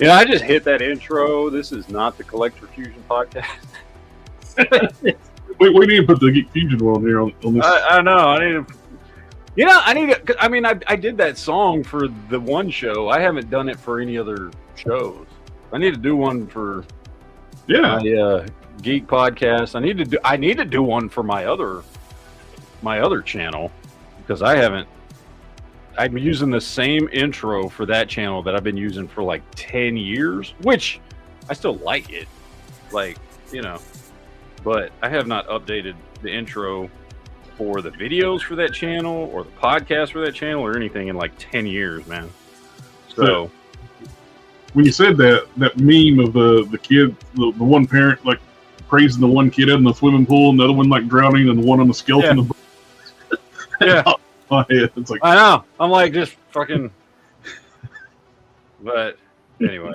Yeah, I just hit that intro. This is not the Collector Fusion podcast. we need to put the Geek Fusion one here on this. I know. I need to. I mean, I did that song for the one show. I haven't done it for any other shows. I need to do one for my Geek podcast. I need to do one for my other channel because I haven't. I'm using the same intro for that channel that I've been using for like 10 years, which I still like it. Like, but I have not updated the intro for the videos for that channel or the podcast for that channel or anything in like 10 years, man. So when you said that meme of the kid, the one parent like praising the one kid in the swimming pool and the other one like drowning and the one on the skeleton. Yeah. My head. It's like, I know. I'm like just fucking. But anyway,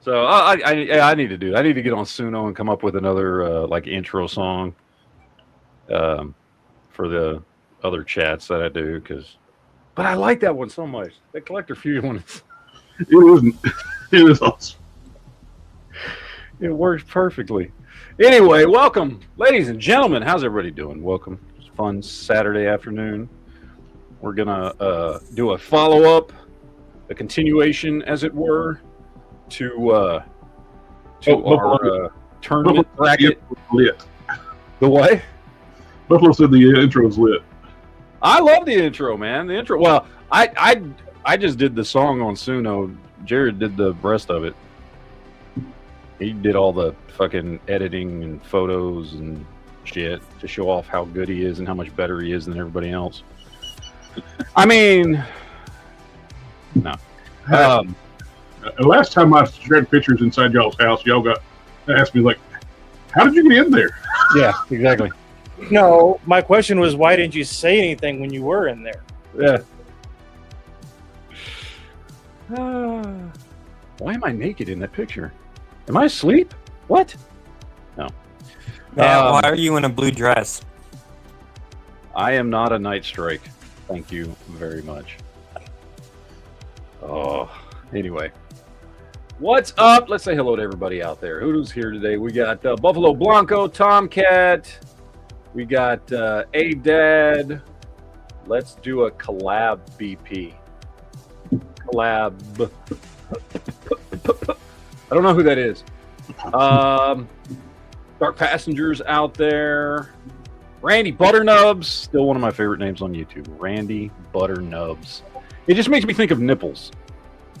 so I need to do. I need to get on Suno and come up with another like intro song for the other chats that I do but I like that one so much. That Collector Fusion one it is awesome. It works perfectly. Anyway, welcome, ladies and gentlemen. How's everybody doing? Welcome. Fun Saturday afternoon. We're gonna do a follow-up, a continuation, as it were, to our tournament bracket. Lit. The what? Buffalo said the intro is lit. I love the intro, man. The intro. Well, I just did the song on Suno. Jared did the rest of it. He did all the fucking editing and photos and shit to show off how good he is and how much better he is than everybody else. I mean, no. Last time I shared pictures inside y'all's house, y'all asked me like, "How did you get in there?" Yeah, exactly. No, my question was, why didn't you say anything when you were in there? Yeah. Why am I naked in that picture? Am I asleep? What? No. Why are you in a blue dress? I am not a Night Strike. Thank you very much. Oh, anyway. What's up? Let's say hello to everybody out there. Who's here today? We got Buffalo Blanco, Tomcat. We got A-Dad. Let's do a collab BP. Collab. I don't know who that is. Dark Passengers out there. Randy Butternubs, still one of my favorite names on YouTube. Randy Butternubs. It just makes me think of nipples.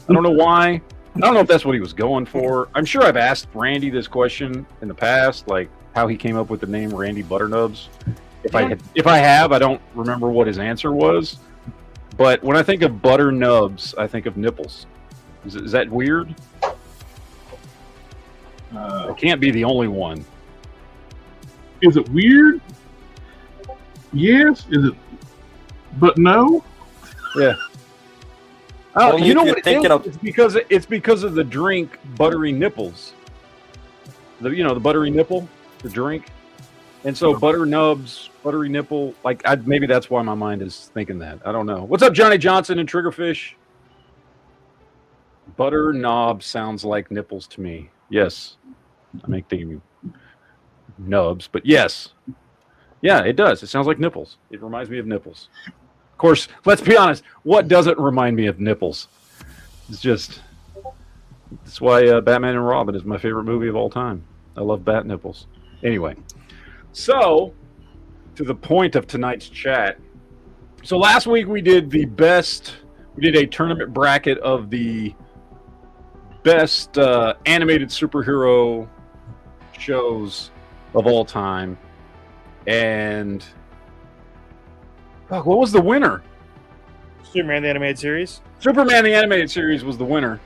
I don't know why. I don't know if that's what he was going for. I'm sure I've asked Randy this question in the past, like how he came up with the name Randy Butternubs. If I have, I don't remember what his answer was. But when I think of Butternubs, I think of nipples. Is that weird? It can't be the only one. Is it weird? Yes. Is it? But no. Yeah. Well, you know what it is? of- It's because of the drink Buttery Nipples. The Buttery Nipple, the drink, and so Butter Nubs, Buttery Nipple. Like maybe that's why my mind is thinking that. I don't know. What's up, Johnny Johnson and Triggerfish? Butter knob sounds like nipples to me. Yes, I make the nubs, but yes, yeah, it does. It sounds like nipples. It reminds me of nipples. Of course, let's be honest. What doesn't remind me of nipples? It's just That's why Batman and Robin is my favorite movie of all time. I love bat nipples. Anyway, so to the point of tonight's chat. So last week we did a tournament bracket of the best animated superhero shows of all time. And what was the winner? Superman the Animated Series. Superman the Animated Series was the winner.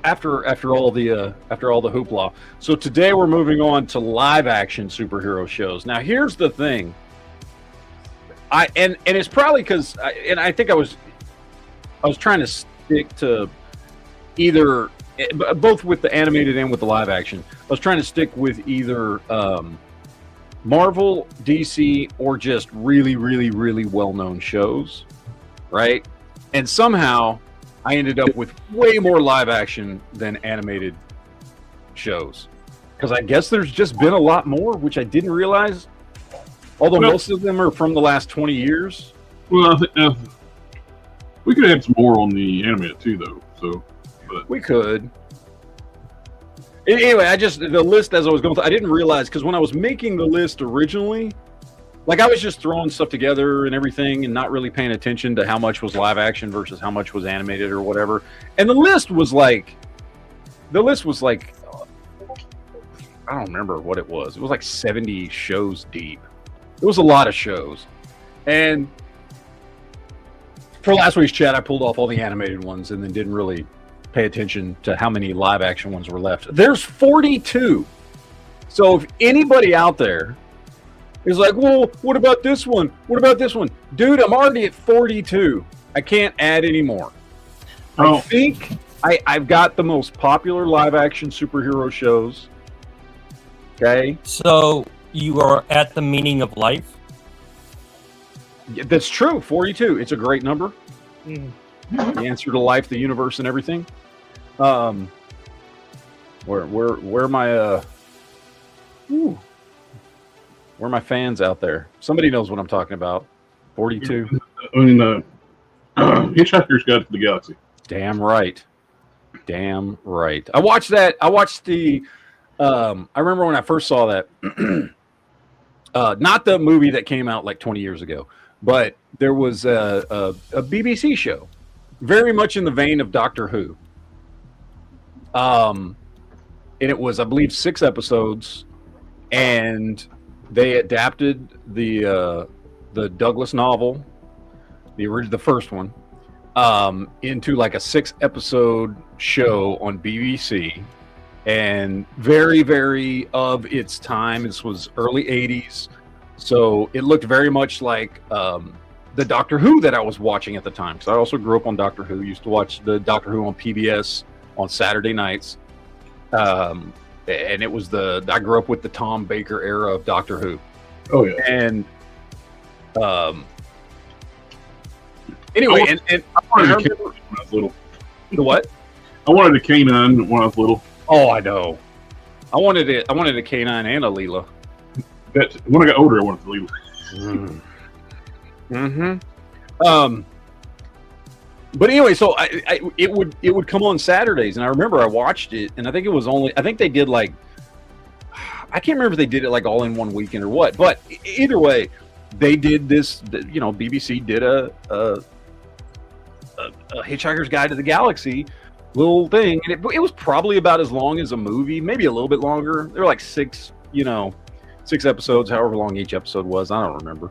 After all the hoopla. So today we're moving on to live action superhero shows. Now here's the thing. And it's probably because I think I was trying to stick to either both with the animated and with the live action. I was trying to stick with either Marvel, DC, or just really, really, really well-known shows, right? And somehow I ended up with way more live action than animated shows because I guess there's just been a lot more, which I didn't realize. Although most of them are from the last 20 years. Well, I think we could add some more on the animated too, though. So we could. Anyway, the list as I was going through, I didn't realize because when I was making the list originally, like I was just throwing stuff together and everything and not really paying attention to how much was live action versus how much was animated or whatever. And the list was like, I don't remember what it was. It was like 70 shows deep. It was a lot of shows. And for last week's chat, I pulled off all the animated ones and then didn't really pay attention to how many live action ones were left. There's 42. So if anybody out there is like, well, what about this one? What about this one? Dude, I'm already at 42. I can't add any more. I think I've got the most popular live action superhero shows. Okay. So you are at the meaning of life? That's true. 42. It's a great number. Mm. The answer to life, the universe, and everything. Where my fans out there? Somebody knows what I'm talking about. 42. I mean, Hitchhiker's Guide to the Galaxy. Damn right. Damn right. I watched that. I watched the. I remember when I first saw that. Not the movie that came out like 20 years ago, but there was a BBC show, very much in the vein of Doctor Who. And it was, I believe, 6 episodes, and they adapted the Douglas novel, the first one, into like a 6-episode show on BBC. And very, very of its time. This was early 80s. So it looked very much like the Doctor Who that I was watching at the time. Because I also grew up on Doctor Who. Used to watch the Doctor Who on PBS on Saturday nights. And it was I grew up with the Tom Baker era of Doctor Who. Oh, yeah. And anyway, and I wanted a canine when I was little. The what? I wanted a canine when I was little. Oh, I know. I wanted a canine and a Leela. When I got older, I wanted a Leela. Mm-hmm. But anyway, so it would come on Saturdays, and I remember I watched it, and I think they did like, I can't remember if they did it like all in one weekend or what, but either way, they did this. BBC did a Hitchhiker's Guide to the Galaxy little thing, and it was probably about as long as a movie, maybe a little bit longer. There were like 6 episodes, however long each episode was. I don't remember.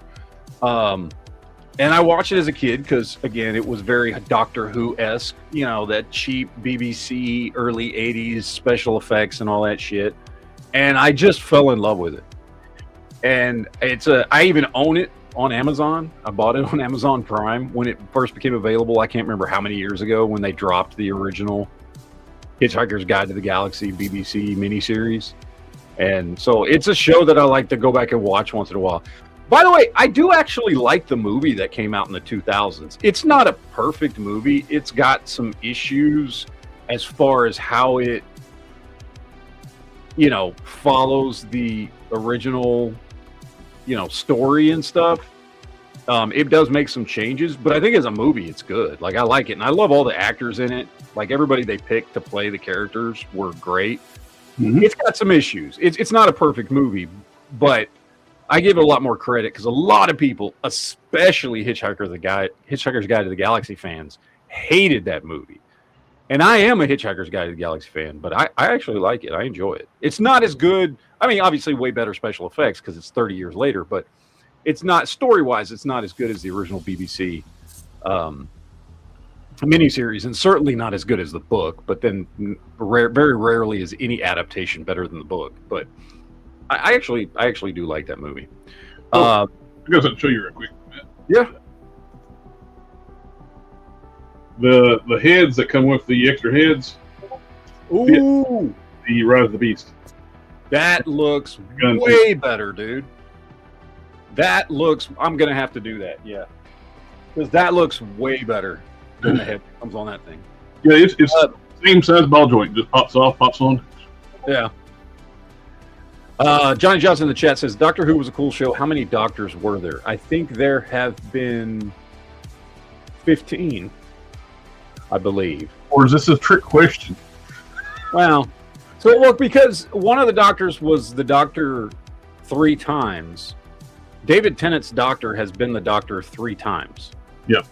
And I watched it as a kid because, again, it was very Doctor Who-esque, that cheap BBC early 80s special effects and all that shit. And I just fell in love with it. And I even own it on Amazon. I bought it on Amazon Prime when it first became available. I can't remember how many years ago when they dropped the original Hitchhiker's Guide to the Galaxy BBC miniseries. And so it's a show that I like to go back and watch once in a while. By the way, I do actually like the movie that came out in the 2000s. It's not a perfect movie. It's got some issues as far as how it, follows the original, story and stuff. It does make some changes, but I think as a movie, it's good. Like I like it, and I love all the actors in it. Like everybody they picked to play the characters were great. Mhm. It's got some issues. It's not a perfect movie, but I give it a lot more credit because a lot of people, especially Hitchhiker's Guide to the Galaxy fans, hated that movie. And I am a Hitchhiker's Guide to the Galaxy fan, but I actually like it. I enjoy it. It's not as good. I mean, obviously, way better special effects because it's 30 years later, but it's not, story-wise, it's not as good as the original BBC miniseries, and certainly not as good as the book, but then very rarely is any adaptation better than the book. But I actually do like that movie. I guess I'll show you real quick. Yeah. The heads that come with the extra heads, Ooh, the Rise of the Beast. that looks Gun way better, dude. That looks. I'm gonna have to do that. Yeah, because that looks way better than the head that comes on that thing. Yeah, it's same size ball joint, just pops off, pops on. Yeah. Johnny Johnson in the chat says Doctor Who was a cool show. How many doctors were there? I think there have been 15, I believe. Or is this a trick question? Well, so look, because one of the doctors was the Doctor 3 times. David Tennant's Doctor has been the Doctor 3 times. Yep.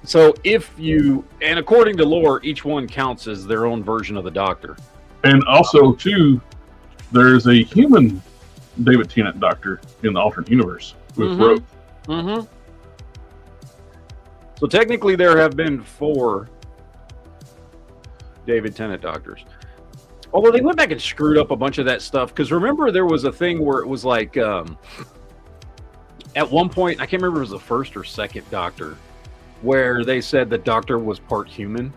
So and according to lore, each one counts as their own version of the Doctor. And also, too, there's a human David Tennant Doctor in the alternate universe with Rose. Mm-hmm. So technically, there have been 4 David Tennant Doctors. Although they went back and screwed up a bunch of that stuff. Because remember, there was a thing where it was like, at one point, I can't remember if it was the first or second Doctor, where they said the Doctor was part human.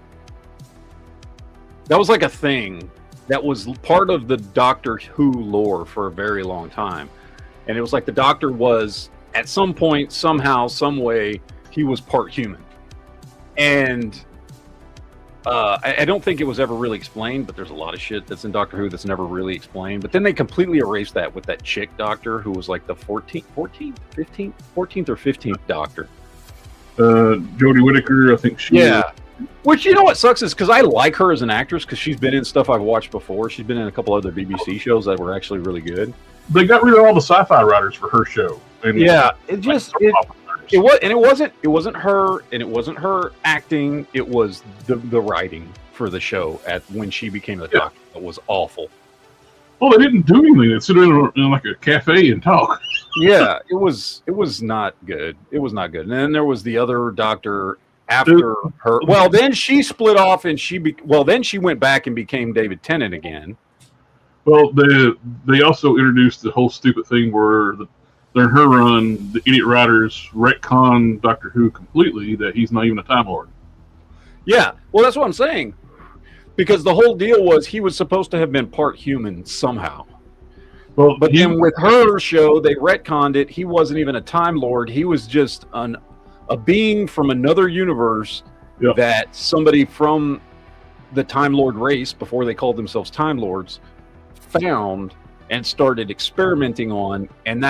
That was like a thing that was part of the Doctor Who lore for a very long time. And it was like the Doctor was, at some point, somehow, some way, he was part human. And I don't think it was ever really explained, but there's a lot of shit that's in Doctor Who that's never really explained. But then they completely erased that with that chick Doctor who was like the 14th or 15th Doctor. Jodie Whittaker, I think she. Yeah. Which, you know what sucks is because I like her as an actress because she's been in stuff I've watched before. She's been in a couple other BBC shows that were actually really good. They got rid of all the sci-fi writers for her show. And Yeah, it wasn't her, and it wasn't her acting. It was the writing for the show when she became the Doctor. It was awful. Well, they didn't do anything. They sit in like a cafe and talk. Yeah, it was not good. It was not good. And then there was the other Doctor after her. Well, then she split off, and then she went back and became David Tennant again. Well, they also introduced the whole stupid thing where during her run, the idiot writers retcon Doctor Who completely that he's not even a Time Lord. Yeah, well, that's what I'm saying. Because the whole deal was he was supposed to have been part human somehow. Well, But then with her show, they retconned it. He wasn't even a Time Lord. He was just a being from another universe that somebody from the Time Lord race, before they called themselves Time Lords, found and started experimenting on. And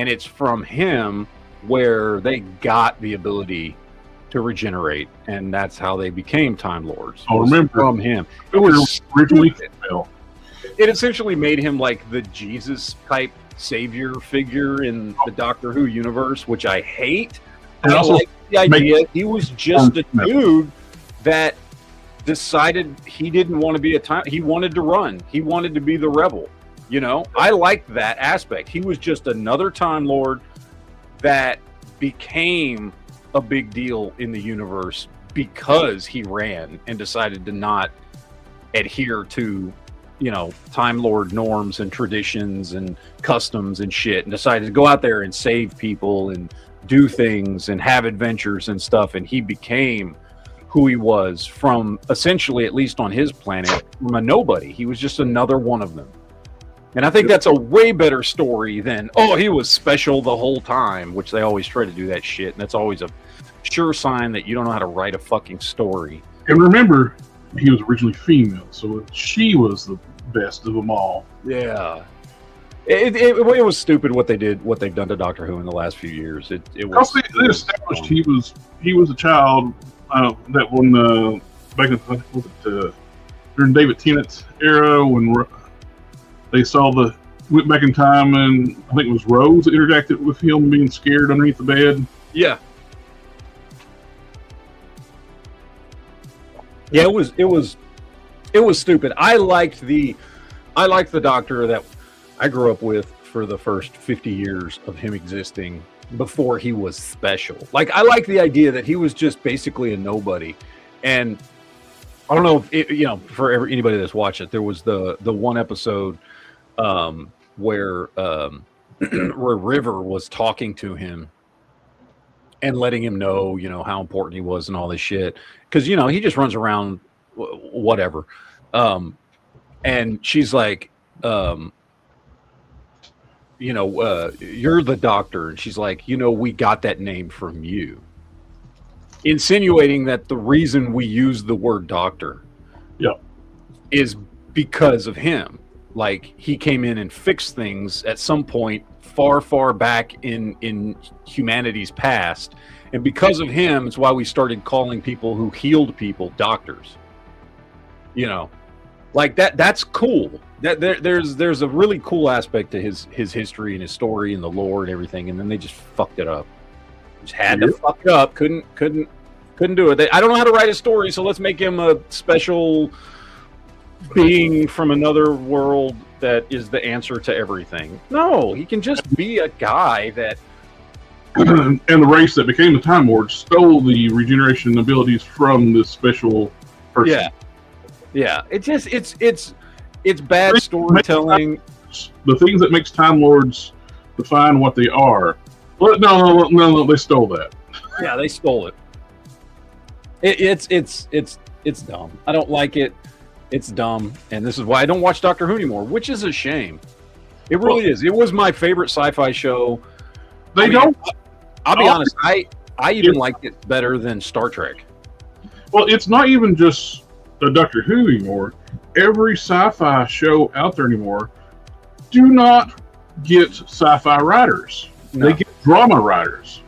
it's from him where they got the ability to regenerate. And that's how they became Time Lords. I remember from him. It was originally female. It essentially made him like the Jesus type savior figure in the Doctor Who universe, which I hate. And I also like the idea he was just a dude that decided he didn't want to be he wanted to run. He wanted to be the rebel. You know, I liked that aspect. He was just another Time Lord that became a big deal in the universe because he ran and decided to not adhere to, you know, Time Lord norms and traditions and customs and shit, and decided to go out there and save people and do things and have adventures and stuff. And he became who he was from, essentially, at least on his planet, from a nobody. He was just another one of them. And I think that's a way better story than, oh, he was special the whole time, which they always try to do that shit. And that's always a sure sign that you don't know how to write a fucking story. And remember, he was originally female, so she was the best of them all. Yeah. It was stupid what they've done to Doctor Who in the last few years. It was. They established he was a child that when back in during David Tennant's era when they went back in time, and I think it was Rose that interacted with him being scared underneath the bed. Yeah. Yeah, it was stupid. I liked the Doctor that I grew up with for the first 50 years of him existing before he was special. Like, I like the idea that he was just basically a nobody. And I don't know if for anybody that's watched it, there was the one episode where River was talking to him and letting him know, how important he was and all this shit. Because, he just runs around whatever. And she's like, you're the Doctor. And she's like, we got that name from you. Insinuating that the reason we use the word Doctor is because of him. Like, he came in and fixed things at some point far, far back in humanity's past. And because of him, it's why we started calling people who healed people doctors. Like that's cool. There's a really cool aspect to his history and his story and the lore and everything, and then they just fucked it up. Just had to fuck it up. Couldn't do it. I don't know how to write a story, so let's make him a special being from another world that is the answer to everything. No, he can just be a guy that. And the race that became the Time Lord stole the regeneration abilities from this special person. Yeah. It's bad storytelling. The things that makes Time Lords define what they are. Well, no, they stole that. Yeah, they stole it. It's dumb. I don't like it. It's dumb, and this is why I don't watch Doctor Who anymore, which is a shame. It really is. It was my favorite sci-fi show. I'll be honest. I even liked it better than Star Trek. Well, it's not even just the Doctor Who anymore. Every sci-fi show out there anymore do not get sci-fi writers. No. They get drama writers.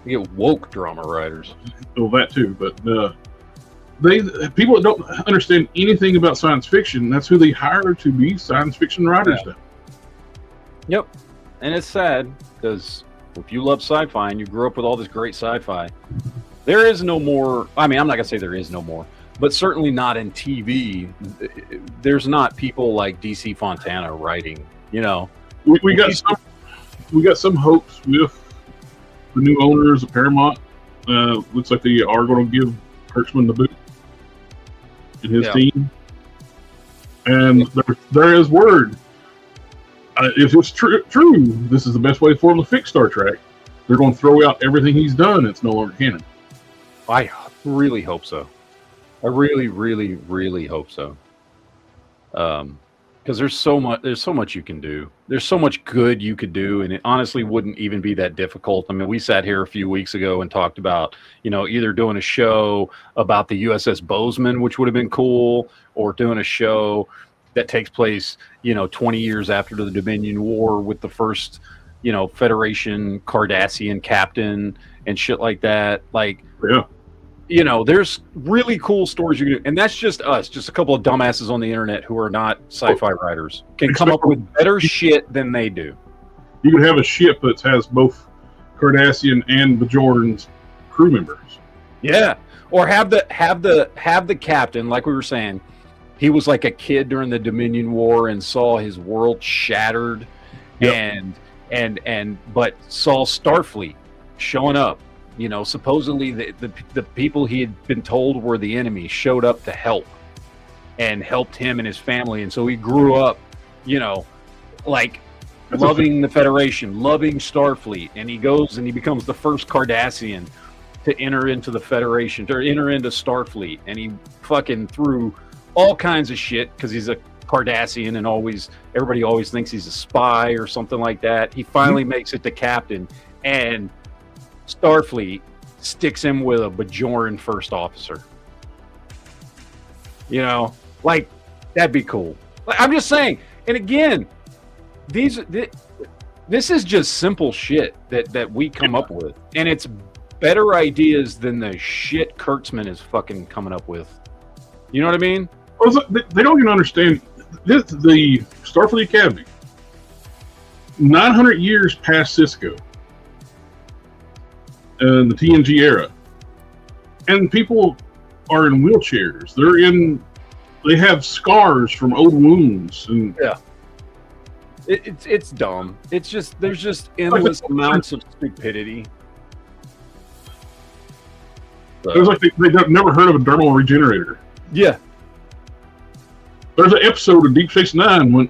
You get woke drama writers. Well, that too, but people that don't understand anything about science fiction, that's who they hire to be science fiction writers now. Yep. And it's sad because if you love sci-fi and you grew up with all this great sci-fi, there is no more. I mean, I'm not gonna say there is no more, but certainly not in TV. There's not people like DC Fontana writing. We got some hopes with the new owners of Paramount. Looks like they are going to give Kurtzman the boot and his team. And there is word. If it's true, this is the best way for them to fix Star Trek. They're going to throw out everything he's done. It's no longer canon. I really hope so. I really, really, really hope so. Because there's so much you can do. There's so much good you could do, and it honestly wouldn't even be that difficult. I mean, we sat here a few weeks ago and talked about, either doing a show about the USS Bozeman, which would have been cool, or doing a show that takes place, 20 years after the Dominion War with the first, Federation Cardassian captain and shit like that. Like, there's really cool stories you can do. And that's just us, just a couple of dumbasses on the internet who are not sci-fi writers can come up with better shit than they do. You could have a ship that has both Cardassian and Bajorans crew members. Yeah. Or have the captain, like we were saying, he was like a kid during the Dominion War and saw his world shattered but saw Starfleet showing up. Supposedly the people he had been told were the enemy showed up to help and helped him and his family. And so he grew up, loving the Federation, loving Starfleet. And he goes and he becomes the first Cardassian to enter into the Federation, to enter into Starfleet. And he fucking threw all kinds of shit because he's a Cardassian and everybody always thinks he's a spy or something like that. He finally makes it to captain, and Starfleet sticks him with a Bajoran first officer. That'd be cool. I'm just saying. And again, this is just simple shit that we come up with, and it's better ideas than the shit Kurtzman is fucking coming up with. You know what I mean? Well, they don't even understand this. The Starfleet Academy, 900 years past Cisco and the TNG era, and people are in wheelchairs. They have scars from old wounds, and yeah. It's dumb. It's just there's just endless amounts of stupidity. It was like they've never heard of a dermal regenerator. Yeah. There's an episode of Deep Space Nine when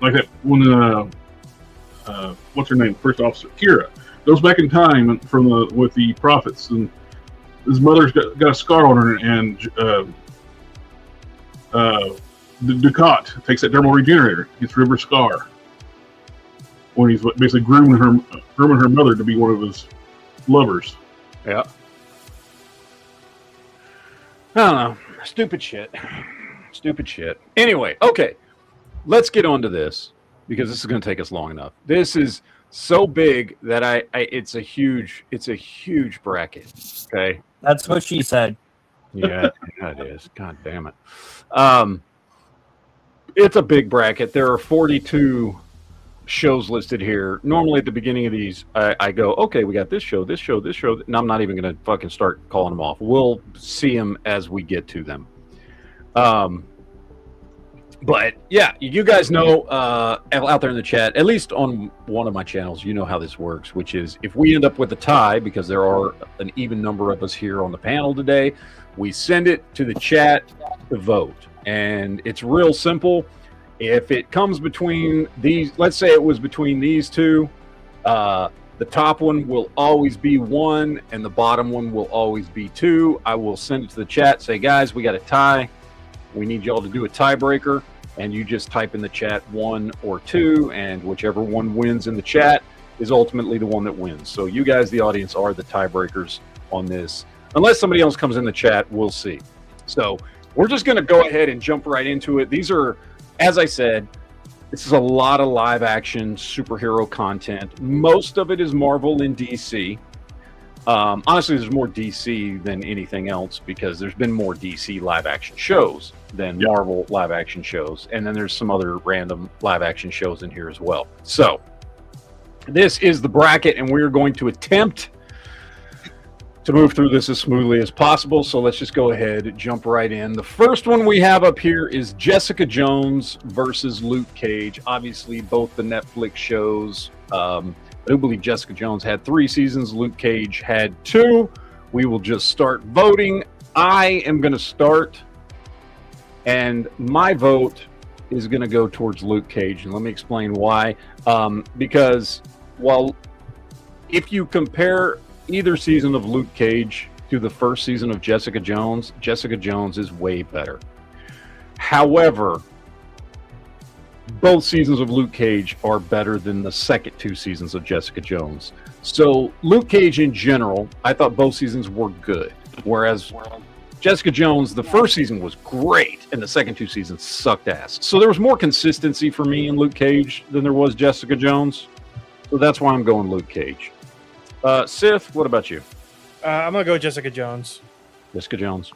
what's her name, first officer Kira, goes back in time with the prophets, and his mother's got a scar on her, and Dukat takes that dermal regenerator, gets rid of her scar when he's basically grooming her mother to be one of his lovers. Yeah. I don't know. Stupid shit. Stupid shit. Anyway, okay. Let's get on to this because this is going to take us long enough. This is so big that it's a huge bracket. Okay. That's what she said. Yeah, it is. God damn it. It's a big bracket. There are 42 shows listed here. Normally at the beginning of these, I go, okay, we got this show, and I'm not even going to fucking start calling them off. We'll see them as we get to them. But yeah, you guys know out there in the chat, at least on one of my channels, you know how this works, which is if we end up with a tie, because there are an even number of us here on the panel today, we send it to the chat to vote. And it's real simple. If it comes between these, let's say it was between these two, the top one will always be 1 and the bottom one will always be 2. I will send it to the chat, say, guys, we got a tie. We need y'all to do a tiebreaker. And you just type in the chat 1 or 2, and whichever one wins in the chat is ultimately the one that wins. So you guys, the audience, are the tiebreakers on this. Unless somebody else comes in the chat, we'll see. So we're just going to go ahead and jump right into it. These are, as I said, this is a lot of live action superhero content. Most of it is Marvel and DC. Honestly, there's more DC than anything else because there's been more DC live action shows than Marvel live action shows. And then there's some other random live action shows in here as well. So this is the bracket, and we're going to attempt to move through this as smoothly as possible. So let's just go ahead and jump right in. The first one we have up here is Jessica Jones versus Luke Cage. Obviously, both the Netflix shows. I do believe Jessica Jones had 3 seasons. Luke Cage had 2. We will just start voting. I am going to start, and my vote is going to go towards Luke Cage. And let me explain why. Because if you compare either season of Luke Cage to the first season of Jessica Jones is way better. However, both seasons of Luke Cage are better than the second 2 seasons of Jessica Jones. So Luke Cage in general, I thought both seasons were good. Whereas Jessica Jones, the first season was great and the second 2 seasons sucked ass. So there was more consistency for me in Luke Cage than there was Jessica Jones. So that's why I'm going Luke Cage. Sith, what about you? I'm going to go Jessica Jones. Jessica Jones.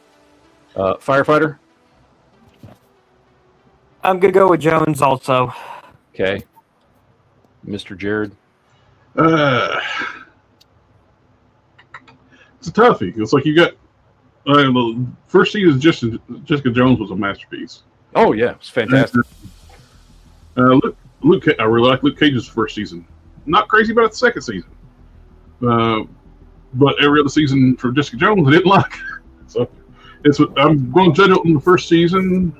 Firefighter? I'm going to go with Jones also. Okay. Mr. Jared? It's a toughie. It's like you got the first season of Jessica Jones was a masterpiece. Oh, yeah. It's fantastic. Luke, I really like Luke Cage's first season. Not crazy about the second season. But every other season for Jessica Jones, I didn't like. So I'm going to judge it on the first season.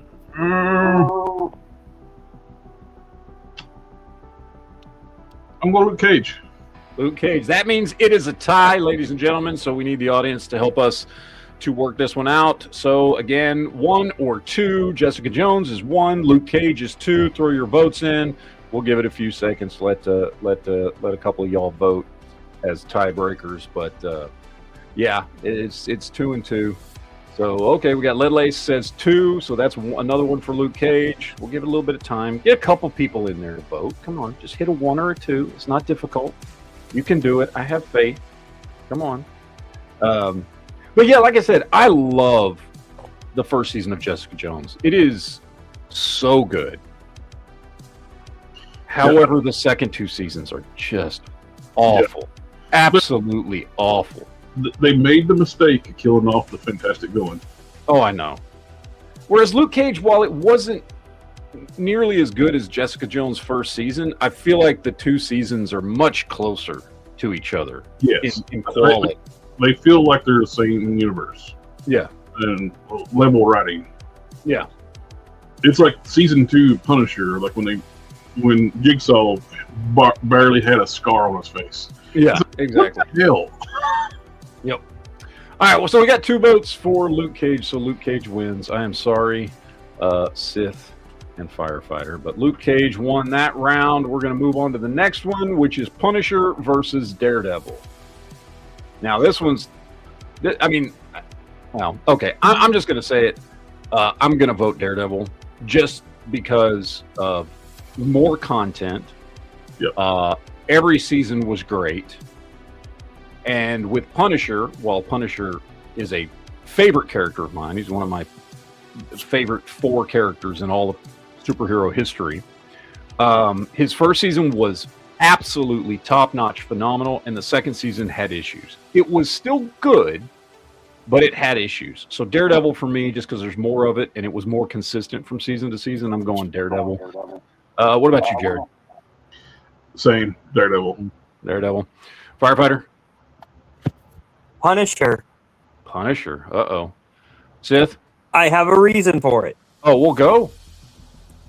I'm going Luke Cage. Luke Cage. That means it is a tie, ladies and gentlemen. So we need the audience to help us to work this one out. So again, 1 or 2. Jessica Jones is 1. Luke Cage is 2. Throw your votes in. We'll give it a few seconds. Let a couple of y'all vote as tiebreakers. But yeah, it's 2 and 2. So, okay, we got Ledley says 2, so that's another one for Luke Cage. We'll give it a little bit of time. Get a couple people in there to vote. Come on, just hit a 1 or a 2. It's not difficult. You can do it. I have faith. Come on. But yeah, like I said, I love the first season of Jessica Jones. It is so good. However, the second 2 seasons are just awful. Absolutely awful. They made the mistake of killing off the Fantastic Villain. Oh, I know. Whereas Luke Cage, while it wasn't nearly as good as Jessica Jones' first season, I feel like the 2 seasons are much closer to each other in quality. They feel like they're the same universe. Yeah. And level writing. Yeah. It's like season 2 Punisher, like when Jigsaw barely had a scar on his face. Yeah, exactly. What the hell? Yep. All right, well, so we got 2 votes for Luke Cage, so Luke Cage wins. I am sorry, Sith and Firefighter, but Luke Cage won that round. We're going to move on to the next one, which is Punisher versus Daredevil. Now, this one's, I mean, well, okay, I'm just going to say it. I'm going to vote Daredevil just because of more content. Yep. Every season was great. And with Punisher, while Punisher is a favorite character of mine, he's one of my favorite 4 characters in all of superhero history. His first season was absolutely top-notch, phenomenal, and the second season had issues. It was still good, but it had issues. So Daredevil for me, just because there's more of it and it was more consistent from season to season, I'm going Daredevil. What about you, Jared? Same, Daredevil. Daredevil. Firefighter? Punisher. Punisher. Uh-oh. Sith? I have a reason for it. Oh, we'll go.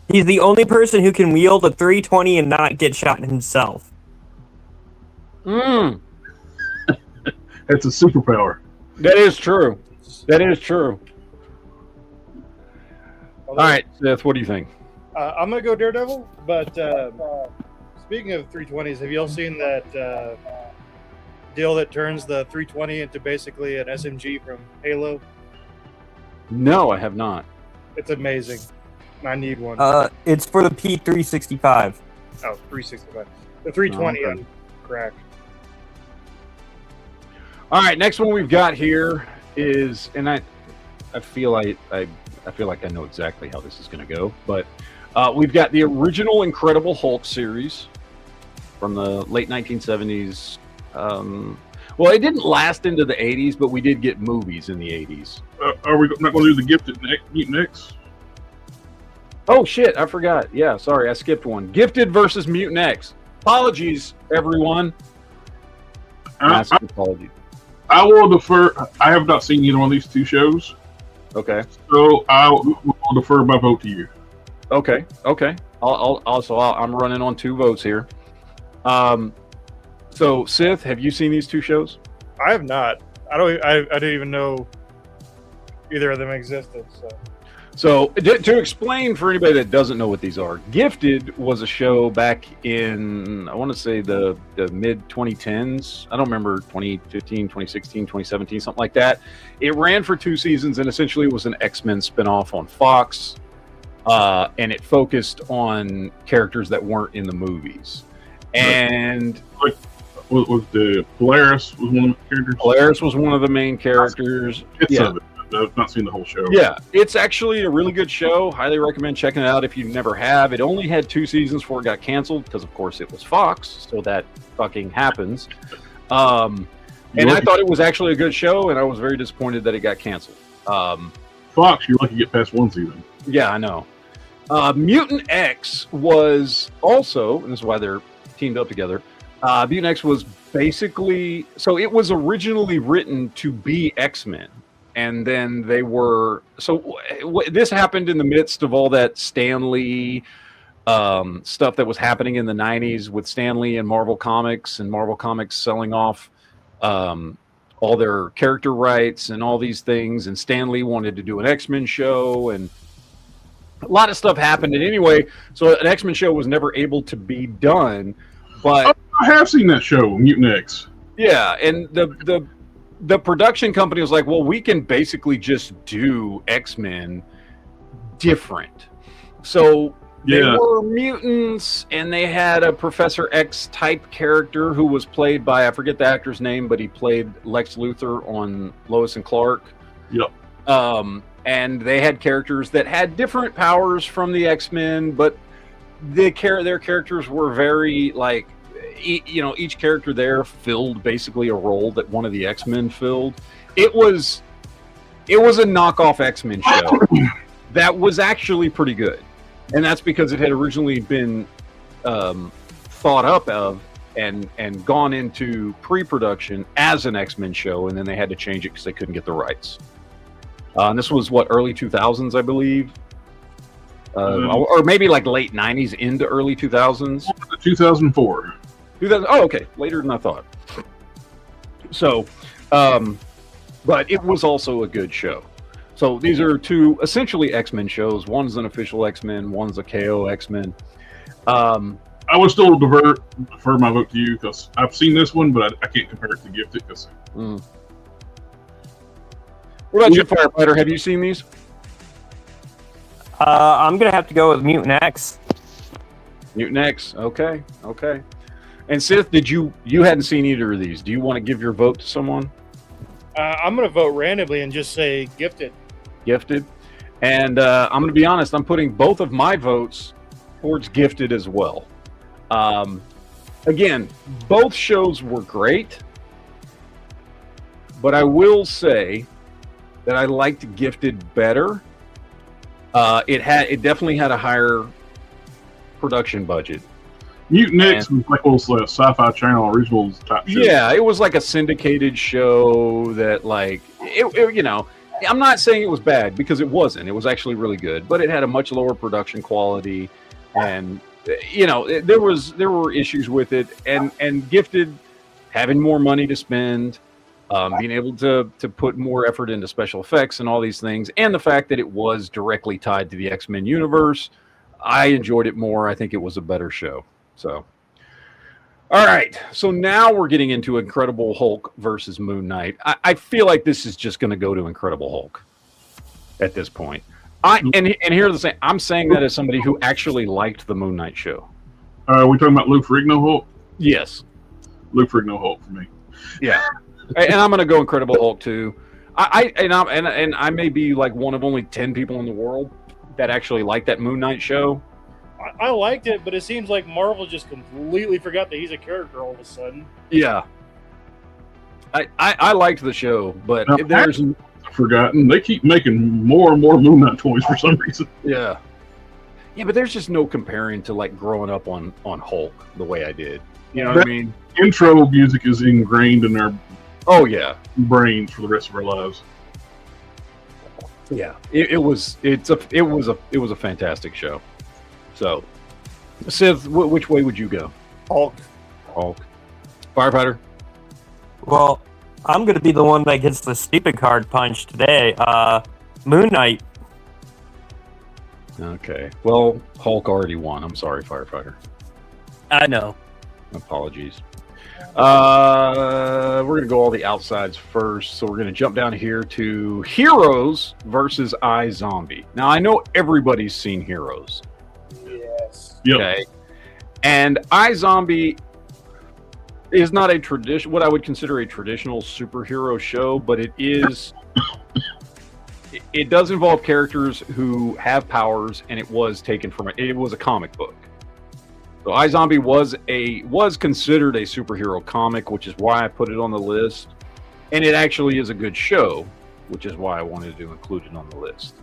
He's the only person who can wield a 320 and not get shot himself. That's a superpower. That is true. That is true. All right, Seth, what do you think? I'm going to go Daredevil, but speaking of 320s, have you all seen that deal that turns the 320 into basically an SMG from Halo? No, I have not. It's amazing. I need one. It's for the P365. Oh, 365. The 320 okay. on crack. All right, next one we've got here is, and I feel like I know exactly how this is going to go, but we've got the original Incredible Hulk series from the late 1970s. Well, it didn't last into the 80s, but we did get movies in the 80s. Are we not going to do the Gifted Mutant X? Oh, shit, I forgot. Yeah, sorry, I skipped one. Gifted versus Mutant X. Apologies, everyone. Massive apologies. I will defer. I have not seen either one of these 2 shows. Okay. So I will defer my vote to you. Okay. I'm running on 2 votes here. So, Sith, have you seen these 2 shows? I have not. I didn't even know either of them existed. So to explain for anybody that doesn't know what these are, Gifted was a show back in, I want to say the mid 2010s. I don't remember, 2015, 2016, 2017, something like that. It ran for 2 seasons and essentially was an X-Men spinoff on Fox. And it focused on characters that weren't in the movies. And was the Polaris was one of the characters? Polaris was one of the main characters. Yeah. I've not seen the whole show. Yeah, it's actually a really good show. Highly recommend checking it out if you never have. It only had 2 seasons before it got canceled because, of course, it was Fox, so that fucking happens. And I thought it was actually a good show, and I was very disappointed that it got canceled. Fox, you're lucky to get past 1 season. Yeah, I know. Mutant X was also, and this is why they're teamed up together, Mutant X was basically, so it was originally written to be X-Men. And then they were, so this happened in the midst of all that Stan Lee stuff that was happening in the 90s with Stan Lee and Marvel Comics selling off all their character rights and all these things. And Stan Lee wanted to do an X-Men show, and a lot of stuff happened. And anyway, so an X-Men show was never able to be done. But I have seen that show, Mutant X. Yeah, and the production company was like, well, we can basically just do X-Men different. So they were mutants, and they had a Professor X type character who was played by, I forget the actor's name, but he played Lex Luthor on Lois and Clark. Yep. And they had characters that had different powers from the X-Men, but their characters were very like, each character there filled basically a role that one of the X-Men filled. It was a knockoff X-Men show that was actually pretty good. And that's because it had originally been thought up of and gone into pre-production as an X-Men show, and then they had to change it because they couldn't get the rights. And this was early 2000s, I believe, or maybe like late 90s into early 2000s. 2004. 2000. Oh, okay, later than I thought. So, but it was also a good show. So these are two essentially X-Men shows. One's an official X-Men, one's a KO X-Men. I would still defer my vote to you because I've seen this one, but I can't compare it to Gifted. What about you, Firefighter? Have you seen these? I'm gonna have to go with Mutant X. Mutant X. Okay. And Sith, you hadn't seen either of these? Do you want to give your vote to someone? I'm going to vote randomly and just say Gifted. Gifted. And I'm going to be honest, I'm putting both of my votes towards Gifted as well. Again, both shows were great, but I will say that I liked Gifted better. It definitely had a higher production budget. Mutant X was like a Sci-Fi Channel original type show. Yeah, it was like a syndicated show that, like, I'm not saying it was bad because it wasn't. It was actually really good, but it had a much lower production quality, and there were issues with it. And Gifted having more money to spend, being able to put more effort into special effects and all these things, and the fact that it was directly tied to the X-Men universe, I enjoyed it more. I think it was a better show. So, all right. So now we're getting into Incredible Hulk versus Moon Knight. I feel like this is just going to go to Incredible Hulk at this point. And here's the thing. I'm saying that as somebody who actually liked the Moon Knight show. Are we talking about Lou Ferrigno Hulk? Yes. Lou Ferrigno Hulk for me. Yeah. And I'm going to go Incredible Hulk too. I may be like one of only 10 people in the world that actually liked that Moon Knight show. I liked it, but it seems like Marvel just completely forgot that he's a character all of a sudden. Yeah. I liked the show, but now, there's forgotten. They keep making more and more Moon Knight toys for some reason. Yeah. Yeah, but there's just no comparing to like growing up on Hulk the way I did. You know what I mean? Intro music is ingrained in our brains for the rest of our lives. Yeah. It was a fantastic show. So, Sith, which way would you go? Hulk. Firefighter? Well, I'm going to be the one that gets the stupid card punch today. Moon Knight. Okay. Well, Hulk already won. I'm sorry, Firefighter. I know. Apologies. We're going to go all the outsides first. So we're going to jump down here to Heroes versus iZombie. Now, I know everybody's seen Heroes. Yes. Yep. Okay. And iZombie is not what I would consider a traditional superhero show, but it is. It does involve characters who have powers, and it was taken from it was a comic book. So iZombie was considered a superhero comic, which is why I put it on the list, and it actually is a good show, which is why I wanted to include it on the list.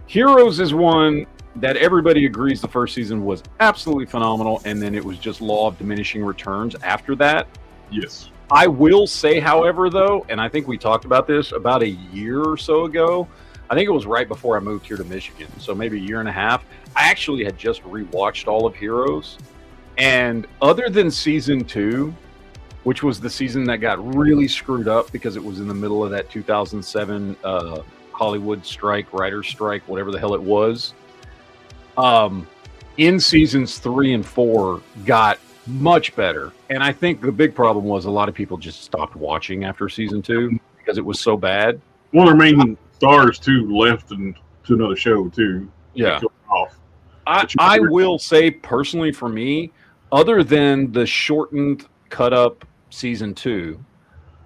Heroes is one that everybody agrees the first season was absolutely phenomenal, and then it was just law of diminishing returns after that. Yes. I will say, however, though, and I think we talked about this about a year or so ago, I think it was right before I moved here to Michigan, so maybe a year and a half, I actually had just rewatched all of Heroes, and other than season 2, which was the season that got really screwed up because it was in the middle of that 2007 Hollywood strike, writer's strike, whatever the hell it was, in seasons 3 and 4 got much better. And I think the big problem was a lot of people just stopped watching after season 2 because it was so bad. One of their main stars too left and to another show too. Yeah. Off. I will say personally for me, other than the shortened cut up season 2,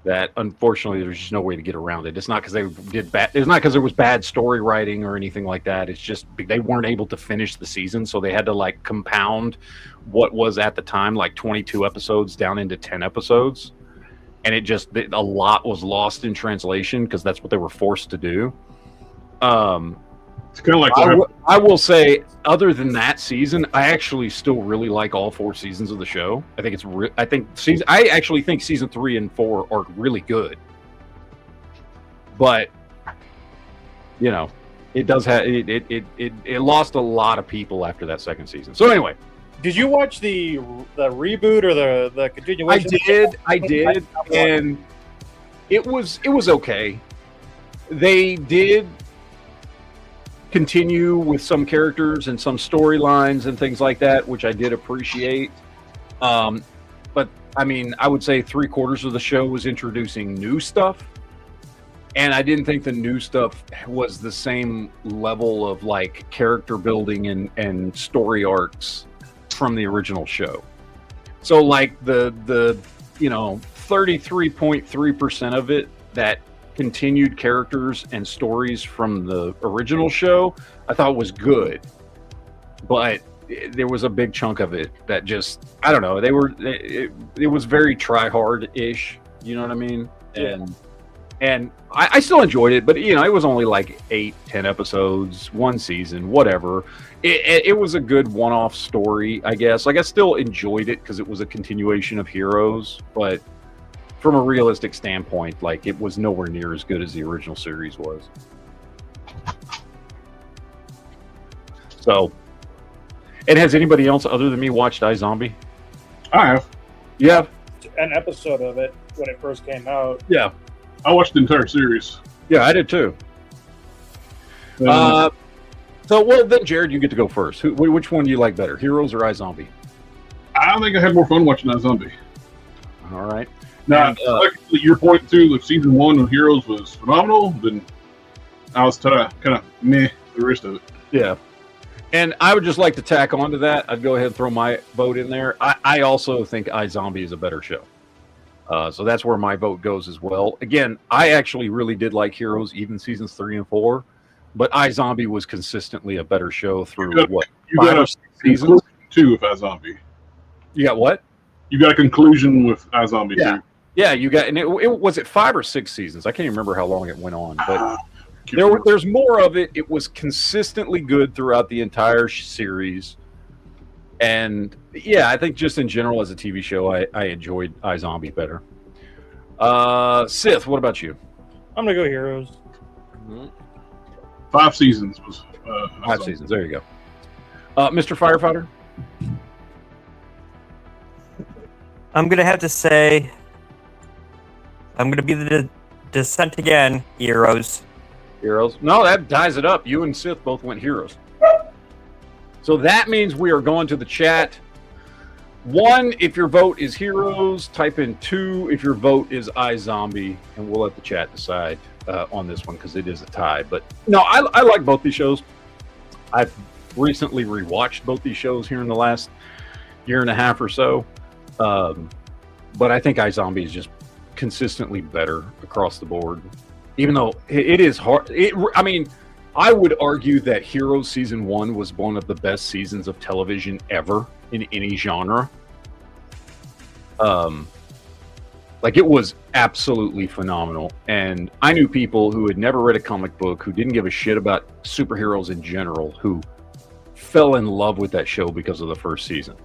that unfortunately there's just no way to get around it. It's not because they did bad. It's not because there was bad story writing or anything like that. It's just they weren't able to finish the season, so they had to like compound what was at the time like 22 episodes down into 10 episodes, and it just a lot was lost in translation because that's what they were forced to do. It's kind of like I will say, other than that season, I actually still really like all 4 seasons of the show. I think it's I actually think season 3 and 4 are really good. But you know, it does have it lost a lot of people after that second season. So anyway, did you watch the reboot or the continuation? I did, and it was okay. They did continue with some characters and some storylines and things like that, which I did appreciate. But I mean, I would say 3/4 of the show was introducing new stuff, and I didn't think the new stuff was the same level of like character building and story arcs from the original show. So like the 33.3% of it that continued characters and stories from the original show, I thought was good, but there was a big chunk of it that just, I don't know, it was very try hard ish, you know what I mean? Yeah. And I still enjoyed it, but you know, it was only like 8-10 episodes, one season, whatever. It was a good one-off story, I guess. Like I still enjoyed it because it was a continuation of Heroes, but from a realistic standpoint, like it was nowhere near as good as the original series was. So, and has anybody else other than me watched iZombie? I have. Yeah. An episode of it when it first came out. Yeah. I watched the entire series. Yeah, I did too. So, well, then, Jared, you get to go first. Which one do you like better, Heroes or iZombie? I think I had more fun watching iZombie. All right. Now, your point too, if season 1 of Heroes was phenomenal, then I was kind of meh the rest of it. Yeah. And I would just like to tack on to that. I'd go ahead and throw my vote in there. I also think iZombie is a better show. So that's where my vote goes as well. Again, I actually really did like Heroes, even seasons 3 and 4, but iZombie was consistently a better show through you got 5 or 6 seasons. Too with iZombie. You got what? You got a conclusion with iZombie too. Yeah, you got, and it was it 5 or 6 seasons. I can't remember how long it went on, but there's more of it. It was consistently good throughout the entire series, and yeah, I think just in general as a TV show, I enjoyed iZombie better. Sith, what about you? I'm gonna go Heroes. 5 seasons was 5 seasons. There you go. Mr. Firefighter. I'm gonna have to say, I'm gonna be the dissent again. Heroes. No, that ties it up. You and Sith both went Heroes. So that means we are going to the chat. 1, if your vote is Heroes, type in 2 if your vote is iZombie, and we'll let the chat decide on this one because it is a tie. But no, I like both these shows. I've recently rewatched both these shows here in the last year and a half or so. But I think iZombie is just consistently better across the board, even though it is hard. I mean, I would argue that Heroes season 1 was one of the best seasons of television ever in any genre. Like it was absolutely phenomenal. And I knew people who had never read a comic book, who didn't give a shit about superheroes in general, who fell in love with that show because of the first season.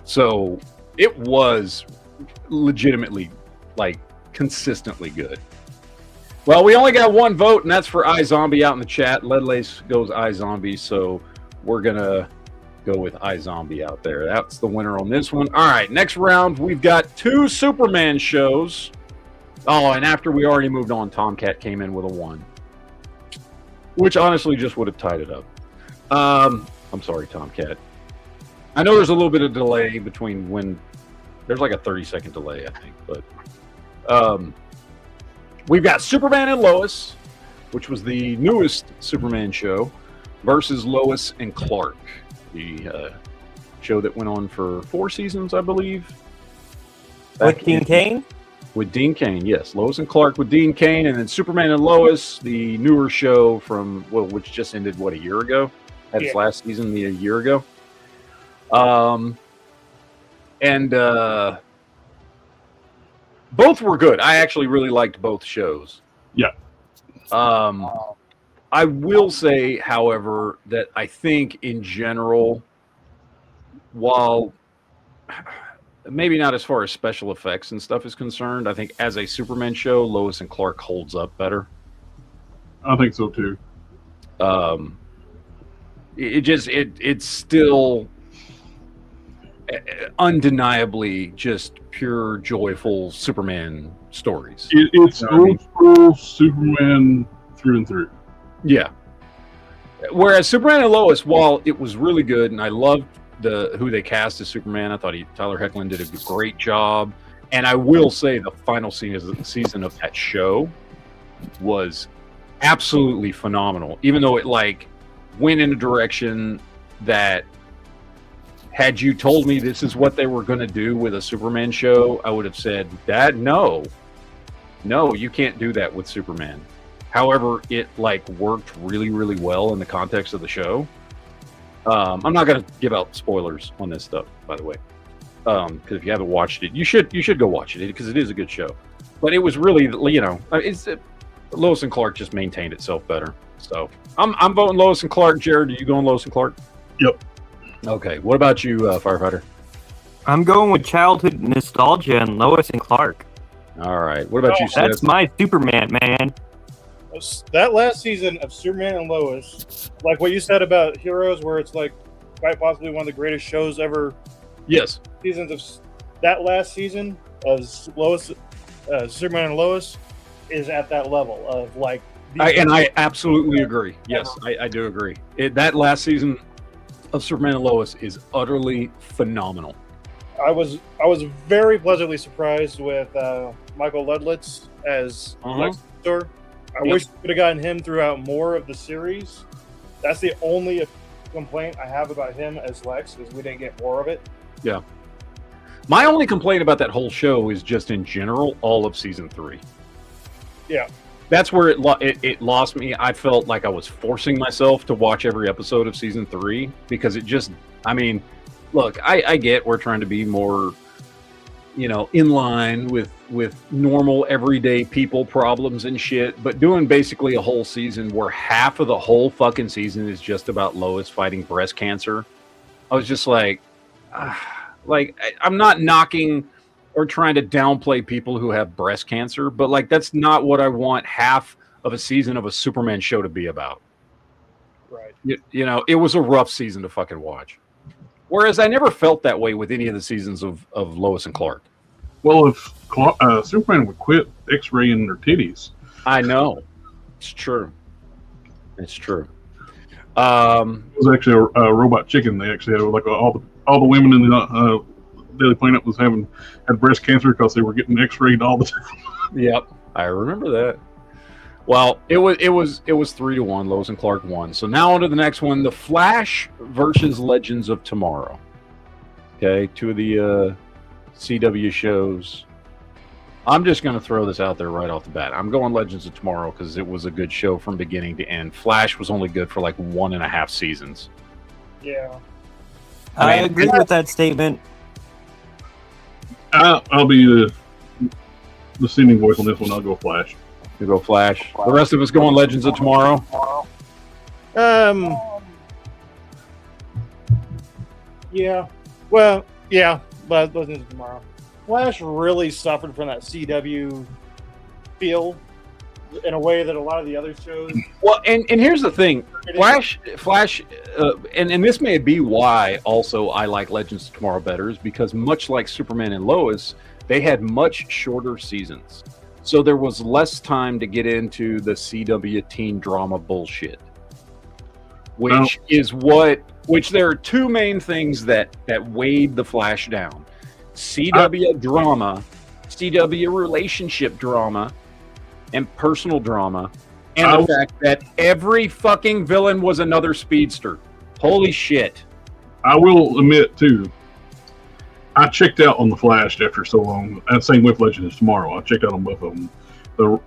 So it was legitimately, like, consistently good. Well, we only got 1 vote, and that's for iZombie out in the chat. Ledlace goes iZombie, so we're going to go with iZombie out there. That's the winner on this one. All right, next round, we've got 2 Superman shows. Oh, and after we already moved on, Tomcat came in with a 1, which honestly just would have tied it up. I'm sorry, Tomcat. I know there's a little bit of delay between when there's like a 30-second delay, I think, but we've got Superman and Lois, which was the newest Superman show, versus Lois and Clark, the show that went on for 4 seasons, I believe. With Dean Cain? With Dean Cain, yes. Lois and Clark with Dean Cain, and then Superman and Lois, the newer show from, which just ended, a year ago? Had its last season a year ago. Both were good. I actually really liked both shows. Yeah. I will say, however, that I think in general, while maybe not as far as special effects and stuff is concerned, I think as a Superman show, Lois and Clark holds up better. I think so too. It's still undeniably just pure joyful Superman stories. It's old school Superman through and through. Yeah. Whereas Superman and Lois, while it was really good, and I loved who they cast as Superman, I thought Tyler Hoechlin did a great job. And I will say the final season of that show was absolutely phenomenal, even though it went in a direction that, had you told me this is what they were going to do with a Superman show, I would have said, Dad, no, you can't do that with Superman. However, it worked really, really well in the context of the show. I'm not going to give out spoilers on this stuff, by the way, because if you haven't watched it, you should go watch it because it is a good show. But it was really, Lois and Clark just maintained itself better. So I'm voting Lois and Clark. Jared, are you going Lois and Clark? Yep. Okay. What about you, Firefighter? I'm going with childhood nostalgia and Lois and Clark. All right. What about you, Seth? That's my Superman, man. That last season of Superman and Lois, like what you said about Heroes, where it's quite possibly one of the greatest shows ever. Yes. Seasons of that last season of Lois, Superman and Lois, is at that level of I absolutely agree. Yes, I do agree. That last season of Superman and Lois is utterly phenomenal. I was very pleasantly surprised with Michael Ludlitz as Lex Luthor. I wish we could have gotten him throughout more of the series. That's the only complaint I have about him as Lex, is we didn't get more of it. Yeah. My only complaint about that whole show is just in general, all of season 3. Yeah. That's where it lost me. I felt like I was forcing myself to watch every episode of season 3 because it just, look, I get we're trying to be more, in line with normal everyday people problems and shit, but doing basically a whole season where half of the whole fucking season is just about Lois fighting breast cancer. I was just I'm not knocking or trying to downplay people who have breast cancer, but that's not what I want half of a season of a Superman show to be about. Right. It was a rough season to fucking watch. Whereas I never felt that way with any of the seasons of Lois and Clark. Well, if Superman would quit X-raying their titties. I know. It's true. It's true. It was actually a robot chicken. They actually had all the women in the Daily Planet had breast cancer because they were getting X-rayed all the time. Yep, I remember that. Well, it was 3-1. Lois and Clark won. So now on to the next one: The Flash versus Legends of Tomorrow. Okay, 2 of the CW shows. I'm just going to throw this out there right off the bat. I'm going Legends of Tomorrow because it was a good show from beginning to end. Flash was only good for 1.5 seasons. Yeah. I agree with that statement. I'll be the singing voice on this one. I'll go Flash. You go Flash. The rest of us going Legends of Tomorrow. Yeah. Well, yeah, but Legends of Tomorrow. Flash really suffered from that CW feel in a way that a lot of the other shows. Well, and here's the thing, Flash, and this may be why also I like Legends of Tomorrow better, is because much like Superman and Lois, they had much shorter seasons, so there was less time to get into the CW teen drama bullshit, which is what which there are two main things that weighed the Flash down: CW drama, CW relationship drama, and personal drama, and the fact that every fucking villain was another speedster. Holy shit! I will admit too, I checked out on the Flash after so long. And same with Legends of Tomorrow. I checked out on both of them. To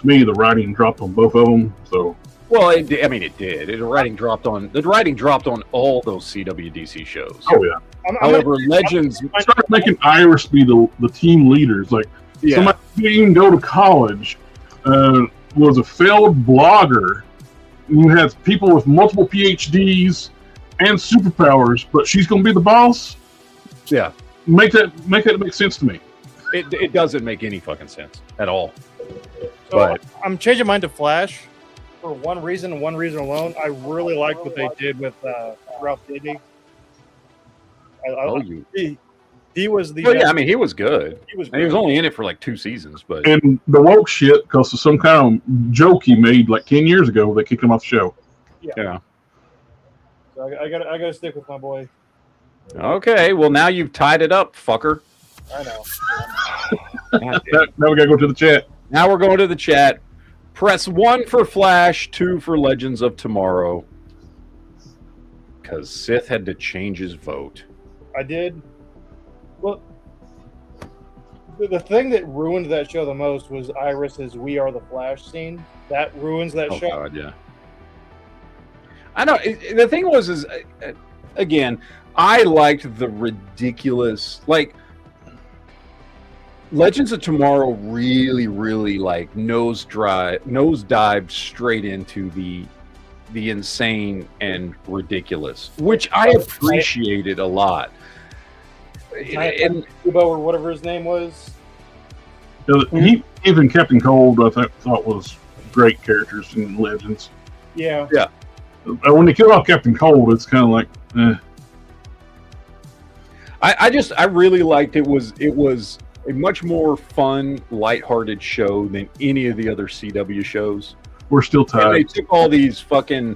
me, the writing dropped on both of them. So, well, it did. The writing dropped on all those CWDC shows. Oh yeah. However, Legends started making Iris be the team leaders. Like somebody who didn't even go to college, was a failed blogger. You have people with multiple PhDs and superpowers, but she's going to be the boss. Yeah, make that make sense to me. It doesn't make any fucking sense at all. So but I'm changing mine to Flash for one reason and one reason alone. I really liked what they did with Ralph Dibny. He was the. Oh yeah, I mean he was good. He was only in it for like 2 seasons, but and the woke shit because of some kind of joke he made like 10 years ago. They kicked him off the show. Yeah. So I gotta stick with my boy. Okay, well now you've tied it up, fucker. I know. Now we gotta go to the chat. Now we're going to the chat. Press 1 for Flash, 2 for Legends of Tomorrow. Because Sith had to change his vote. I did. Well, the thing that ruined that show the most was Iris's "We Are the Flash" scene. That ruins that show. God, yeah. I know. The thing was, again, I liked the ridiculous, like, Legends of Tomorrow really, really like nosedived straight into the insane and ridiculous, which I appreciated a lot. And Kubo or whatever his name was. Even Captain Cold, I thought was great characters in Legends. Yeah. Yeah. When they killed off Captain Cold, it's kind of like, eh. I really liked it. Was a much more fun, lighthearted show than any of the other CW shows. We're still tied. And they took all these fucking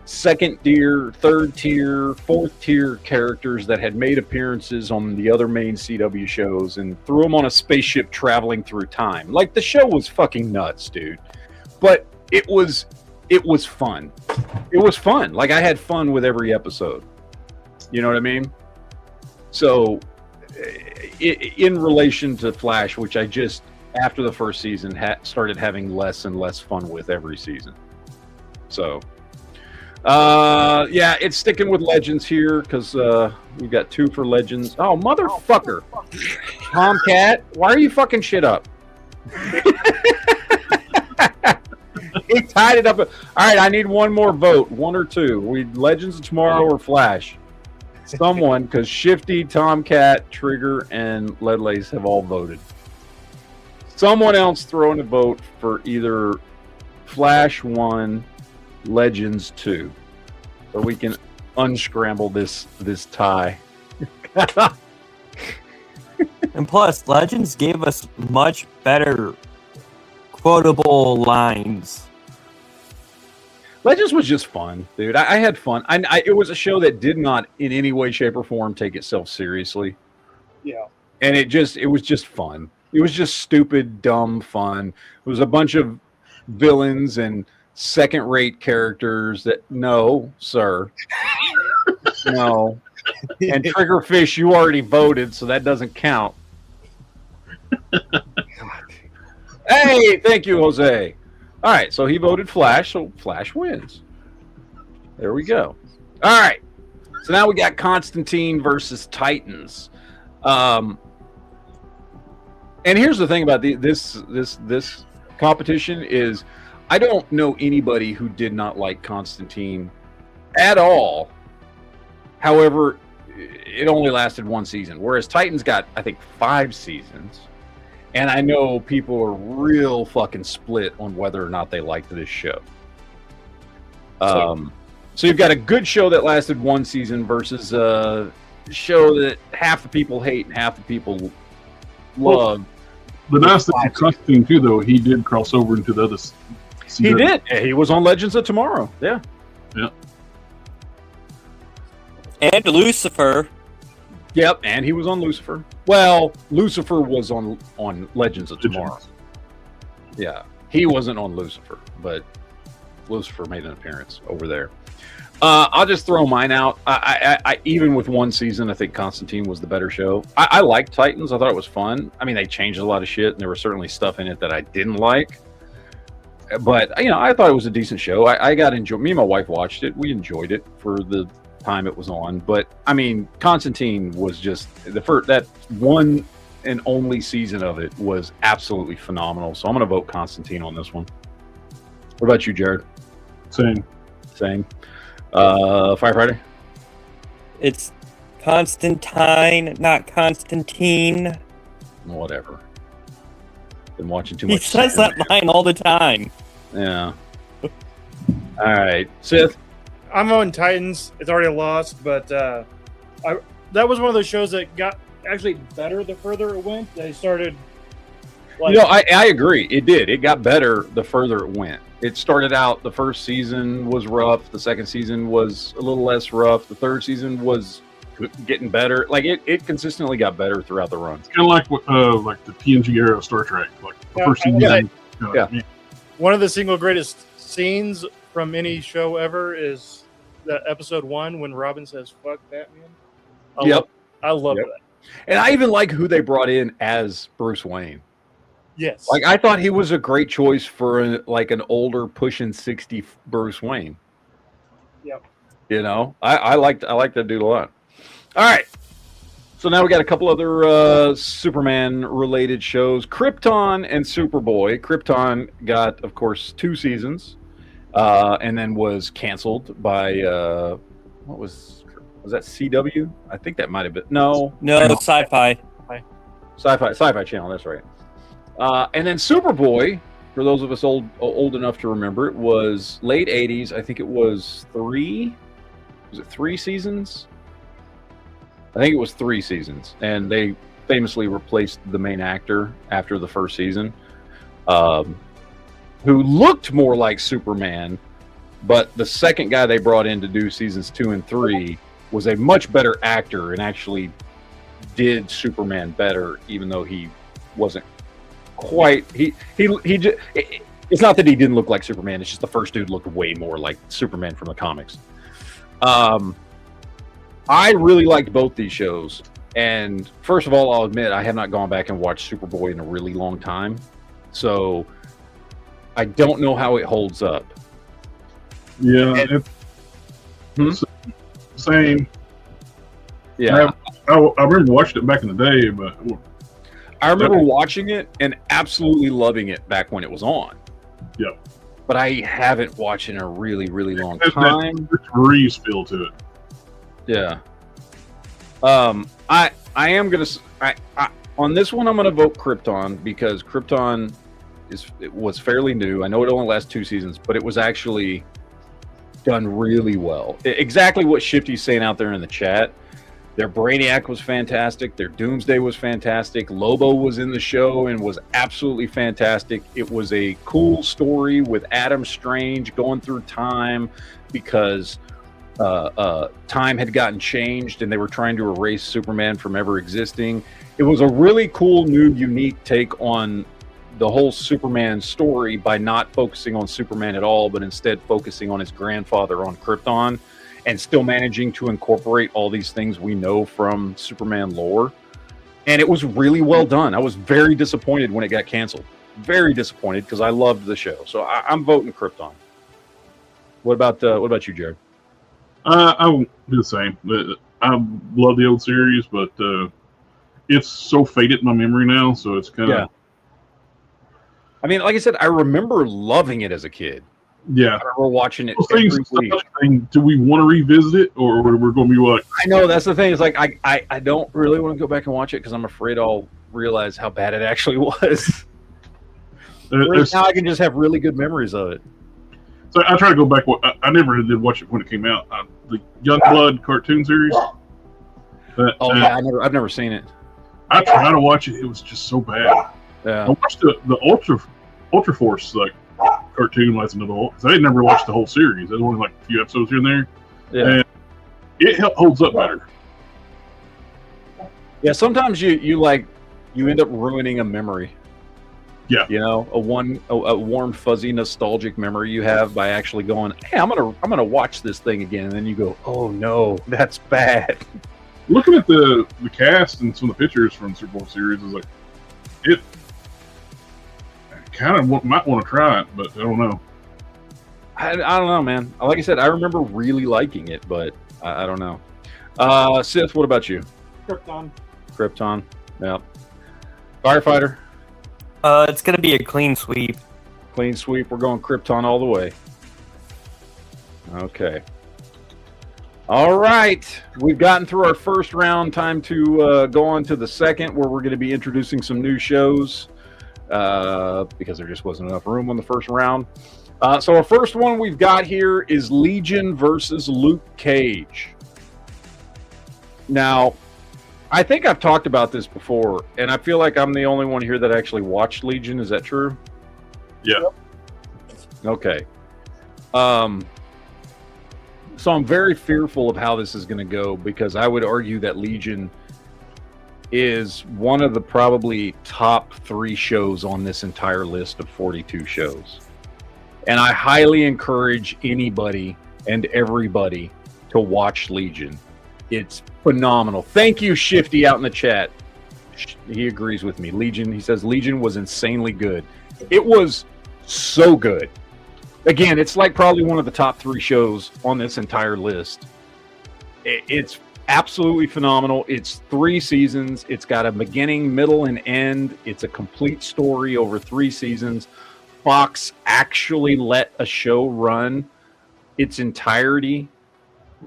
second tier, third tier, fourth tier characters that had made appearances on the other main CW shows and threw them on a spaceship traveling through time. Like, the show was fucking nuts, dude. But it was fun. It was fun. Like, I had fun with every episode. You know what I mean? So, in relation to Flash, which I just, after the first season, started having less and less fun with every season. So, yeah, it's sticking with Legends here because we've got 2 for Legends. Oh, motherfucker. Tomcat, why are you fucking shit up? He tied it up. All right, I need one more vote. 1 or 2. We Legends of Tomorrow or Flash? Someone, because Shifty, Tomcat, Trigger, and Ledlace have all voted. Someone else throw in a vote for either Flash 1, Legends 2, so we can unscramble this tie. And plus, Legends gave us much better quotable lines. Legends was just fun, dude. I had fun. It was a show that did not, in any way, shape, or form, take itself seriously. Yeah. And it was just fun. It was just stupid, dumb fun. It was a bunch of villains and second-rate characters that, no, sir. No. And Triggerfish, you already voted, so that doesn't count. Hey, thank you, Jose. All right, so he voted Flash, so Flash wins. There we go. All right, so now we got Constantine versus Titans. And here's the thing about this competition is I don't know anybody who did not like Constantine at all. However, it only lasted 1 season, whereas Titans got, I think, 5 seasons. And I know people are real fucking split on whether or not they liked this show. So you've got a good show that lasted 1 season versus a show that half the people hate and half the people love. The nice thing with Constantine, too, though, he did cross over into the other season. He did. He was on Legends of Tomorrow. Yeah. Yeah. And Lucifer. Yep, and he was on Lucifer. Well, Lucifer was on Legends of Tomorrow. Yeah, he wasn't on Lucifer, but Lucifer made an appearance over there. I'll just throw mine out. I even with one season, I think Constantine was the better show. I liked Titans. I thought it was fun. I mean, they changed a lot of shit, and there was certainly stuff in it that I didn't like. But I thought it was a decent show. I got enjoy. Me and my wife watched it. We enjoyed it for the time it was on. But I mean, Constantine was just that one and only season of it was absolutely phenomenal. So I'm going to vote Constantine on this one. What about you, Jared? Same. Firefighter? It's Constantine, not Constantine. Whatever. Been watching too He much. says that line all the time. Yeah. All right, Sith. I'm on Titans. It's already lost, but that was one of those shows that got actually better the further it went. They started. I agree. It did. It got better the further it went. It started out, the first season was rough. The second season was a little less rough. The third season was getting better. Like it consistently got better throughout the run. It's kind of like the TNG era of Star Trek. Like the first season. Yeah. One of the single greatest scenes from any show ever is that episode 1 when Robin says "fuck Batman." I love that. And I even like who they brought in as Bruce Wayne. Yes. Like I thought he was a great choice for an older, pushing 60 Bruce Wayne. Yep. I liked that dude a lot. All right. So now we got a couple other Superman-related shows. Krypton and Superboy. Krypton got, of course, 2 seasons, and then was canceled by what was that CW? I think that might have been no, Sci-Fi. Sci-Fi Channel. That's right. And then Superboy, for those of us old enough to remember, it was late 80s. I think it was 3. Was it 3 seasons? I think it was 3 seasons. And they famously replaced the main actor after the first season, who looked more like Superman. But the second guy they brought in to do seasons 2 and 3 was a much better actor and actually did Superman better, even though he wasn't quite it's not that he didn't look like Superman, it's just the first dude looked way more like Superman from the comics. I really liked both these shows, and first of all, I'll admit I have not gone back and watched Superboy in a really long time, so I don't know how it holds up. Yeah, same. Yeah, I remember watching it back in the day, but I remember watching it and absolutely loving it back when it was on. Yep. But I haven't watched it in a really, really long time. There's Reeves feel to it. Yeah. I am gonna. On this one, I'm gonna vote Krypton because Krypton was fairly new. I know it only lasts 2 seasons, but it was actually done really well. Exactly what Shifty's saying out there in the chat. Their Brainiac was fantastic. Their Doomsday was fantastic. Lobo was in the show and was absolutely fantastic. It was a cool story with Adam Strange going through time because time had gotten changed and they were trying to erase Superman from ever existing. It was a really cool, new, unique take on the whole Superman story by not focusing on Superman at all, but instead focusing on his grandfather on Krypton, and still managing to incorporate all these things we know from Superman lore. And it was really well done. I was very disappointed when it got canceled. Very disappointed because I loved the show. So I'm voting Krypton. What about you, Jared? I won't do the same. I love the old series, but it's so faded in my memory now, so it's kind of... Yeah. I mean, like I said, I remember loving it as a kid. Yeah. I remember watching it every week. Do we want to revisit it, or we're going to be like... I know, that's the thing. It's like, I don't really want to go back and watch it because I'm afraid I'll realize how bad it actually was. Whereas now I can just have really good memories of it. So I try to go back. I never did watch it when it came out. The Youngblood cartoon series. I've never seen it. I tried to watch it. It was just so bad. Yeah. I watched the Ultra Force cartoon last another whole. So I had never watched the whole series. There's only like a few episodes here and there. Yeah. it holds up better. Yeah, sometimes you end up ruining a memory. Yeah. You know, a warm, fuzzy, nostalgic memory you have by actually going, hey, I'm gonna watch this thing again, and then you go, oh no, that's bad. Looking at the cast and some of the pictures from the Super Bowl series is like it kind of might want to try it, but I don't know. I don't know, man. Like I said, I remember really liking it, but I don't know. Sith, what about you? Krypton. Yeah. Firefighter. It's gonna be a clean sweep. Clean sweep. We're going Krypton all the way. Okay. All right. We've gotten through our first round. Time to go on to the second, where we're going to be introducing some new shows because there just wasn't enough room on the first round. So our first one we've got here is Legion versus Luke Cage. Now, I think I've talked about this before, and I feel like I'm the only one here that actually watched Legion. Is that true? Yeah. Okay. So I'm very fearful of how this is going to go, because I would argue that Legion is one of the probably top 3 shows on this entire list of 42 shows. And I highly encourage anybody and everybody to watch Legion. It's phenomenal. Thank you, Shifty, out in the chat. He agrees with me. Legion, he says Legion was insanely good. It was so good. Again, it's like probably one of the top 3 shows on this entire list. It's absolutely phenomenal. It's 3 seasons. It's got a beginning, middle, and end. It's a complete story over 3 seasons. Fox actually let a show run its entirety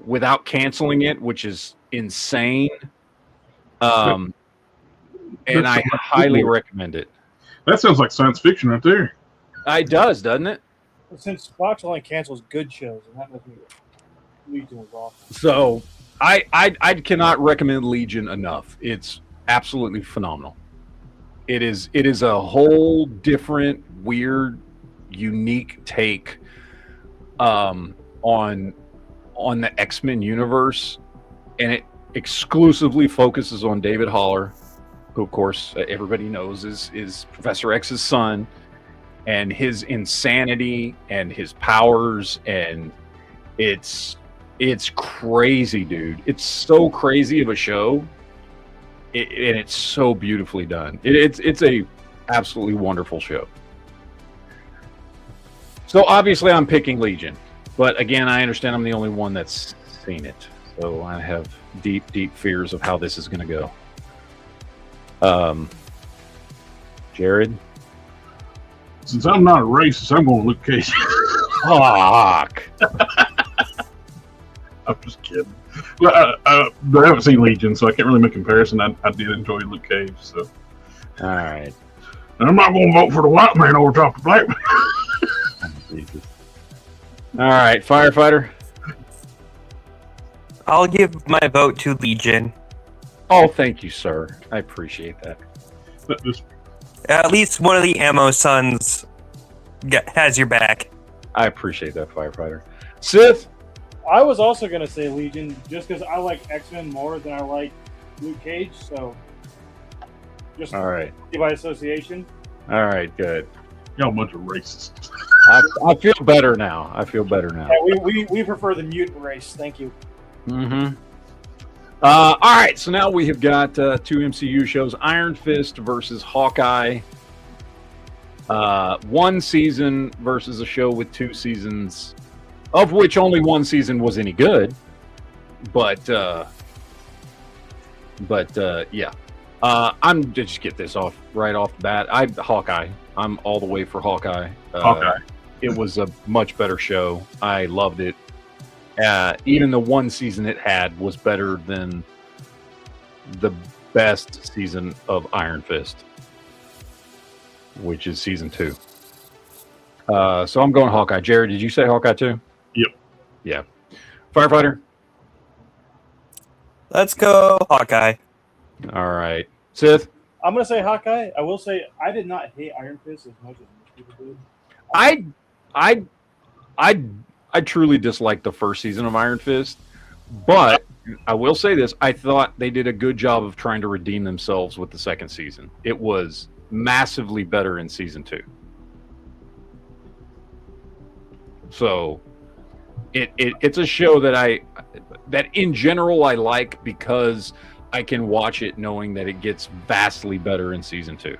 without canceling it, which is insane. And I highly recommend it. That sounds like science fiction right there. It does, doesn't it? Since Fox only cancels good shows, and that must be Legion was awesome. So I cannot recommend Legion enough. It's absolutely phenomenal. It is a whole different, weird, unique take on the X-Men universe, and it exclusively focuses on David Haller, who of course everybody knows is Professor X's son, and his insanity and his powers, and it's crazy, dude. It's so crazy of a show, and it's so beautifully done. It's a absolutely wonderful show. So obviously I'm picking Legion, but again, I understand I'm the only one that's seen it, so I have deep fears of how this is going to go. Jared? Since I'm not a racist, I'm going to Luke Cage. Fuck. I'm just kidding. Well, I haven't seen Legion, so I can't really make a comparison. I did enjoy Luke Cage, so. All right. And I'm not going to vote for the white man over top the black man. Jesus. All right, Firefighter. I'll give my vote to Legion. Oh, thank you, sir. I appreciate that. At least one of the Ammo Sons has your back. I appreciate that, Firefighter. Sith? I was also going to say Legion, just because I like X-Men more than I like Luke Cage, so just all right, by association. All right, good. Y'all a bunch of racists. I feel better now. Yeah, we prefer the mutant race. Thank you. Mm-hmm. All right, so now we have got 2 MCU shows: Iron Fist versus Hawkeye. 1 season versus a show with 2 seasons, of which only 1 season was any good. But yeah. I'm just get this off right off the bat. Hawkeye. I'm all the way for Hawkeye. Hawkeye. It was a much better show. I loved it. Even the 1 season it had was better than the best season of Iron Fist, which is season 2. So I'm going Hawkeye. Jared, did you say Hawkeye too? Yep. Yeah. Firefighter? Let's go Hawkeye. All right. Sith? I'm going to say Hawkeye. I will say I did not hate Iron Fist as much as most people did. I truly disliked the first season of Iron Fist, But I will say this: I thought they did a good job of trying to redeem themselves with the second season. It was massively better in season 2. So it's a show that in general I like because I can watch it knowing that it gets vastly better in season 2.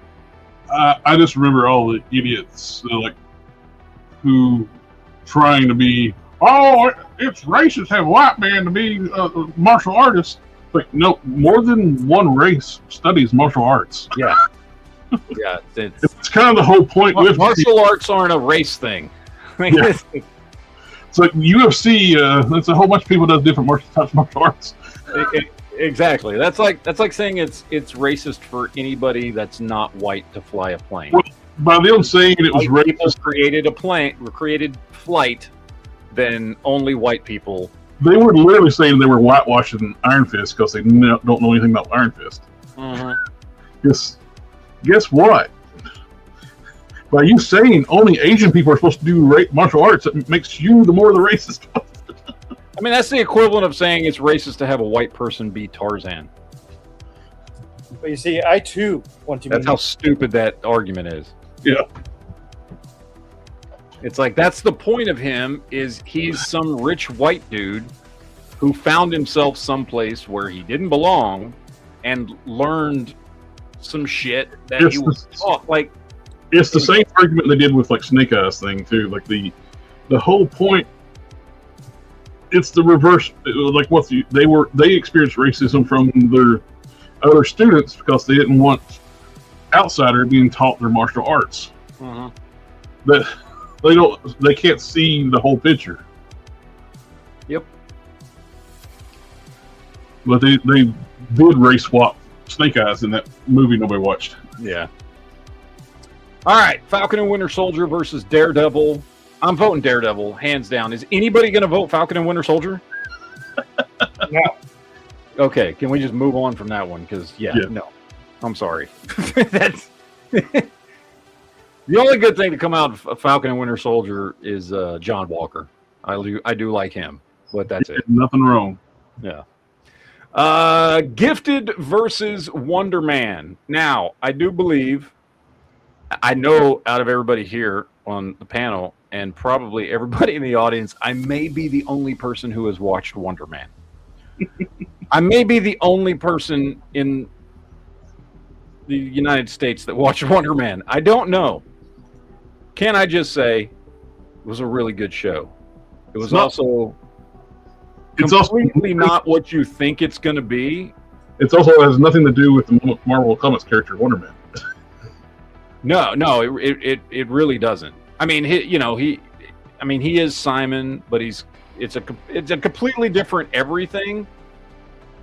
I just remember all the idiots who trying to be, it's racist to have a white man to be a martial artist. Like, no, more than one race studies martial arts. Yeah. Yeah. It's kind of the whole point. Martial arts aren't a race thing. Yeah. It's like UFC. It's a whole bunch of people that does different types of martial arts. Exactly. That's like saying it's racist for anybody that's not white to fly a plane. Well, by them saying it was white people racist, created flight, then only white people. They were literally saying they were whitewashing Iron Fist because they don't know anything about Iron Fist. Mm-hmm. Guess what? By you saying only Asian people are supposed to do martial arts, it makes you the more the racist. I mean, that's the equivalent of saying it's racist to have a white person be Tarzan. But you see, I too want to. That's how stupid that argument is. Yeah. It's like, that's the point of him, is he's some rich white dude who found himself someplace where he didn't belong and learned some shit that he was taught. Like, it's the same argument they did with like Snake Eyes thing too. Like the whole point, it's the reverse. Like they experienced racism from their other students because they didn't want outsider being taught their martial arts. That they can't see the whole picture. Yep. But they did race swap Snake Eyes in that movie nobody watched. Yeah. All right, Falcon and Winter Soldier versus Daredevil. I'm voting Daredevil, hands down. Is anybody going to vote Falcon and Winter Soldier? No. Okay, can we just move on from that one? Because no, I'm sorry. That's the only good thing to come out of Falcon and Winter Soldier is John Walker. I do like him, but that's it. Nothing wrong. Yeah. Gifted versus Wonder Man. Now, I do believe, I know out of everybody here on the panel and probably everybody in the audience, I may be the only person who has watched Wonder Man. I may be the only person in the United States that watched Wonder Man. I don't know. Can I just say it was a really good show? It was also completely not what you think it's going to be. It also has nothing to do with the Marvel Comics character Wonder Man. No, it really doesn't. I mean, he is Simon, but it's a completely different everything.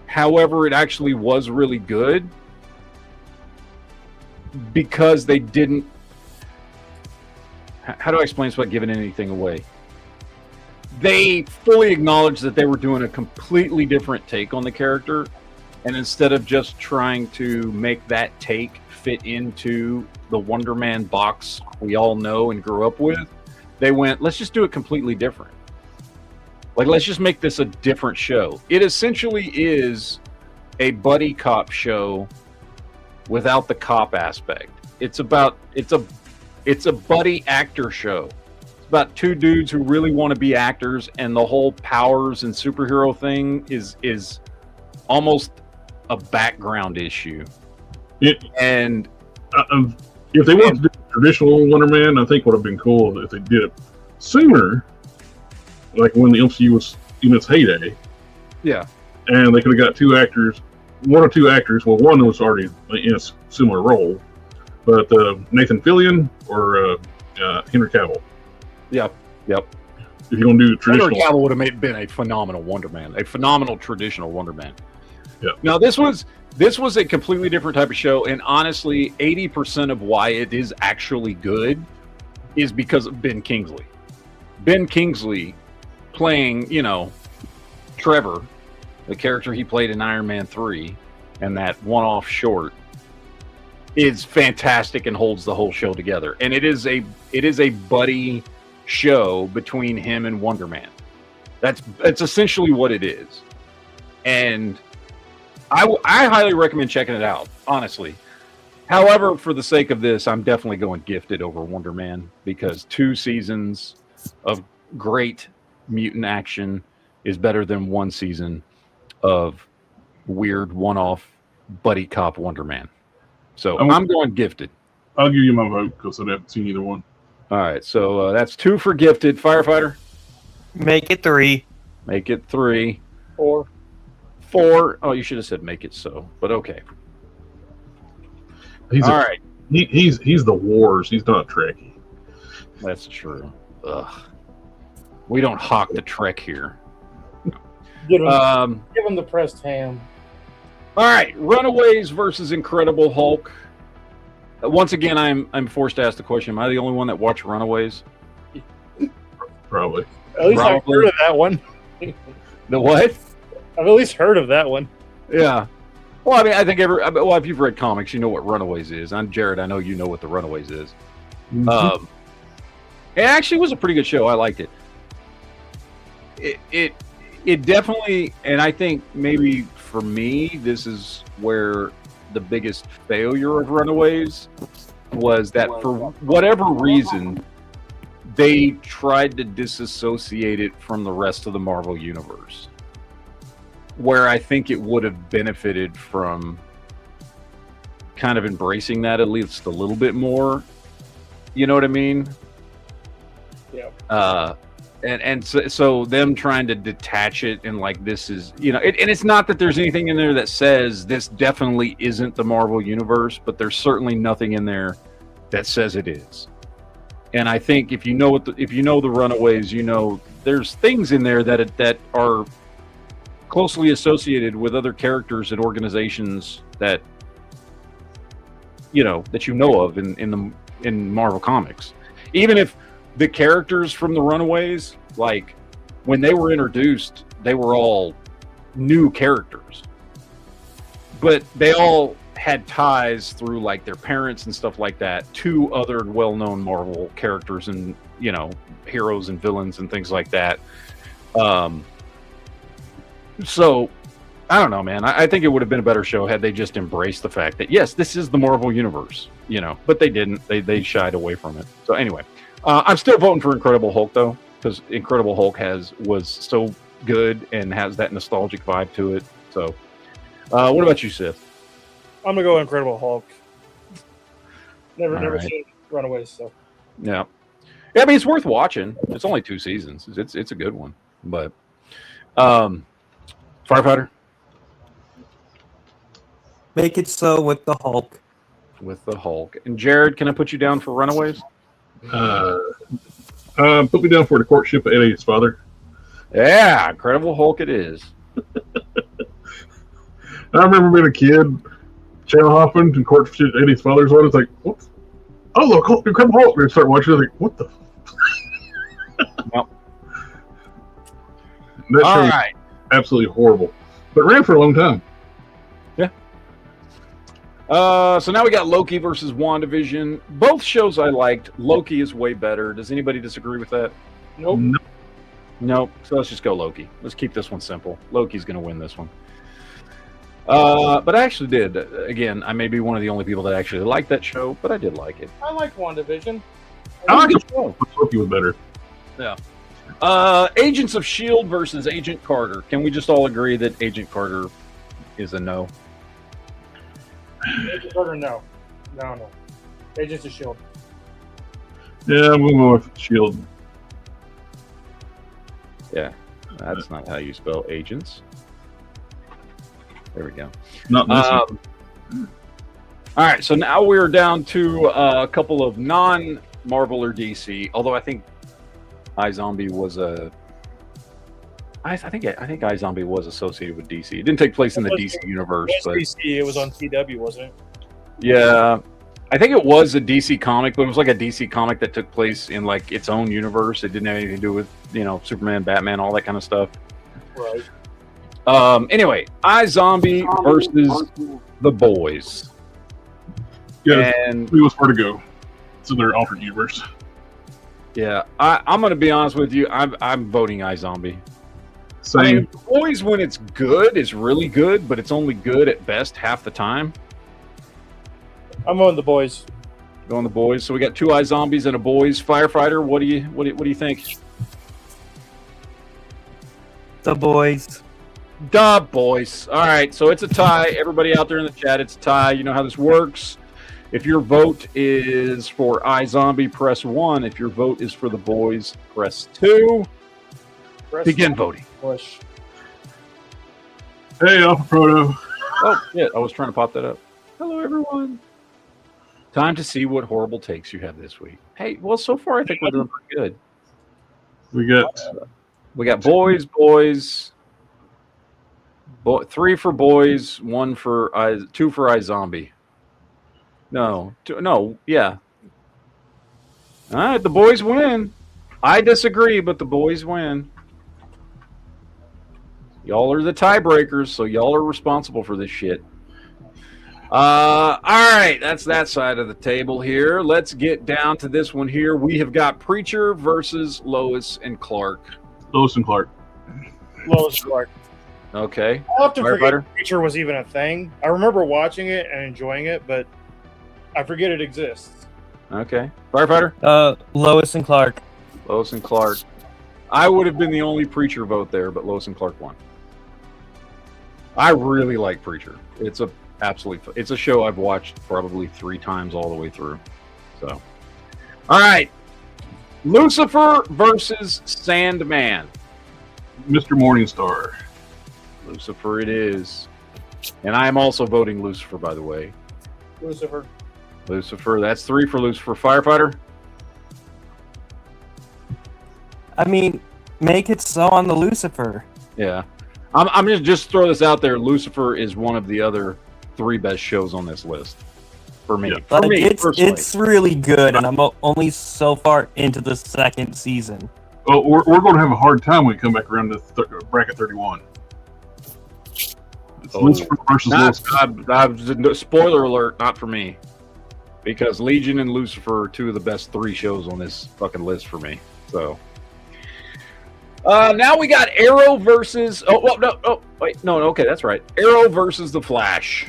However, it actually was really good because they didn't. How do I explain this without giving anything away? They fully acknowledged that they were doing a completely different take on the character, and instead of just trying to make that take fit into the Wonder Man box we all know and grew up with, they went, let's just do it completely different. Like, let's just make this a different show. It essentially is a buddy cop show without the cop aspect. It's a buddy actor show. It's about two dudes who really want to be actors, and the whole powers and superhero thing is almost a background issue. And if they wanted to do traditional Wonder Man, I think would have been cool if they did it sooner, like when the MCU was in its heyday. Yeah. And they could have got one or two actors. Well, one was already in a similar role, but Nathan Fillion or Henry Cavill. Yep. If you're going to do traditional, Henry Cavill would have been a phenomenal Wonder Man, a phenomenal traditional Wonder Man. Yeah. Now this was a completely different type of show, and honestly, 80% of why it is actually good is because of Ben Kingsley. Ben Kingsley playing, Trevor, the character he played in Iron Man 3, and that one-off short, is fantastic and holds the whole show together. And it is a buddy show between him and Wonder Man. That's essentially what it is. and I highly recommend checking it out, honestly. However, for the sake of this, I'm definitely going Gifted over Wonder Man, because 2 seasons of great mutant action is better than 1 season of weird one-off buddy cop Wonder Man. So I'm going Gifted. I'll give you my vote because I haven't seen either one. All right, so that's 2 for Gifted. Firefighter? Make it 3. Make it 3. 4. 4. Oh, you should have said make it so, but okay. All right. He's the Wars. He's not Trekkie. That's true. Ugh. We don't hawk the Trek here. Give him the pressed ham. All right, Runaways versus Incredible Hulk. Once again, I'm forced to ask the question: am I the only one that watched Runaways? Probably. At least I've heard of that one. The what? I've at least heard of that one. Yeah. Well, I mean, I think if you've read comics, you know what Runaways is. I'm Jared. I know you know what the Runaways is. Mm-hmm. It actually was a pretty good show. I liked it. It definitely, and I think maybe for me, this is where the biggest failure of Runaways was that for whatever reason, they tried to disassociate it from the rest of the Marvel Universe. Where I think it would have benefited from kind of embracing that at least a little bit more. You know what I mean? Yeah. And so them trying to detach it and like this is, you know, and it's not that there's anything in there that says this definitely isn't the Marvel Universe, but there's certainly nothing in there that says it is. And I think if you know the Runaways, you know there's things in there that are closely associated with other characters and organizations that you know of in Marvel Comics. Even if the characters from the Runaways, like when they were introduced, they were all new characters, but they all had ties through like their parents and stuff like that to other well-known Marvel characters and heroes and villains and things like that. So I don't know, man. I think it would have been a better show had they just embraced the fact that yes, this is the Marvel Universe, but they didn't. They shied away from it. So anyway, I'm still voting for Incredible Hulk though, because Incredible Hulk was so good and has that nostalgic vibe to it. So, what about you, Sith? I'm gonna go Incredible Hulk. Never right. seen Runaways, so yeah. I mean, it's worth watching. It's only 2 seasons. It's a good one, but Firefighter. Make it so with the Hulk. With the Hulk. And Jared, can I put you down for Runaways? Put me down for the courtship of Eddie's father. Yeah, Incredible Hulk it is. I remember being a kid, channel hopping and courtship Eddie's father's one. It's like, what? Oh, look, Incredible Hulk. We start watching it, like, what the? Yep. That All show right. absolutely horrible, but it ran for a long time. Yeah. So now we got Loki versus WandaVision. Both shows I liked. Loki is way better. Does anybody disagree with that? nope. Nope. So let's just go Loki. Let's keep this one simple. Loki's going to win this one. But I actually did. Again, I may be one of the only people that actually liked that show, but I did like it. I like WandaVision. I like Good it. show. Loki was better. Yeah. Agents of S.H.I.E.L.D. versus Agent Carter. Can we just all agree that Agent Carter is a no? Agent Carter, no. Agents of S.H.I.E.L.D. Yeah, I'm going to go with S.H.I.E.L.D. Yeah. That's not how you spell agents. There we go. Not this All right, so now we're down to a couple of non-Marvel or DC. Although I think iZombie was I think iZombie was associated with DC. It didn't take place in the DC universe, but DC, it was on CW, wasn't it? yeah, I think it was a DC comic, but it was like a DC comic that took place in like its own universe. It didn't have anything to do with Superman, Batman, all that kind of stuff. Right. Anyway, iZombie versus The Boys. Yeah, And it was where to go. It's in their alternate universe. yeah, I'm going to be honest with you. I'm voting iZombie. Same. I mean, The Boys, when it's good, is really good, but it's only good at best half the time. I'm on The Boys. Going The Boys. So we got 2 iZombies and a Boys firefighter. What do you think? The Boys. The Boys. All right, so it's a tie. Everybody out there in the chat, it's a tie. You know how this works. If your vote is for iZombie, press 1. If your vote is for The Boys, press 2. Begin voting. Bush. Hey, Alpha Proto. Oh, yeah, I was trying to pop that up. Hello, everyone. Time to see what horrible takes you have this week. Hey, well, so far I think we're doing pretty good. We got Boys, 3 for Boys, 2 for iZombie. No, yeah. All right, the Boys win. I disagree, but the Boys win. Y'all are the tiebreakers, so y'all are responsible for this shit. All right, that's that side of the table here. Let's get down to this one here. We have got Preacher versus Lois and Clark. Lois and Clark. Lois Clark. Okay. I often forget Firefighter? Preacher was even a thing. I remember watching it and enjoying it, but I forget it exists. Okay. Firefighter? Lois and Clark. Lois and Clark. I would have been the only Preacher vote there, but Lois and Clark won. I really like Preacher. It's a show I've watched probably 3 times all the way through. So, all right. Lucifer versus Sandman. Mr. Morningstar. Lucifer it is. And I am also voting Lucifer, by the way. Lucifer. Lucifer, that's 3 for Lucifer. Firefighter? I mean, make it so on the Lucifer. Yeah. I'm going to just throw this out there. Lucifer is one of the other 3 best shows on this list. For me. Yeah. For Like, me, personally. it's really good, and I'm only so far into the 2nd season. Well, we're going to have a hard time when we come back around to bracket 31. It's Lucifer versus Lois. Spoiler alert, not for me. Because Legion and Lucifer are 2 of the best 3 shows on this fucking list for me. So... now we got Arrow versus... okay, that's right. Arrow versus The Flash.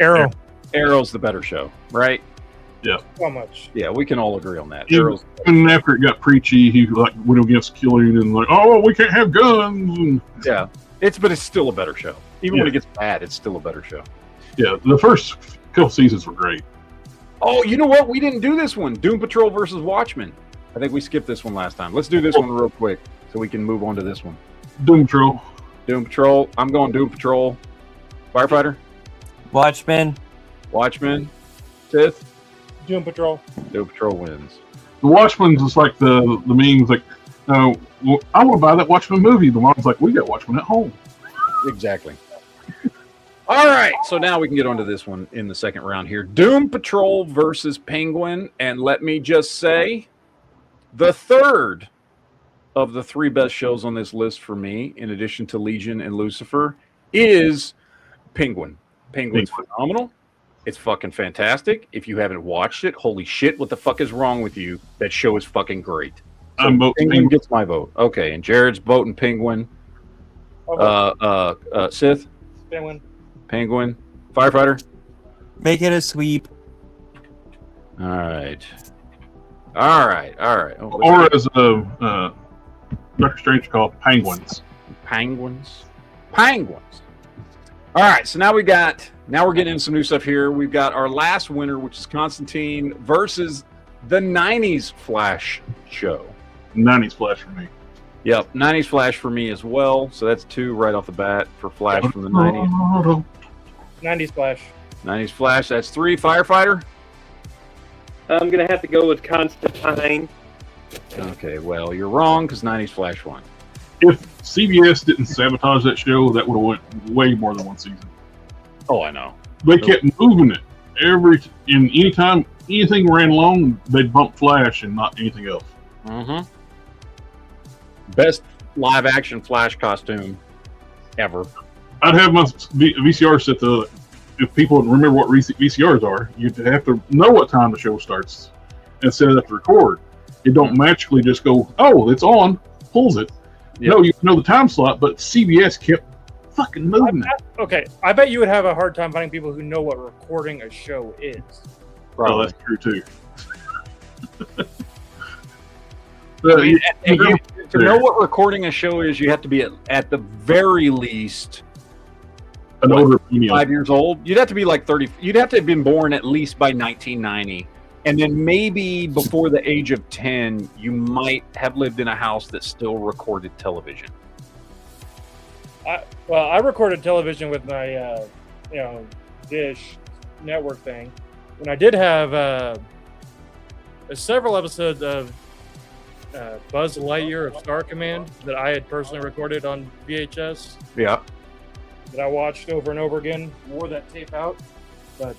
Arrow. Arrow's the better show, right? How much? Yeah, we can all agree on that. Even Arrow's... after it got preachy, he went against killing and we can't have guns. And, Yeah, but it's still a better show. Even when it gets bad, it's still a better show. yeah, the first couple seasons were great. Oh, you know what? We didn't do this one. Doom Patrol versus Watchmen. I think we skipped this one last time. Let's do this one real quick so we can move on to this one. Doom Patrol. Doom Patrol. I'm going Doom Patrol. Firefighter. Watchmen. Watchmen. Sith. Doom Patrol. Doom Patrol wins. The Watchmen's is like the memes like, no, I want to buy that Watchmen movie. The mom's like, we got Watchmen at home. Exactly. All right, so now we can get onto this one in the second round here. Doom Patrol versus Penguin, and let me just say, the third of the 3 best shows on this list for me, in addition to Legion and Lucifer, is Penguin. Penguin's phenomenal. It's fucking fantastic. If you haven't watched it, holy shit, what the fuck is wrong with you? That show is fucking great. So I'm voting Penguin Penguin. gets my vote. Okay, and Jared's voting Penguin. Sith, Penguin. Penguin, Firefighter. Make it a sweep. All right. Oh, Or as Doctor Strange called Penguins. Penguins. All right, so now we're getting into some new stuff here. We've got our last winner, which is Constantine versus the 90s Flash show. 90s Flash for me. Yep, 90s Flash for me as well. So that's 2 right off the bat for Flash from the 90s. 90s Flash. 90s Flash, that's 3. Firefighter? I'm going to have to go with Constantine. Okay, well, you're wrong because 90s Flash won. If CBS didn't sabotage that show, that would have went way more than 1 season. Oh, I know. They kept moving it. Anytime anything ran long, they'd bump Flash and not anything else. Mm-hmm. Best live action Flash costume ever. I'd have my VCR set to, if people remember what VCRs are, you'd have to know what time the show starts and set it up to record. It don't magically just go, oh, it's on, pulls it. Yep. No, you know the time slot, but CBS kept fucking moving it. Okay, I bet you would have a hard time finding people who know what recording a show is. Oh, that's true too. I mean, to know what recording a show is, you have to be at the very least an older female. 5 years old. You'd have to be like 30. You'd have to have been born at least by 1990. And then maybe before the age of 10, you might have lived in a house that still recorded television. I recorded television with my, Dish network thing. And I did have several episodes of Buzz Lightyear of Star Command that I had personally recorded on VHS. Yeah. That I watched over and over again. Wore that tape out. But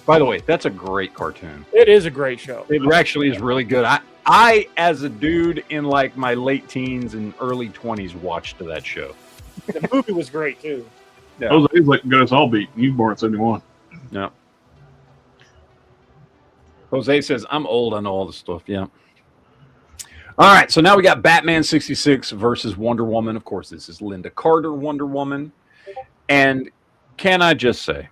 by the way, that's a great cartoon. it is a great show. It actually is really good. I as a dude in like my late teens and early 20s, watched that show. The movie was great too. Yeah. Jose's like got us all beat. He was born in 71. Yeah. Jose says, I'm old, I know all this stuff. Yeah. All right, so now we got Batman 66 versus Wonder Woman. Of course, this is Linda Carter Wonder Woman. And can I just say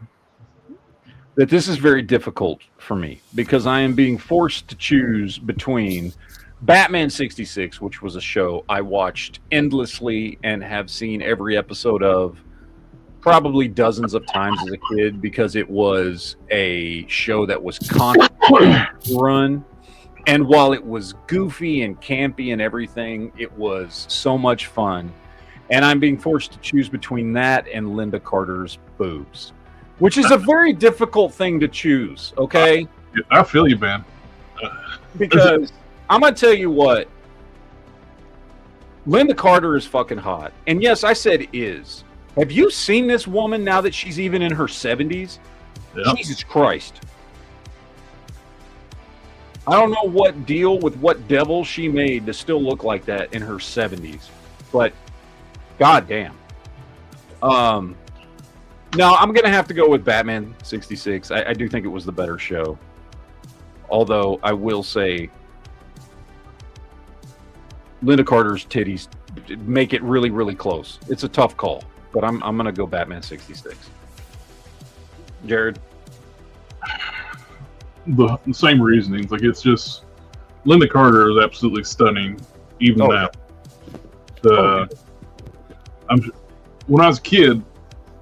that this is very difficult for me because I am being forced to choose between Batman 66, which was a show I watched endlessly and have seen every episode of probably dozens of times as a kid because it was a show that was constantly run. And while it was goofy and campy and everything, it was so much fun. And I'm being forced to choose between that and Linda Carter's boobs, which is a very difficult thing to choose, okay? I feel you, man. Because I'm going to tell you what, Linda Carter is fucking hot. And yes, I said is. Have you seen this woman now that she's even in her 70s? Yep. Jesus Christ. I don't know what deal with what devil she made to still look like that in her 70s, but goddamn. No, I'm going to have to go with Batman 66. I do think it was the better show. Although I will say Linda Carter's titties make it really, really close. It's a tough call, but I'm going to go Batman 66. Jared? The same reasonings. Like, it's just Linda Carter is absolutely stunning, even now. When I was a kid,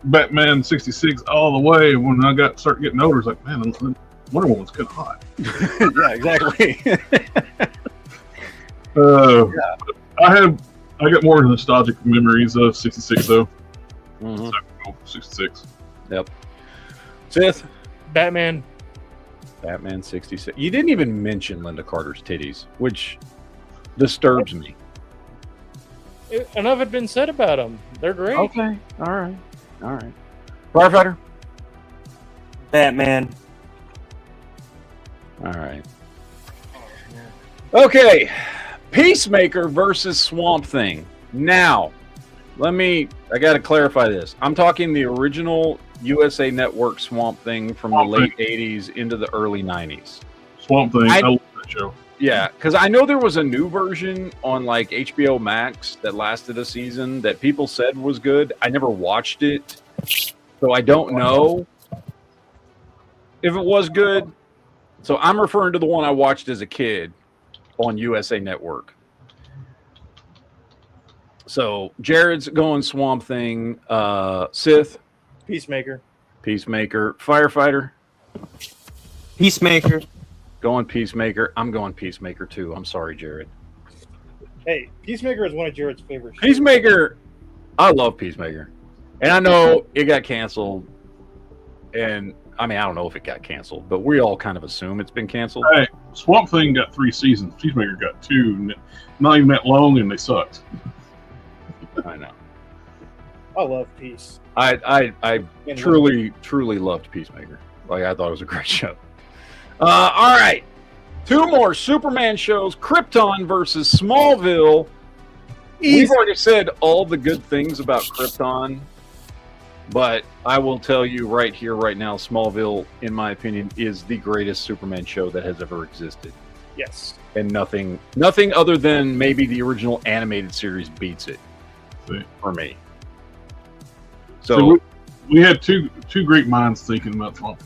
Batman 66 all the way. When I started getting older, it's like, man, Wonder Woman's kind of hot. Yeah, exactly. I got more nostalgic memories of 66 though. Mm-hmm. So, 66. Yep. Sith? Batman 66. You didn't even mention Linda Carter's titties, which disturbs me. Enough had been said about them. They're great. Okay. All right. Firefighter? Batman. All right. Okay. Peacemaker versus Swamp Thing. Now, I got to clarify this. I'm talking the original USA Network Swamp Thing from the late 80s into the early 90s. Swamp Thing. I love that show. Yeah, because I know there was a new version on like HBO Max that lasted a season that people said was good. I never watched it, so I don't know if it was good. So I'm referring to the one I watched as a kid on USA Network. So Jared's going Swamp Thing. Sith? Peacemaker. Firefighter? Peacemaker. Going Peacemaker. I'm going Peacemaker too. I'm sorry, Jared. Hey, Peacemaker is one of Jared's favorite shows. Peacemaker. I love Peacemaker. And I know it got canceled. And I mean, I don't know if it got canceled, but we all kind of assume it's been canceled. Hey, Swamp Thing got 3 seasons. Peacemaker got 2. Not even that long, and they sucked. I know. I love Peace. I truly loved Peacemaker. Like, I thought it was a great show. All right. 2 more Superman shows. Krypton versus Smallville. We've already said all the good things about Krypton, but I will tell you right here, right now, Smallville, in my opinion, is the greatest Superman show that has ever existed. Yes. and nothing other than maybe the original animated series beats it See. for me. So So, we had two great minds thinking about Swamp.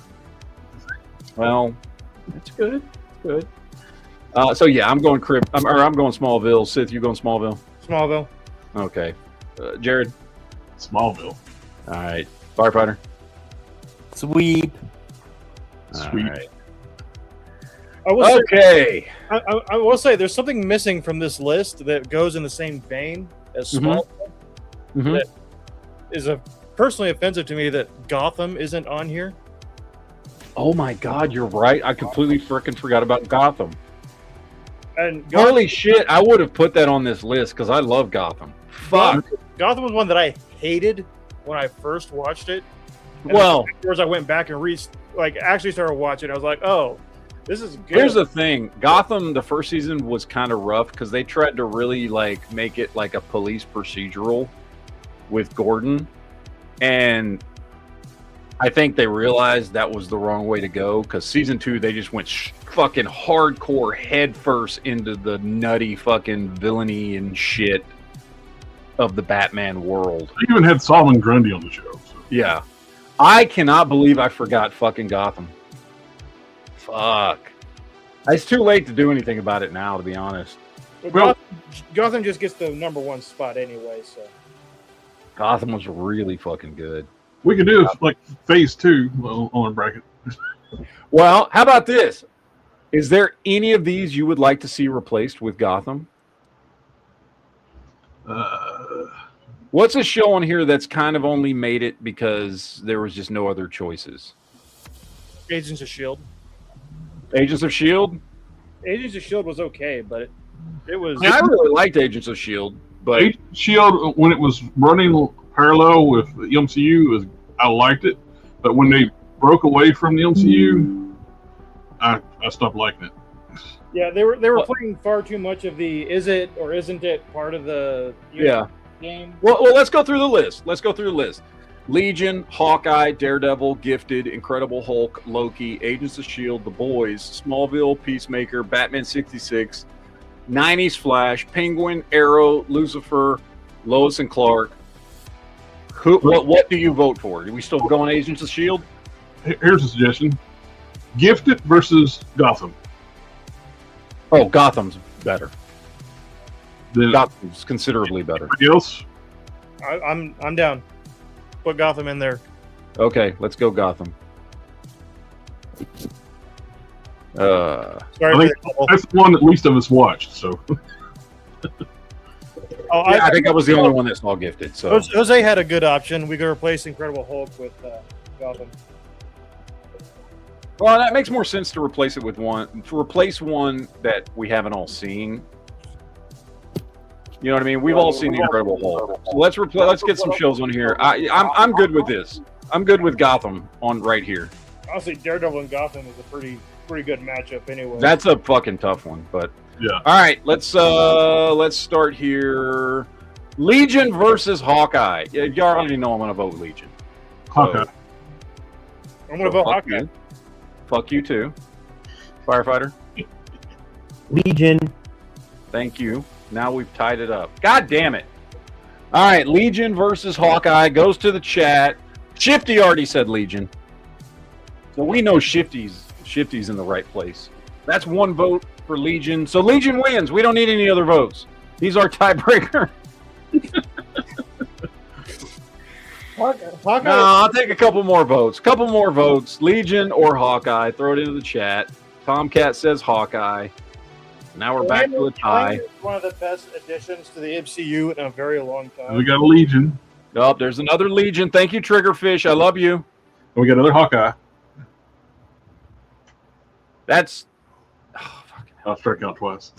well, that's good. Good. So yeah, I'm going I'm going Smallville. Sith, you going Smallville? Smallville. Okay. Jared. Smallville. All right. Firefighter. Sweep. Sweet. All right. I will say, Okay. I will say there's something missing from this list that goes in the same vein as Smallville. Mhm. That is personally offensive to me that Gotham isn't on here. Oh my God, you're right. I completely freaking forgot about Gotham. And Gotham, Holy shit, I would have put that on this list because I love Gotham. Fuck. Gotham was one that I hated when I first watched it. And Well, then afterwards I went back and actually started watching. I was like, oh, this is good. here's the thing. Gotham, the first season was kind of rough because they tried to really like make it like a police procedural with Gordon. And I think they realized that was the wrong way to go because season 2, they just went fucking hardcore head first into the nutty fucking villainy and shit of the Batman world. They even had Solomon Grundy on the show. So. Yeah. I cannot believe I forgot fucking Gotham. Fuck. It's too late to do anything about it now, to be honest. Well, Gotham just gets the number 1 spot anyway, so. Gotham was really fucking good. We could do like phase 2 on a bracket. Well, how about this? Is there any of these you would like to see replaced with Gotham? What's a show on here that's kind of only made it because there was just no other choices? Agents of S.H.I.E.L.D. Agents of S.H.I.E.L.D.? Agents of S.H.I.E.L.D. was okay, but it was... I really liked Agents of S.H.I.E.L.D., but... Agents of S.H.I.E.L.D., when it was running parallel with the MCU, I liked it. But when they broke away from the MCU, I stopped liking it. Yeah, they were playing far too much of the is it or isn't it part of the game. Well, let's go through the list. Legion, Hawkeye, Daredevil, Gifted, Incredible Hulk, Loki, Agents of S.H.I.E.L.D., The Boys, Smallville, Peacemaker, Batman 66, 90s Flash, Penguin, Arrow, Lucifer, Lois and Clark. What do you vote for? Are we still going Agents of S.H.I.E.L.D.? Here's a suggestion. Gifted versus Gotham. Oh, Gotham's better. Then Gotham's considerably better. everybody else, I'm down. Put Gotham in there. Okay, let's go Gotham. Sorry, I think that's the one that least of us watched. So I think I was the only one that saw Gifted. So Jose had a good option. We could replace Incredible Hulk with Gotham. well, that makes more sense to replace it with one that we haven't all seen. You know what I mean? We've all seen the Incredible Hulk. So let's get some shows on here. I'm good with this. I'm good with Gotham on right here. Honestly, Daredevil and Gotham is a pretty good matchup anyway. That's a fucking tough one, but yeah. all right, let's start here. Legion versus Hawkeye. Yeah, you already know I'm gonna vote Legion. Hawkeye. I'm gonna vote fuck Hawkeye. you. Fuck you too. Firefighter. Legion. Thank you. Now we've tied it up. God damn it. All right, Legion versus Hawkeye goes to the chat. Shifty already said Legion. So we know Shifty's in the right place. That's one vote for Legion. So Legion wins. We don't need any other votes. He's our tiebreaker. Hawkeye. No, I'll take a couple more votes. Legion or Hawkeye. Throw it into the chat. Tomcat says Hawkeye. Now we're back to a tie. One of the best additions to the MCU in a very long time. We got a Legion. Oh, there's another Legion. Thank you, Triggerfish. I love you. And we got another Hawkeye. That's... I'll strike out twice.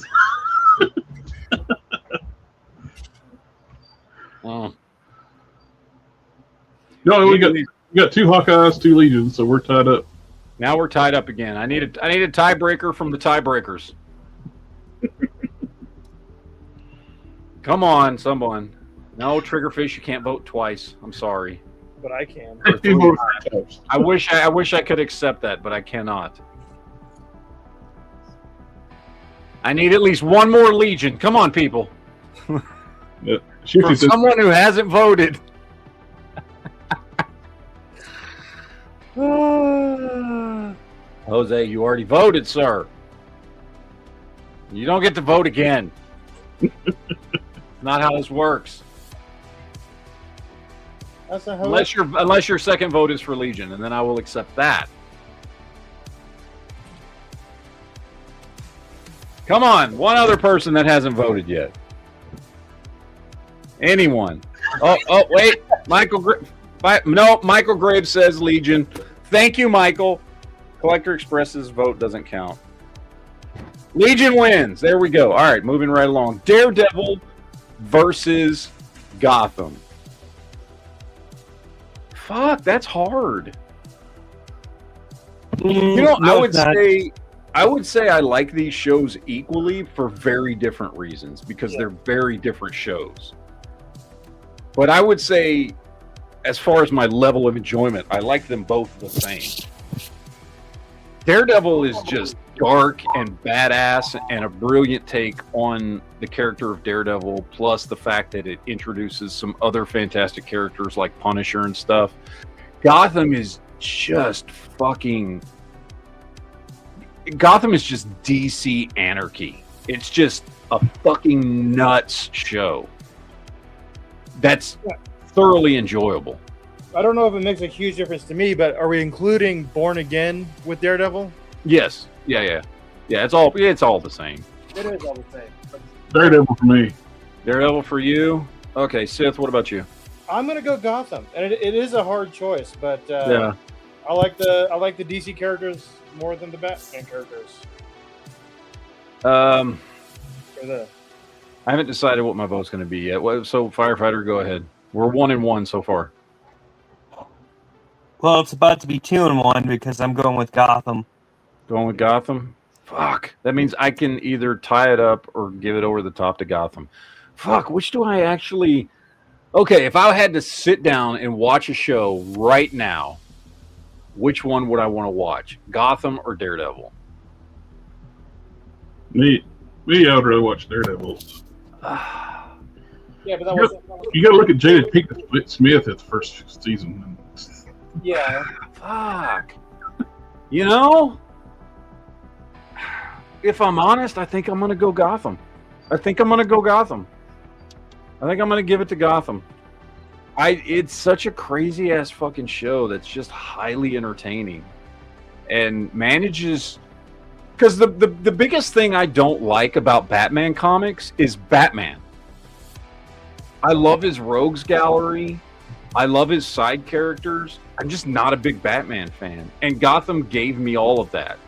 Oh. No, we got two Hawkeyes, two Legions, so we're tied up. Now we're tied up again. I need a tiebreaker from the tiebreakers. Come on, someone. No, Triggerfish, you can't vote twice. I'm sorry. But I can. I wish I could accept that, but I cannot. I need at least one more Legion. Come on, people. Yeah. For someone who hasn't voted. Jose, you already voted, sir. You don't get to vote again. Not how this works. That's not how Unless your second vote is for Legion, and then I will accept that. Come on, one other person that hasn't voted yet. Anyone? Oh, wait, Michael. Michael Graves says Legion. Thank you, Michael. Collector Express's vote doesn't count. Legion wins. There we go. All right, moving right along. Daredevil versus Gotham. Fuck, that's hard. You know, I would say I like these shows equally for very different reasons because they're very different shows. But I would say, as far as my level of enjoyment, I like them both the same. Daredevil is just dark and badass and a brilliant take on the character of Daredevil, plus the fact that it introduces some other fantastic characters like Punisher and stuff. Gotham is just DC anarchy. It's just a fucking nuts show. That's thoroughly enjoyable. I don't know if it makes a huge difference to me, but are we including Born Again with Daredevil? Yes. Yeah. It's all the same. It is all the same. Daredevil for me. Daredevil for you. Okay, Sith, what about you? I'm gonna go Gotham, and it is a hard choice, but yeah, I like the DC characters more than the Batman characters. I haven't decided what my vote's going to be yet. So, Firefighter, go ahead. We're 1-1 so far. Well, it's about to be 2-1 because I'm going with Gotham. Going with Gotham? Fuck. That means I can either tie it up or give it over the top to Gotham. Fuck, which do I actually... Okay, if I had to sit down and watch a show right now, which one would I want to watch? Gotham or Daredevil? Me, I would rather watch Daredevil. Yeah, but that was... You got to look at Jada Pinkett Smith at the first season. Yeah. Fuck. You know, if I'm honest, I think I'm going to go Gotham. I think I'm going to give it to Gotham. It's such a crazy ass fucking show that's just highly entertaining and manages. Because the biggest thing I don't like about Batman comics is Batman. I love his rogues gallery. I love his side characters. I'm just not a big Batman fan. And Gotham gave me all of that.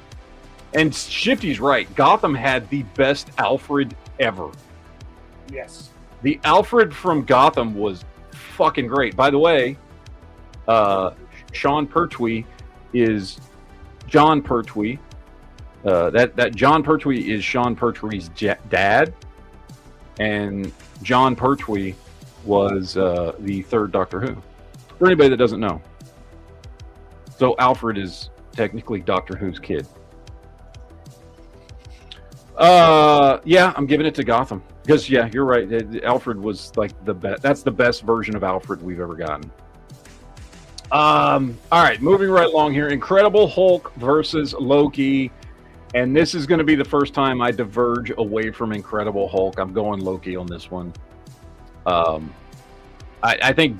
And Shifty's right. Gotham had the best Alfred ever. Yes. The Alfred from Gotham was fucking great. By the way, Sean Pertwee is John Pertwee. That John Pertwee is Sean Pertwee's dad, and John Pertwee was the third Doctor Who. For anybody that doesn't know, so Alfred is technically Doctor Who's kid. Yeah, I'm giving it to Gotham because you're right. Alfred was like the best. That's the best version of Alfred we've ever gotten. All right, moving right along here. Incredible Hulk versus Loki. And this is going to be the first time I diverge away from Incredible Hulk. I'm going Loki on this one. I think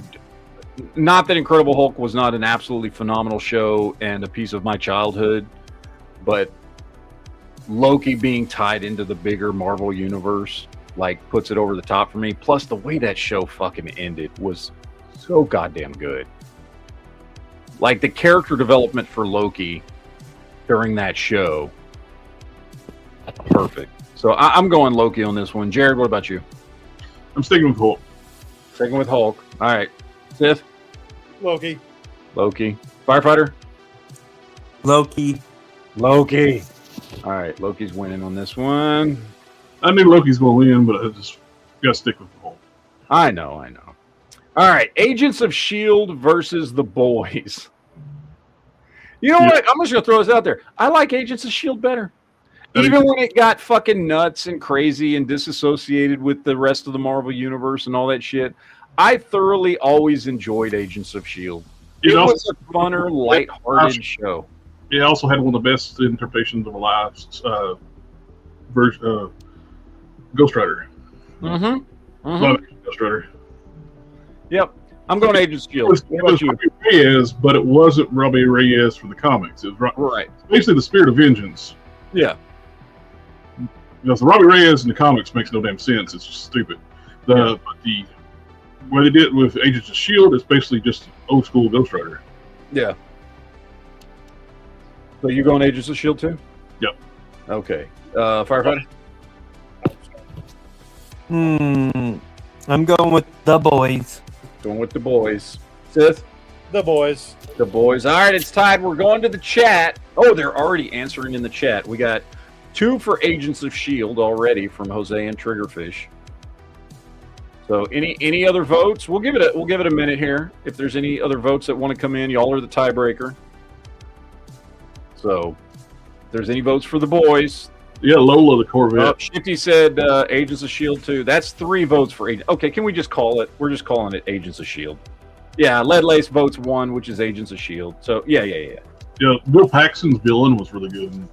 not that Incredible Hulk was not an absolutely phenomenal show and a piece of my childhood, but Loki being tied into the bigger Marvel universe puts it over the top for me. Plus, the way that show fucking ended was so goddamn good. Like, the character development for Loki during that show, perfect. So I'm going Loki on this one. Jared, what about you? I'm sticking with Hulk. Sticking with Hulk. All right. Sith? Loki. Firefighter? Loki. All right. Loki's winning on this one. I knew Loki's going to win, but I just got to stick with Hulk. I know. All right. Agents of S.H.I.E.L.D. versus The Boys. You know what? I'm just going to throw this out there. I like Agents of S.H.I.E.L.D. better. Even when it got fucking nuts and crazy and disassociated with the rest of the Marvel Universe and all that shit, I thoroughly always enjoyed Agents of S.H.I.E.L.D. It was a funner, lighthearted show. It also had one of the best interpretations of a live version, Ghost Rider. Ghost Rider. Yep. I'm going Agents of S.H.I.E.L.D. It was Robbie Reyes, but it wasn't Robbie Reyes for the comics. It was right. Basically the Spirit of Vengeance. Yeah. Because the Robbie Reyes in the comics makes no damn sense. It's just stupid. But what they did with Agents of S.H.I.E.L.D. is basically just old school Ghost Rider. Yeah. So you going Agents of S.H.I.E.L.D. too? Yep. Okay. Firefighter? I'm going with the boys. Going with the boys. Sith? The boys. The boys. All right, it's tied. We're going to the chat. Oh, they're already answering in the chat. We got 2 for Agents of S.H.I.E.L.D. already from Jose and Triggerfish. So any other votes? We'll give it a minute here. If there's any other votes that want to come in, y'all are the tiebreaker. So if there's any votes for the boys. Yeah, Lola the Corvette. Shifty said Agents of S.H.I.E.L.D. too. That's 3 votes for Agents. Okay, can we just call it? We're just calling it Agents of S.H.I.E.L.D. Yeah, Lead Lace votes 1, which is Agents of S.H.I.E.L.D. So yeah. Yeah, Bill Paxton's villain was really good in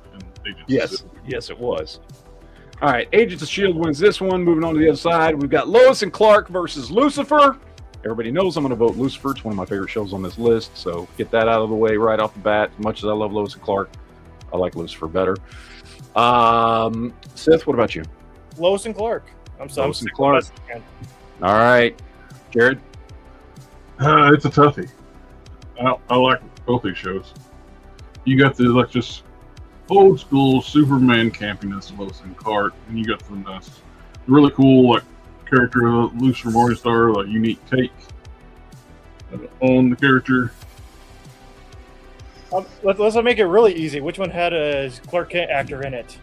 Agents. Yes, it was. All right, Agents of S.H.I.E.L.D. wins this one. Moving on to the other side, we've got Lois and Clark versus Lucifer. Everybody knows I'm going to vote Lucifer. It's one of my favorite shows on this list, so get that out of the way right off the bat. As much as I love Lois and Clark, I like Lucifer better. Seth, what about you? Lois and Clark. Lois and Clark. All right, Jared. It's a toughie. I like both these shows. You got the just old school Superman campiness of Lois and Clark, and you got the really cool character of Lucifer Morningstar, unique take on the character. Let's make it really easy. Which one had a Clark Kent actor in it?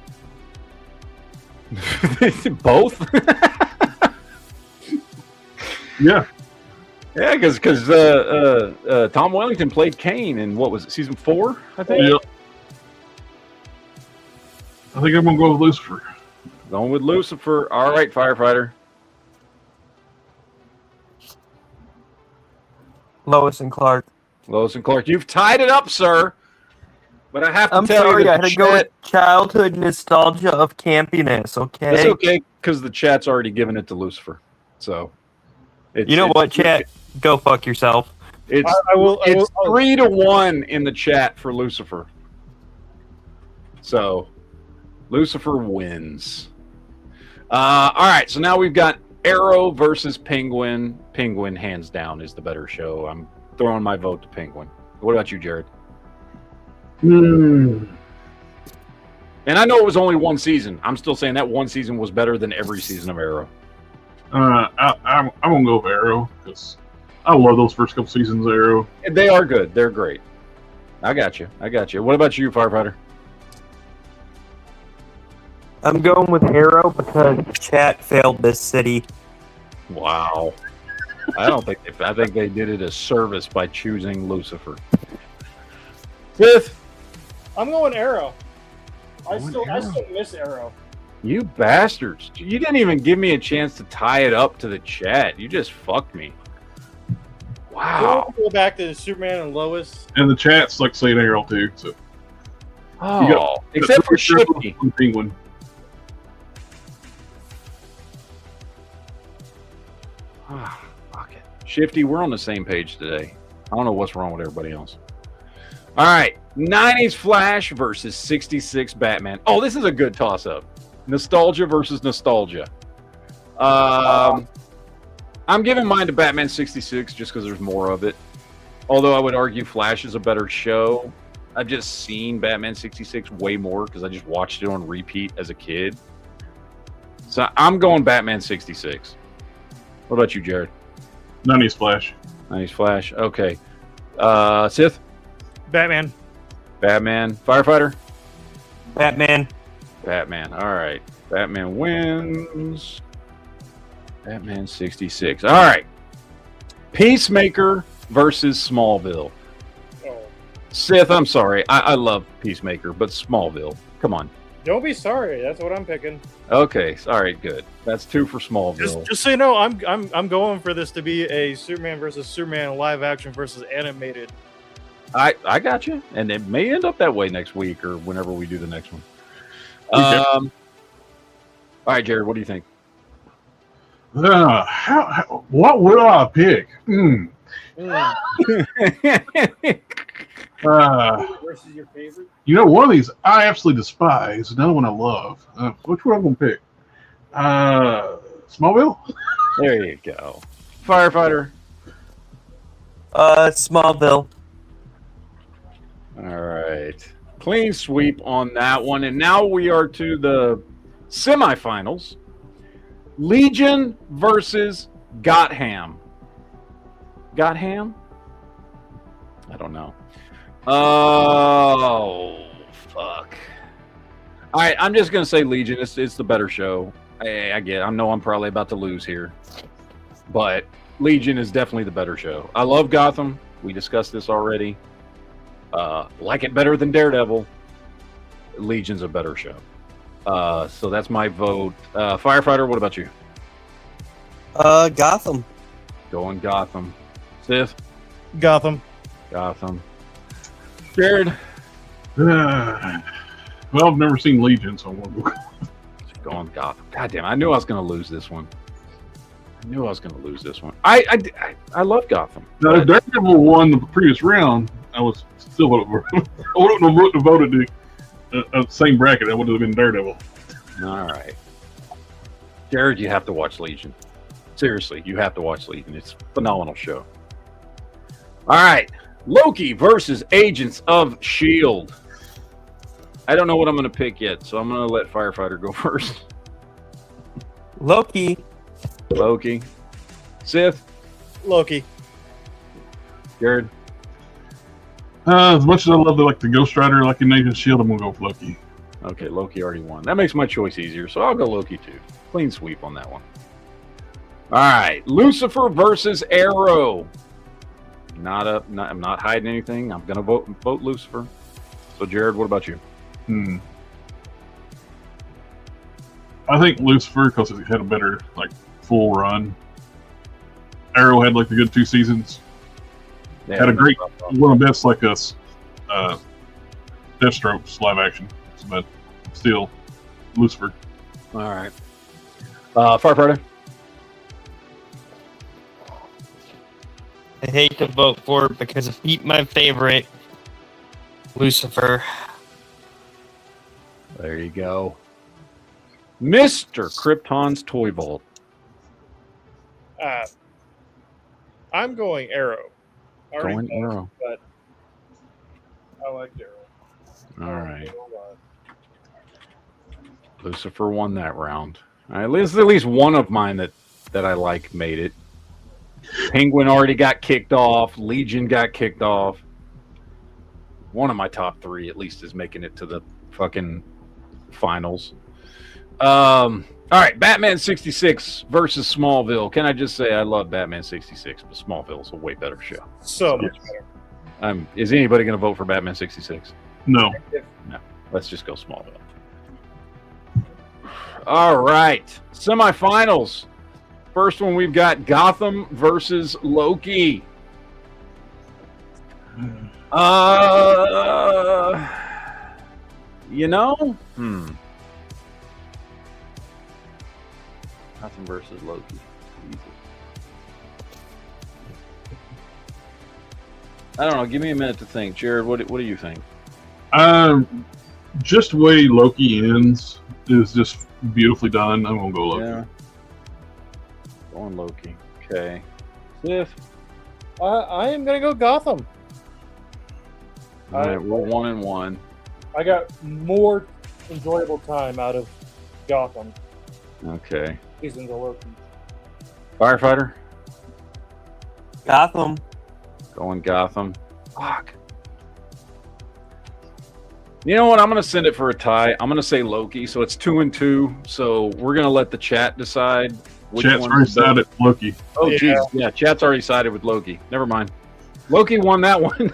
Both. Yeah. Yeah, because Tom Wellington played Kane in what was it, season 4? I think. Yeah. I think I'm gonna go with Lucifer. Going with Lucifer. All right, Firefighter. Lois and Clark. Lois and Clark. You've tied it up, sir. But I have to I'm tell sorry, you I that had to go with childhood nostalgia of campiness, okay? It's okay, because the chat's already given it to Lucifer. So, you know what, chat? Go fuck yourself. It's 3-1 in the chat for Lucifer. So, Lucifer wins. All right, so now we've got Arrow versus Penguin. Penguin, hands down, is the better show. I'm throwing my vote to Penguin. What about you, Jared? And I know it was only 1 season. I'm still saying that 1 season was better than every season of Arrow. I'm gonna go with Arrow because I love those first couple seasons of Arrow. They are good. They're great. I got you. What about you, Firefighter? I'm going with Arrow because chat failed this city. Wow. I think they did it a service by choosing Lucifer. Fifth. I'm going Arrow. I still miss Arrow. You bastards. You didn't even give me a chance to tie it up to the chat. You just fucked me. Wow. We'll go back to Superman and Lois. And the chat's saying Arrow too. So. Except for Shifty. Penguin. Fuck it. Shifty, we're on the same page today. I don't know what's wrong with everybody else. All right. 90s Flash versus 66 Batman. Oh, this is a good toss-up. Nostalgia versus nostalgia. I'm giving mine to Batman 66 just because there's more of it. Although I would argue Flash is a better show. I've just seen Batman 66 way more because I just watched it on repeat as a kid. So I'm going Batman 66. What about you, Jared? 90s Flash. 90s Flash. Okay. Sith? Batman. Firefighter? Batman. All right. Batman wins. Batman 66. All right. Peacemaker versus Smallville. Oh. Sith, I'm sorry. I love Peacemaker, but Smallville. Come on. Don't be sorry. That's what I'm picking. Okay, all right, good. That's 2 for Smallville. Just so you know, I'm going for this to be a Superman versus Superman live action versus animated. I got you, and it may end up that way next week or whenever we do the next one. Okay. All right, Jared, what do you think? What would I pick? Versus your favorite? You know, one of these I absolutely despise. Another one I love. Which one I'm going to pick? Smallville? There you go. Firefighter. Smallville. All right. Clean sweep on that one. And now we are to the semifinals. Legion versus Gotham. Gotham? I don't know. Oh, fuck. All right, I'm just going to say Legion. It's the better show. I know I'm probably about to lose here. But Legion is definitely the better show. I love Gotham. We discussed this already. Like it better than Daredevil. Legion's a better show. So that's my vote. Firefighter, what about you? Gotham. Going Gotham. Sith? Gotham. Gotham. Jared? Well, I've never seen Legion, so I'm going to go. Going Gotham. God damn, I knew I was going to lose this one. I love Gotham. Now, if Daredevil won the previous round, I was still would have voted the same bracket. That would have been Daredevil. All right. Jared, you have to watch Legion. Seriously, you have to watch Legion. It's a phenomenal show. All right. Loki versus Agents of S.H.I.E.L.D. I don't know what I'm going to pick yet, so I'm going to let Firefighter go first. Loki. Sith? Loki. Jared? As much as I love the Ghost Rider, like in Agents of S.H.I.E.L.D., I'm going to go for Loki. Okay, Loki already won. That makes my choice easier, so I'll go Loki too. Clean sweep on that one. All right, Lucifer versus Arrow. I'm not hiding anything. I'm going to vote Lucifer. So, Jared, what about you? I think Lucifer because it had a better full run. Arrow had the good 2 seasons. Yeah, Had a great one of the best Deathstroke's live action, but still Lucifer. All right. Firefighter? I hate to vote for it because it beat my favorite, Lucifer. There you go. Mr. Krypton's Toy Vault. I'm going Arrow. Going Arrow. But I like Arrow. All right. Lucifer won that round. All right, at least one of mine that I like made it. Penguin already got kicked off. Legion got kicked off. One of my top 3 at least is making it to the fucking finals. All right, Batman 66 versus Smallville. Can I just say I love Batman 66, but Smallville is a way better show. So much better. Is anybody going to vote for Batman 66? No. No. Let's just go Smallville. All right, semifinals. First one, we've got Gotham versus Loki. Gotham versus Loki. I don't know. Give me a minute to think. Jared, what do you think? Just the way Loki ends is just beautifully done. I'm going to go Loki. Yeah. Going Loki. Okay. Sif? I am going to go Gotham. All right, we're 1-1. I got more enjoyable time out of Gotham. Okay. Seasons of Loki. Firefighter? Gotham. Going Gotham. Fuck. You know what? I'm going to send it for a tie. I'm going to say Loki, so it's 2-2. So we're going to let the chat decide. Chat's already sided with Loki. Oh, geez. Yeah, chat's already sided with Loki. Never mind. Loki won that one.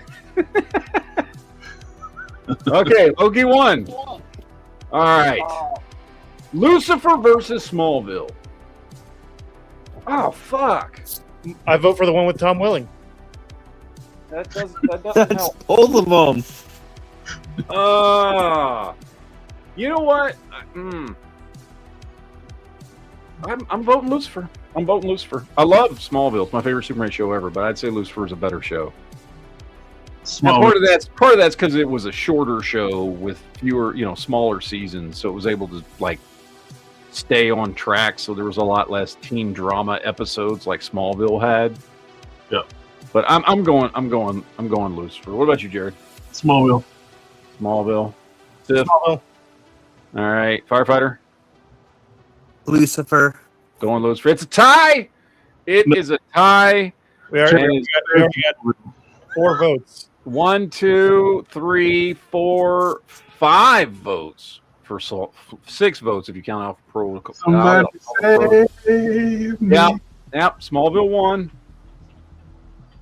Okay, Loki won. All right. Lucifer versus Smallville. Oh, fuck. I vote for the one with Tom Welling. That doesn't That's help. both of them. You know what? I'm voting Lucifer. I'm voting Lucifer. I love Smallville. It's my favorite Superman show ever, but I'd say Lucifer is a better show. Now, part of that's because it was a shorter show with fewer, smaller seasons, so it was able to like stay on track. So there was a lot less teen drama episodes like Smallville had. Yeah. But I'm going Lucifer. What about you, Jared? Smallville. Sif? Smallville. All right, Firefighter. Lucifer. Going Lucifer. It's a tie. It is a tie. We already got 4 votes. 1, 2, 3, 4, 5 votes for 6 votes if you count out pro. Somebody save me. Yep. Smallville won.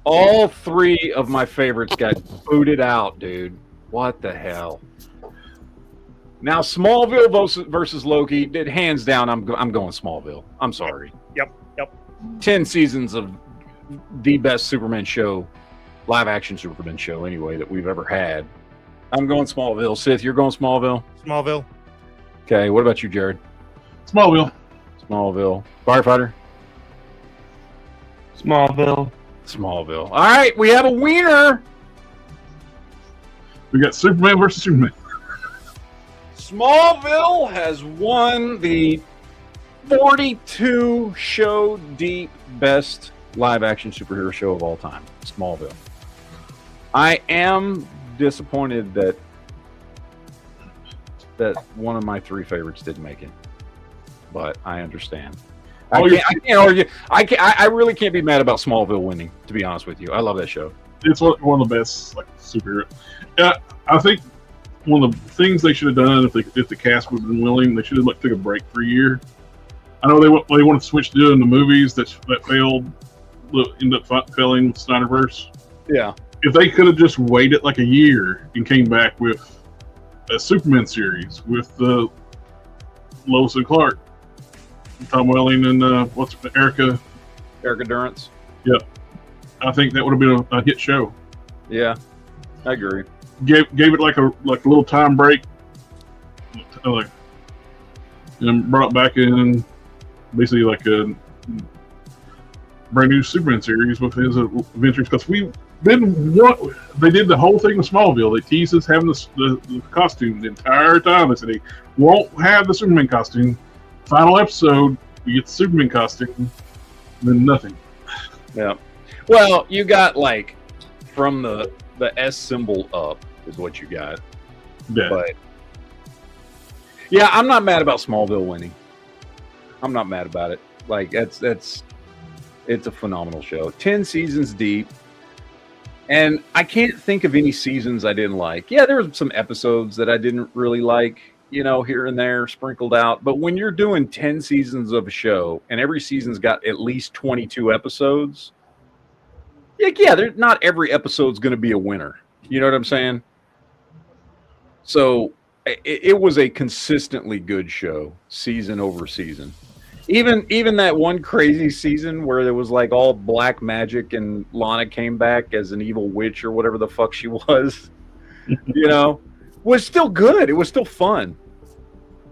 All 3 of my favorites got booted out, dude. What the hell? Now Smallville versus Loki. Did hands down. I'm going Smallville. I'm sorry. Yep. 10 seasons of the best Superman show, live action Superman show anyway that we've ever had. I'm going Smallville. Sith, you're going Smallville? Smallville. Okay, what about you, Jared? Smallville. Firefighter? Smallville. All right, we have a winner. We got Superman versus Superman. Smallville has won the 42 show deep best live action superhero show of all time. Smallville. I am disappointed that one of my 3 favorites didn't make it, but I understand. I can't argue. I really can't be mad about Smallville winning. To be honest with you, I love that show. It's one of the best superhero. Yeah, I think one of the things they should have done if the cast would have been willing, they should have took a break for a year. I know they want to switch to doing the movies that failed, ended up failing with Snyderverse. Yeah. If they could have just waited like a year and came back with a Superman series with the Lois and Clark, Tom Welling, and Erica Durance. Yep. I think that would have been a hit show. Yeah, I agree. Gave it like a little time break, and brought back in basically like a brand new Superman series with his adventures. Because they did the whole thing with Smallville. They teased us having the costume the entire time. They said they won't have the Superman costume. Final episode, we get the Superman costume, then nothing. Yeah. Well, you got from the S symbol up is what you got. Yeah. But yeah, I'm not mad about Smallville winning. I'm not mad about it. It's a phenomenal show. 10 seasons deep. And I can't think of any seasons I didn't like. Yeah, there were some episodes that I didn't really like, here and there sprinkled out. But when you're doing 10 seasons of a show and every season's got at least 22 episodes, not every episode's going to be a winner. You know what I'm saying? So it was a consistently good show, season over season. Even that one crazy season where there was all black magic and Lana came back as an evil witch or whatever the fuck she was, was still good. It was still fun,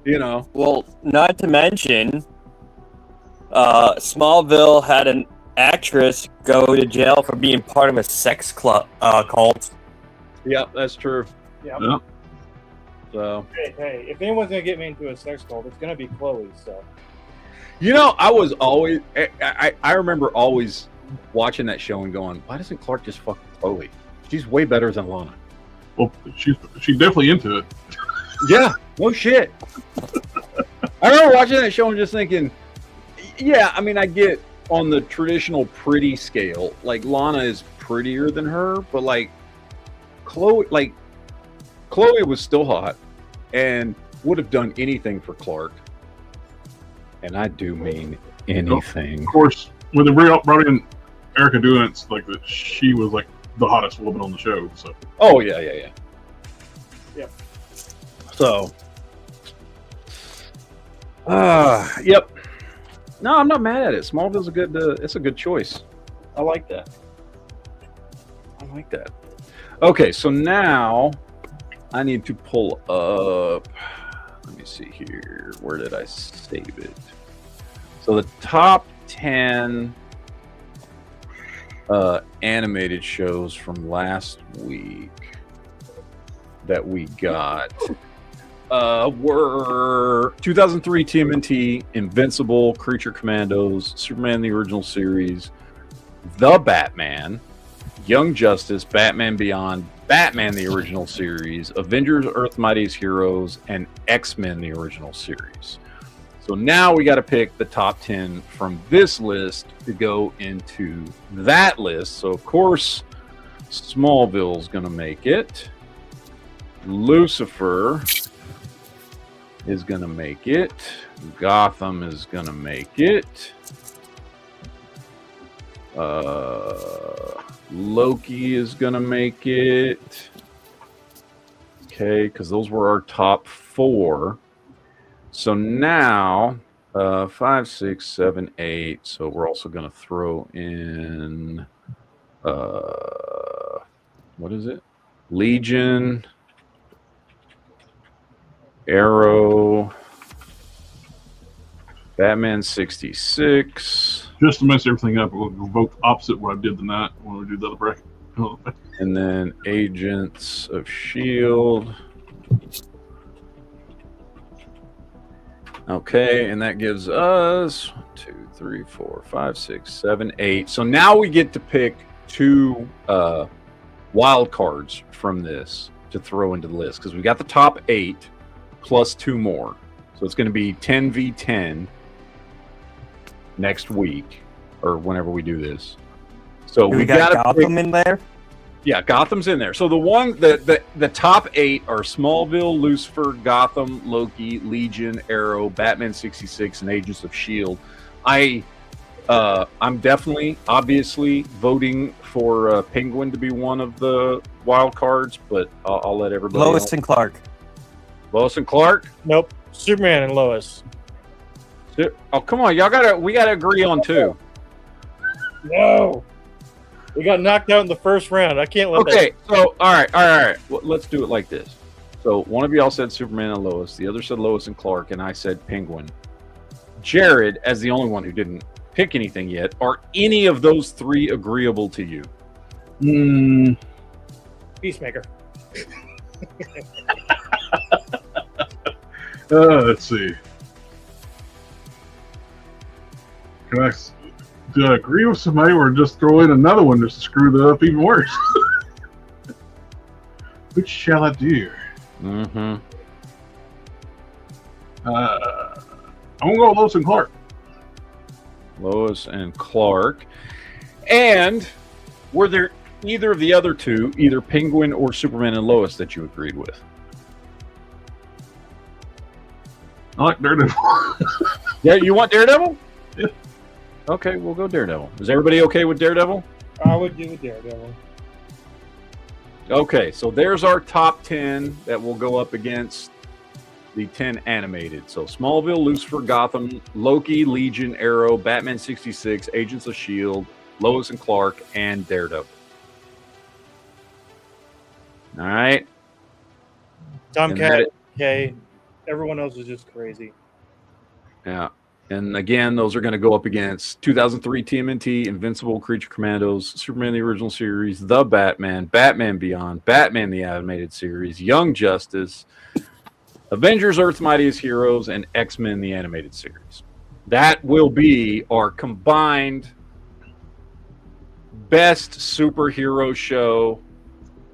Well, not to mention, Smallville had an actress go to jail for being part of a sex cult. Yeah, that's true. Yeah. Yeah. So Hey, if anyone's gonna get me into a sex cult, it's gonna be Chloe. So. I was always I remember always watching that show and going, why doesn't Clark just fuck Chloe? She's way better than Lana. Well, she's definitely into it. Yeah, no shit. I remember watching that show and just thinking, I get on the traditional pretty scale, Lana is prettier than her, but Chloe was still hot and would have done anything for Clark. And I do mean anything. Of course, when they brought in Erica Durance, she was the hottest woman on the show. So. Oh yeah. Yep. So, Yep. No, I'm not mad at it. Smallville's a good. It's a good choice. I like that. Okay, so now I need to pull up. Let me see here. Where did I save it? So the top 10 animated shows from last week that we got were 2003 TMNT, Invincible, Creature Commandos, Superman the Original Series, The Batman, Young Justice, Batman Beyond, Batman the Original Series, Avengers Earth's Mightiest Heroes, and X-Men the Original Series. So now we got to pick the top 10 from this list to go into that list. So, of course, Smallville's going to make it. Lucifer is going to make it. Gotham is going to make it. Loki is going to make it. Okay, because those were our top 4. So now, 5, 6, 7, 8. So we're also going to throw in, what is it? Legion, Arrow, Batman 66. Just to mess everything up, we'll vote opposite what I did tonight when we do the other bracket. And then Agents of S.H.I.E.L.D. Okay, and that gives us 1, 2, 3, 4, 5, 6, 7, 8. So now we get to pick 2 wild cards from this to throw into the list because we got the top 8 plus 2 more. So it's going to be 10v10 next week or whenever we do this. So we got Gotham in there. Yeah, Gotham's in there. So the top 8 are Smallville, Lucifer, Gotham, Loki, Legion, Arrow, Batman 66, and Agents of S.H.I.E.L.D. I'm definitely, obviously, voting for Penguin to be one of the wild cards, but I'll let everybody Lois and Clark. Lois and Clark? Nope. Superman and Lois. Oh, come on. We gotta agree on 2. No. We got knocked out in the first round. I can't let that. Okay, so all right. Well, let's do it like this. So one of y'all said Superman and Lois, the other said Lois and Clark, and I said Penguin. Jared, as the only one who didn't pick anything yet, are any of those 3 agreeable to you? Peacemaker. Let's see. Do I agree with somebody or just throw in another one just to screw it up even worse? Which shall I do? Mm-hmm. I'm going to go with Lois and Clark. Lois and Clark. And were there either of the other 2, either Penguin or Superman and Lois, that you agreed with? I like Daredevil. Yeah, you want Daredevil? Yeah. Okay, we'll go Daredevil. Is everybody okay with Daredevil? I would do Daredevil. Okay, so there's our top 10 that will go up against the 10 animated. So Smallville, Lucifer, Gotham, Loki, Legion, Arrow, Batman 66, Agents of S.H.I.E.L.D., Lois and Clark, and Daredevil. All right. Tomcat, okay. Everyone else is just crazy. Yeah. And again, those are going to go up against 2003 TMNT, Invincible, Creature Commandos, Superman the Original Series, The Batman, Batman Beyond, Batman the Animated Series, Young Justice, Avengers Earth's Mightiest Heroes, and X-Men the Animated Series. That will be our combined best superhero show,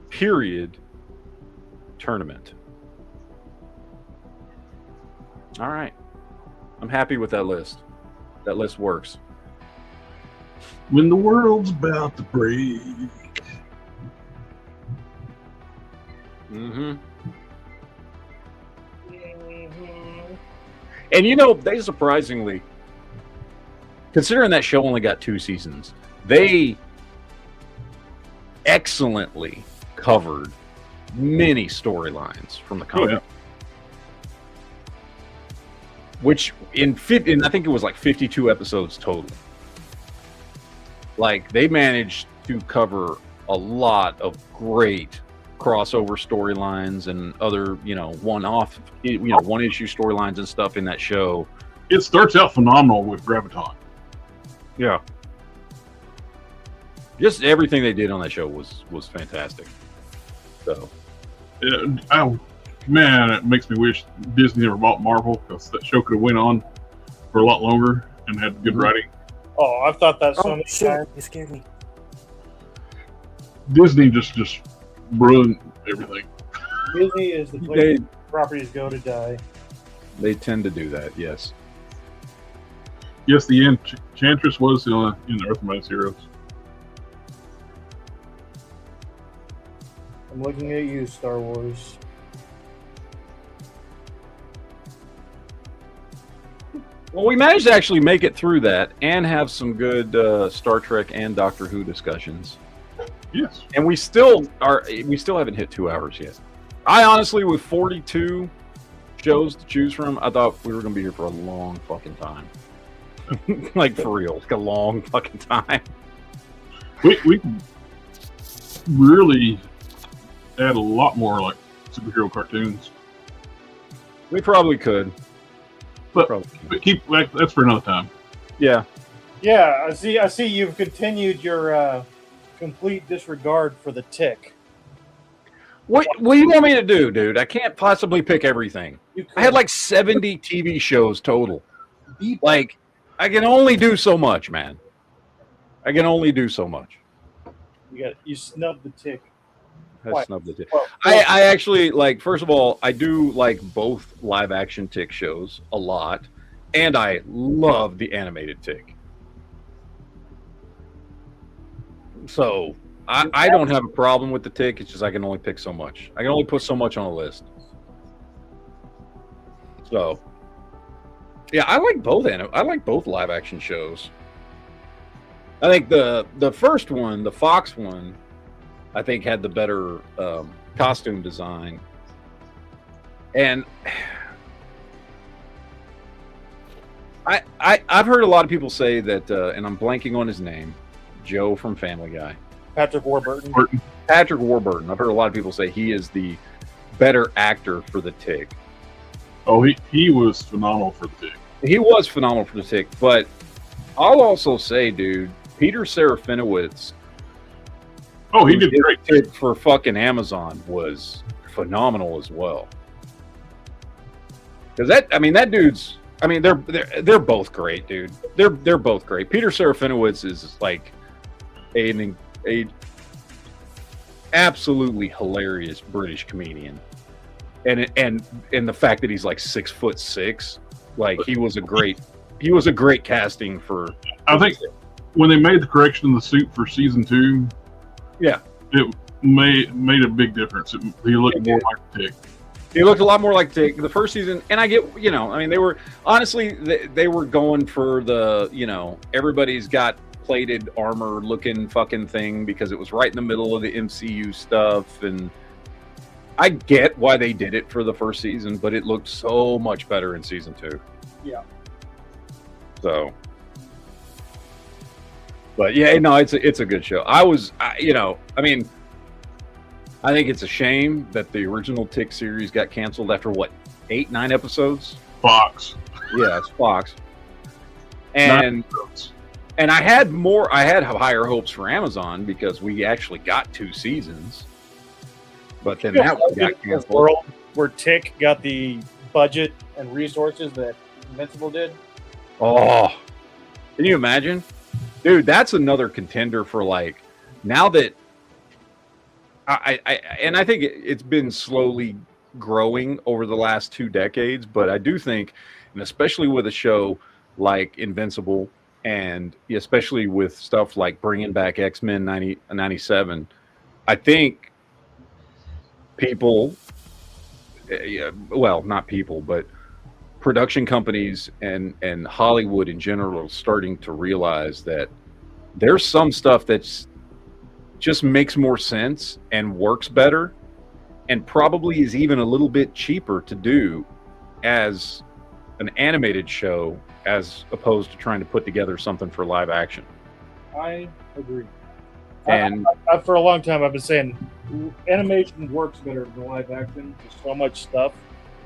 period, tournament. All right. I'm happy with that list. That list works. When the world's about to break. Mm-hmm. And you know, they surprisingly, considering that show only got 2 seasons, they excellently covered many storylines from the comic. Oh, yeah. which in I think it was like 52 episodes total. Like they managed to cover a lot of great crossover storylines and other, one-off, one-issue storylines and stuff in that show. It starts out phenomenal with Graviton. Yeah. Just everything they did on that show was fantastic. So, man, it makes me wish Disney never bought Marvel, because that show could have went on for a lot longer and had good writing. Oh, I've thought that so many shit! times. You scared me. Disney just ruined everything. Disney is the place properties go to die. They tend to do that, yes. Yes, the Enchantress was in Earthbound Heroes. I'm looking at you, Star Wars. Well, we managed to actually make it through that and have some good Star Trek and Doctor Who discussions. Yes. And we still haven't hit 2 hours yet. I honestly, with 42 shows to choose from, I thought we were going to be here for a long fucking time. Like, for real. Like a long fucking time. We really add a lot more, like, superhero cartoons. We probably could. But that's for another time. Yeah. Yeah, I see you've continued your complete disregard for the Tick. What do you want me to do, dude? I can't possibly pick everything. I had like 70 TV shows total. Like, I can only do so much, man. I can only do so much. You snubbed the Tick. I snubbed the Tick. Well, I actually, like, first of all, I do like both live action Tick shows a lot, and I love the animated Tick. So I don't have a problem with the Tick. It's just I can only pick so much. I can only put so much on a list. So yeah, I like both I like both live action shows. I think the first one, the Fox one, I think had the better costume design. And I've heard a lot of people say that, and I'm blanking on his name, Joe from Family Guy. Patrick Warburton. Patrick Warburton. I've heard a lot of people say he is the better actor for the Tick. Oh, he was phenomenal for the Tick. He was phenomenal for the Tick, but I'll also say, dude, Peter Serafinowicz. Oh, he did great. Tick for fucking Amazon was phenomenal as well. Because that dude's. I mean, they're both great, dude. They're both great. Peter Serafinowicz is like a absolutely hilarious British comedian, and the fact that he's like 6'6", like he was a great casting for. I think when they made the correction in the suit for season 2, yeah, it made a big difference. He looked more like Tick. He looked a lot more like Tick the first season, and I get, I mean, they were honestly they were going for the, everybody's got plated armor looking fucking thing because it was right in the middle of the MCU stuff, and I get why they did it for the first season, but it looked so much better in season 2. Yeah. So, but yeah, no, it's a good show. I mean, I think it's a shame that the original Tick series got canceled after 8-9 episodes. Fox. Yeah, it's Fox. And I had higher hopes for Amazon because we actually got 2 seasons. But then that one got canceled. World where Tick got the budget and resources that Invincible did. Oh, can you imagine? Dude, that's another contender for now that I think it's been slowly growing over the last 2 decades, but I do think, and especially with a show like Invincible, and especially with stuff like bringing back X-Men 97, I think people, well, not people, but production companies and Hollywood in general starting to realize that there's some stuff that's just makes more sense and works better and probably is even a little bit cheaper to do as an animated show as opposed to trying to put together something for live action. I agree. And For a long time, I've been saying animation works better than live action. There's so much stuff.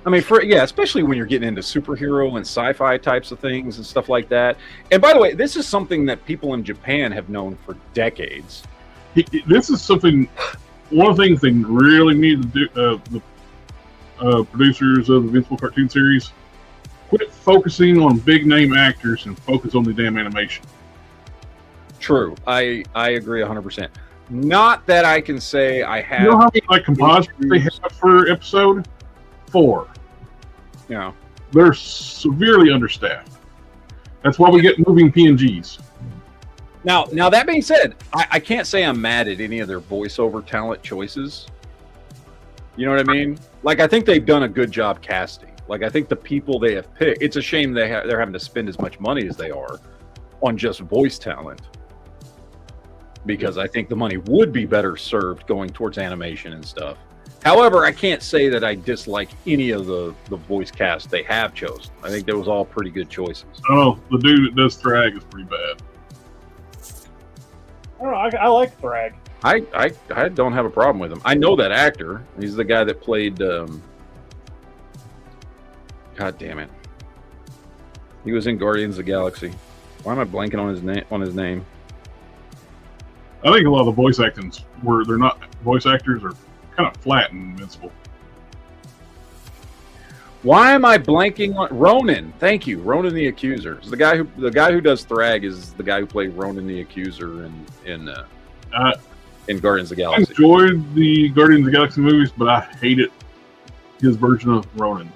I mean, especially when you're getting into superhero and sci-fi types of things and stuff like that. And by the way, this is something that people in Japan have known for decades. This is something. One of the things they really need to do. The producers of the Invincible cartoon series quit focusing on big name actors and focus on the damn animation. True, I agree 100%. Not that I can say I have. You know how many composites they have per episode? 4. You know, they're severely understaffed. That's why we get moving PNGs. Now that being said, I can't say I'm mad at any of their voiceover talent choices. You know what I mean? Like, I think they've done a good job casting. Like, I think the people they have picked. It's a shame they're having to spend as much money as they are on just voice talent, because I think the money would be better served going towards animation and stuff. However, I can't say that I dislike any of the voice cast they have chosen. I think that was all pretty good choices. Oh, the dude that does Thrag is pretty bad. I don't know. I like Thrag. I don't have a problem with him. I know that actor. He's the guy that played. God damn it! He was in Guardians of the Galaxy. Why am I blanking on his name? I think a lot of the voice actors they're not voice actors are kind of flat and Invincible. Why am I blanking on Ronan? Thank you, Ronan the Accuser. The guy who does Thrag is the guy who played Ronan the Accuser in Guardians of the Galaxy. I enjoyed the Guardians of the Galaxy movies, but I hated his version of Ronan.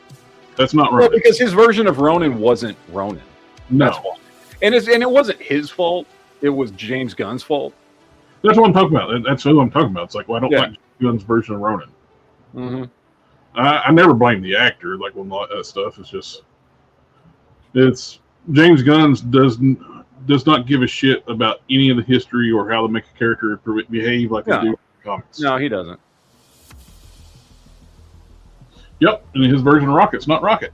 That's not Ronan. Well, because his version of Ronan wasn't Ronan. No. That's why. And it wasn't his fault. It was James Gunn's fault. That's what I'm talking about. That's what I'm talking about. It's like, well, I don't like James Gunn's version of Ronan. Mm-hmm. I never blame the actor, like when all that stuff. It's James Gunn does not give a shit about any of the history or how to make a character behave like they do in the comics. No, he doesn't. Yep, and his version of Rocket's not Rocket.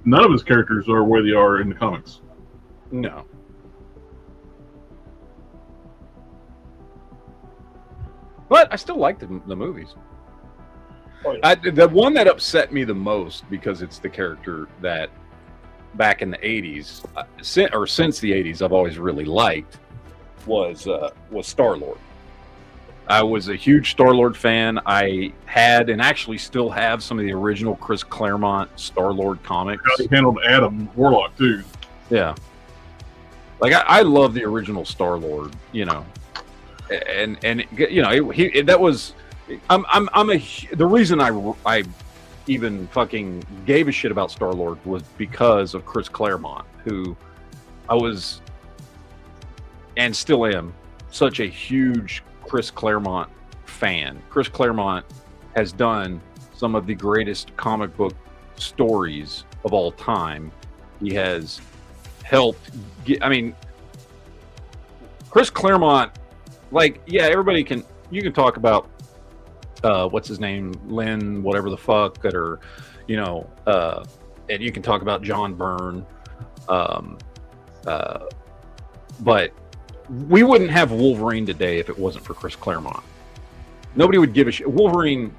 None of his characters are where they are in the comics. No. But I still like the movies. Oh, yeah. The one that upset me the most, because it's the character that back in the 80s, since the 80s, I've always really liked, was Star-Lord. I was a huge Star-Lord fan. I had and actually still have some of the original Chris Claremont Star-Lord comics. He handled Adam Warlock too. Yeah. Like, I love the original Star-Lord, you know. And you know, the reason I even fucking gave a shit about Star-Lord was because of Chris Claremont, who I was and still am such a huge Chris Claremont fan. Chris Claremont has done some of the greatest comic book stories of all time. He has helped Chris Claremont, like, yeah, you can talk about what's his name, Lynn, whatever the fuck, or, you know, and you can talk about John Byrne, but we wouldn't have Wolverine today if it wasn't for Chris Claremont. Nobody would give a shit. Wolverine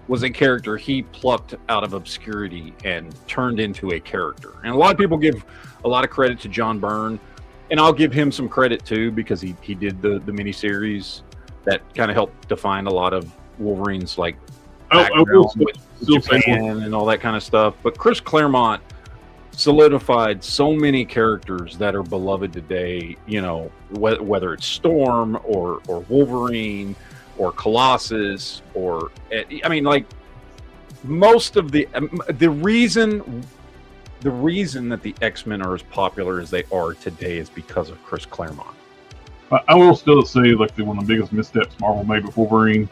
was a character he plucked out of obscurity and turned into a character. And a lot of people give a lot of credit to John Byrne, and I'll give him some credit too, because he did the miniseries that kind of helped define a lot of Wolverine's like background with Japan and all that kind of stuff. But Chris Claremont solidified so many characters that are beloved today, you know, whether it's Storm or Wolverine or Colossus, or, I mean, like, most of the reason that the X-Men are as popular as they are today is because of Chris Claremont. I will still say, like, one of the biggest missteps Marvel made with Wolverine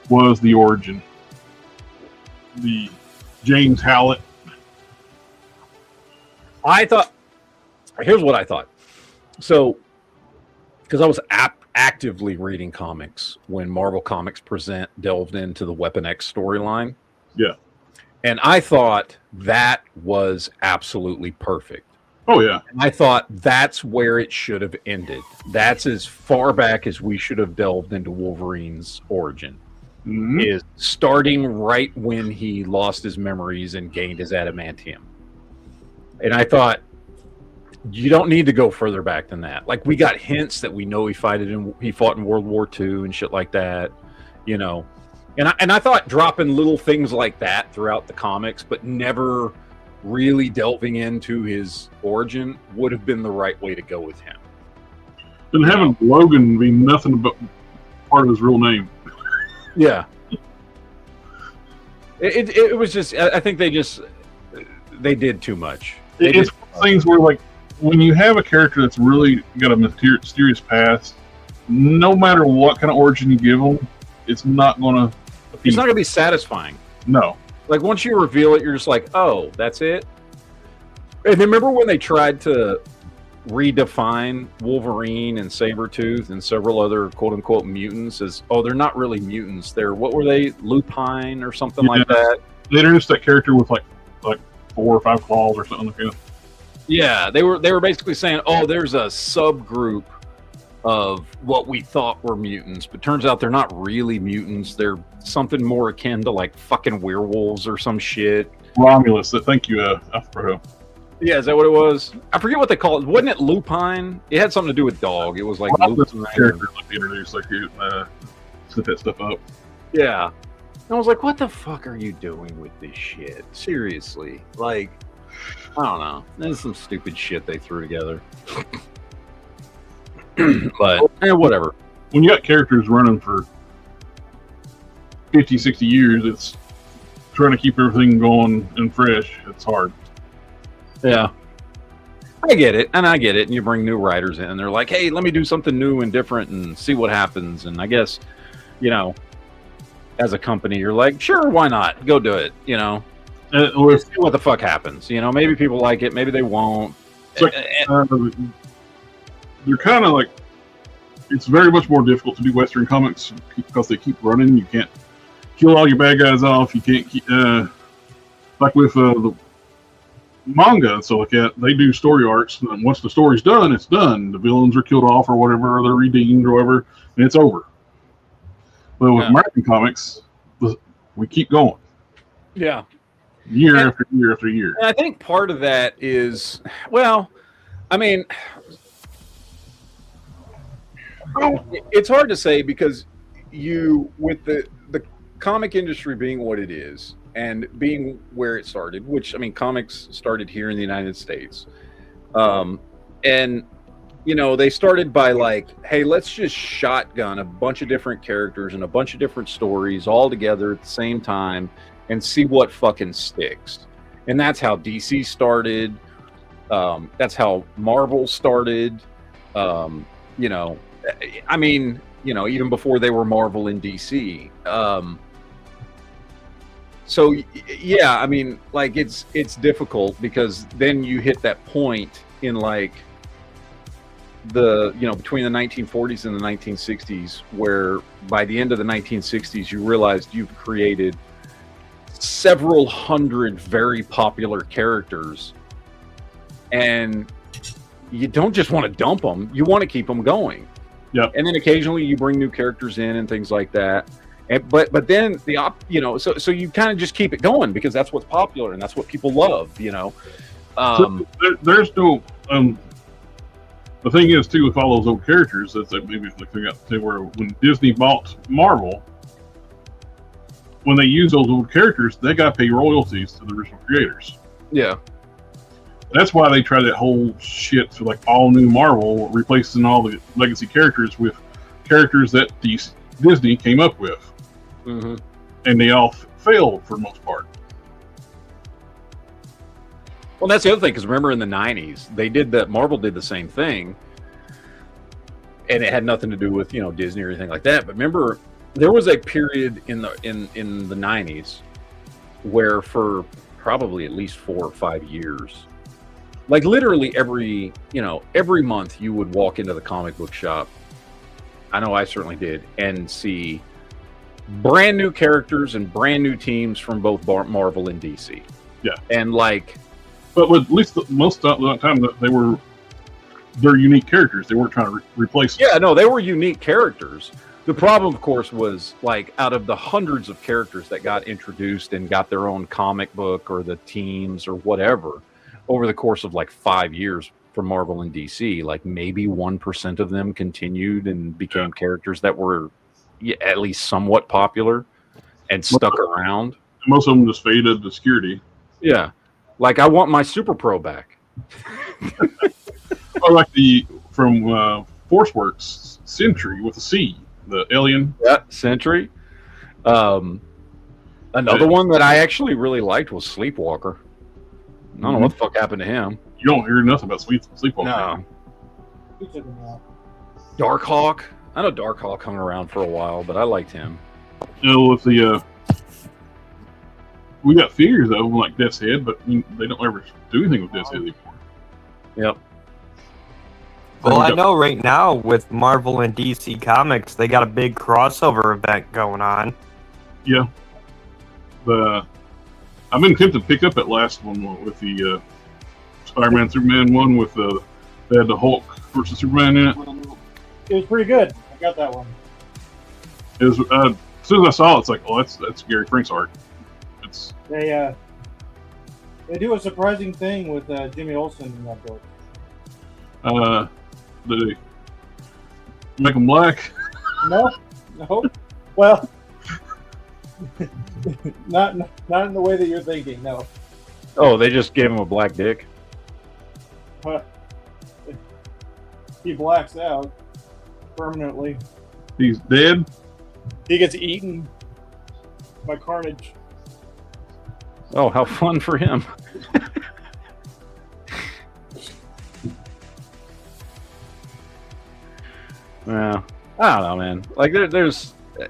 was the origin. The James Howlett. Here's what I thought. So, because I was actively reading comics when Marvel Comics Present delved into the Weapon X storyline. Yeah. And I thought that was absolutely perfect. Oh, yeah. And I thought that's where it should have ended. That's as far back as we should have delved into Wolverine's origin. Mhm. Is starting right when he lost his memories and gained his adamantium. And I thought, you don't need to go further back than that. Like, we got hints that we know he fought in World War II and shit like that, you know. And I thought dropping little things like that throughout the comics, but never really delving into his origin would have been the right way to go with him. And having Logan be nothing but part of his real name. Yeah. It was just, I think they did too much. It's things where, like, when you have a character that's really got a mysterious past, no matter what kind of origin you give them, it's not going to... It's not going to be satisfying. No. Like, once you reveal it, you're just like, oh, that's it? And remember when they tried to redefine Wolverine and Sabretooth and several other quote-unquote mutants as, oh, they're not really mutants. They're, what were they, lupine or something like that? They introduced that character with, like 4 or 5 claws or something like that. Yeah, they were basically saying, oh, there's a subgroup of what we thought were mutants, but turns out they're not really mutants. They're something more akin to, like, fucking werewolves or some shit. Romulus, thank you, Alfredo. Yeah, is that what it was? I forget what they call it. Wasn't it lupine? It had something to do with dog. It was like lupine. Character like they introduced, like you set that stuff up. Yeah. And I was like, what the fuck are you doing with this shit? Seriously. Like, I don't know. There's some stupid shit they threw together. But, whatever. When you got characters running for 50, 60 years, it's trying to keep everything going and fresh. It's hard. Yeah. I get it. And you bring new writers in, and they're like, hey, let me do something new and different and see what happens. And I guess, you know, as a company, you're like, sure, why not? Go do it, you know? See what the fuck happens. You know, maybe people like it, maybe they won't. It's like, they're kind of like, it's very much more difficult to do Western comics because they keep running. You can't kill all your bad guys off. You can't keep, like with the manga and stuff like that, they do story arcs, and once the story's done, it's done. The villains are killed off or whatever, or they're redeemed or whatever, and it's over. But with American comics, we keep going. Yeah. Year after year after year. And I think part of that is, well, I mean, it's hard to say because with the comic industry being what it is and being where it started, which, I mean, comics started here in the United States. And, you know, they started by like, hey, let's just shotgun a bunch of different characters and a bunch of different stories all together at the same time and see what fucking sticks. And that's how DC started. That's how Marvel started. You know, I mean, you know, even before they were Marvel and DC. So yeah, I mean, like it's difficult because then you hit that point in like between the 1940s and the 1960s, where by the end of the 1960s you realized you've created several hundred very popular characters, and you don't just want to dump them, you want to keep them going. Yeah. And then occasionally you bring new characters in and things like that. But then so you kind of just keep it going because that's what's popular and that's what people love, you know. So there's no the thing is too with all those old characters, that's like maybe like they got to where when Disney bought Marvel, when they use those old characters, they got to pay royalties to the original creators. Yeah. That's why they try that whole shit for like all new Marvel, replacing all the legacy characters with characters that Disney came up with. Mm-hmm. And they all failed for the most part. Well, that's the other thing, because remember in the 90s, Marvel did the same thing, and it had nothing to do with, Disney or anything like that. But remember, there was a period in the 90s where for probably at least 4 or 5 years, like literally every month you would walk into the comic book shop I know I certainly did, and see brand new characters and brand new teams from both Marvel and DC. Yeah. And like, but at least most of the time that they're unique characters. They weren't trying to replace them. Yeah, no, they were unique characters. The problem, of course, was like out of the hundreds of characters that got introduced and got their own comic book or the teams or whatever over the course of like 5 years for Marvel and DC, like maybe 1% of them continued and became characters that were at least somewhat popular and stuck around. Most of them just faded to obscurity. Yeah. Like I want my Super Pro back. Or like from ForceWorks Sentry with a C, the alien. Yeah, Sentry. Another one that I actually really liked was Sleepwalker. I don't know what the fuck happened to him. You don't hear nothing about Sleepwalker. No. Darkhawk. I know Darkhawk hung around for a while, but I liked him. You know, with we got figures of them like Death's Head, but they don't ever do anything with Death's Head anymore. Yep. Well, I know right now with Marvel and DC Comics, they got a big crossover event going on. Yeah. I've been tempted to pick up that last one with the Spider-Man Superman one with they had the Hulk versus Superman in it. It was pretty good. I got that one. It was as soon as I saw it, it's like, oh, that's Gary Frank's art. It's They do a surprising thing with Jimmy Olsen in that book. they make him black. No. Well, not in the way that you're thinking. No. Oh, they just gave him a black dick. He blacks out permanently. He's dead. He gets eaten by Carnage. Oh, how fun for him. Well, I don't know, man. Like there's I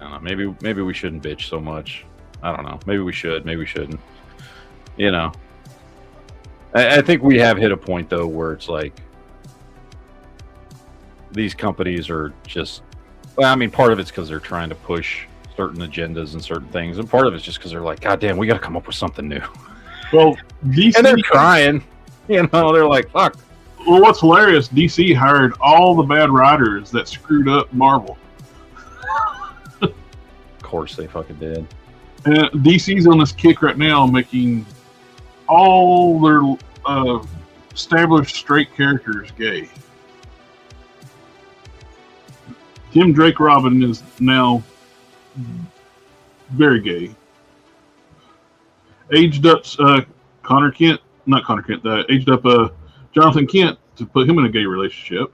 don't know, maybe we shouldn't bitch so much. I don't know. Maybe we should, maybe we shouldn't. You know. I think we have hit a point though where it's like these companies are just, well, I mean, part of it's because they're trying to push certain agendas and certain things, and part of it's just because they're like, God damn, we got to come up with something new. Well, DC, and they're crying. You know, they're like, fuck. Well, what's hilarious, DC hired all the bad writers that screwed up Marvel. Of course they fucking did. And DC's on this kick right now, making all their established straight characters gay. Tim Drake Robin is now very gay. Aged up Jonathan Kent to put him in a gay relationship.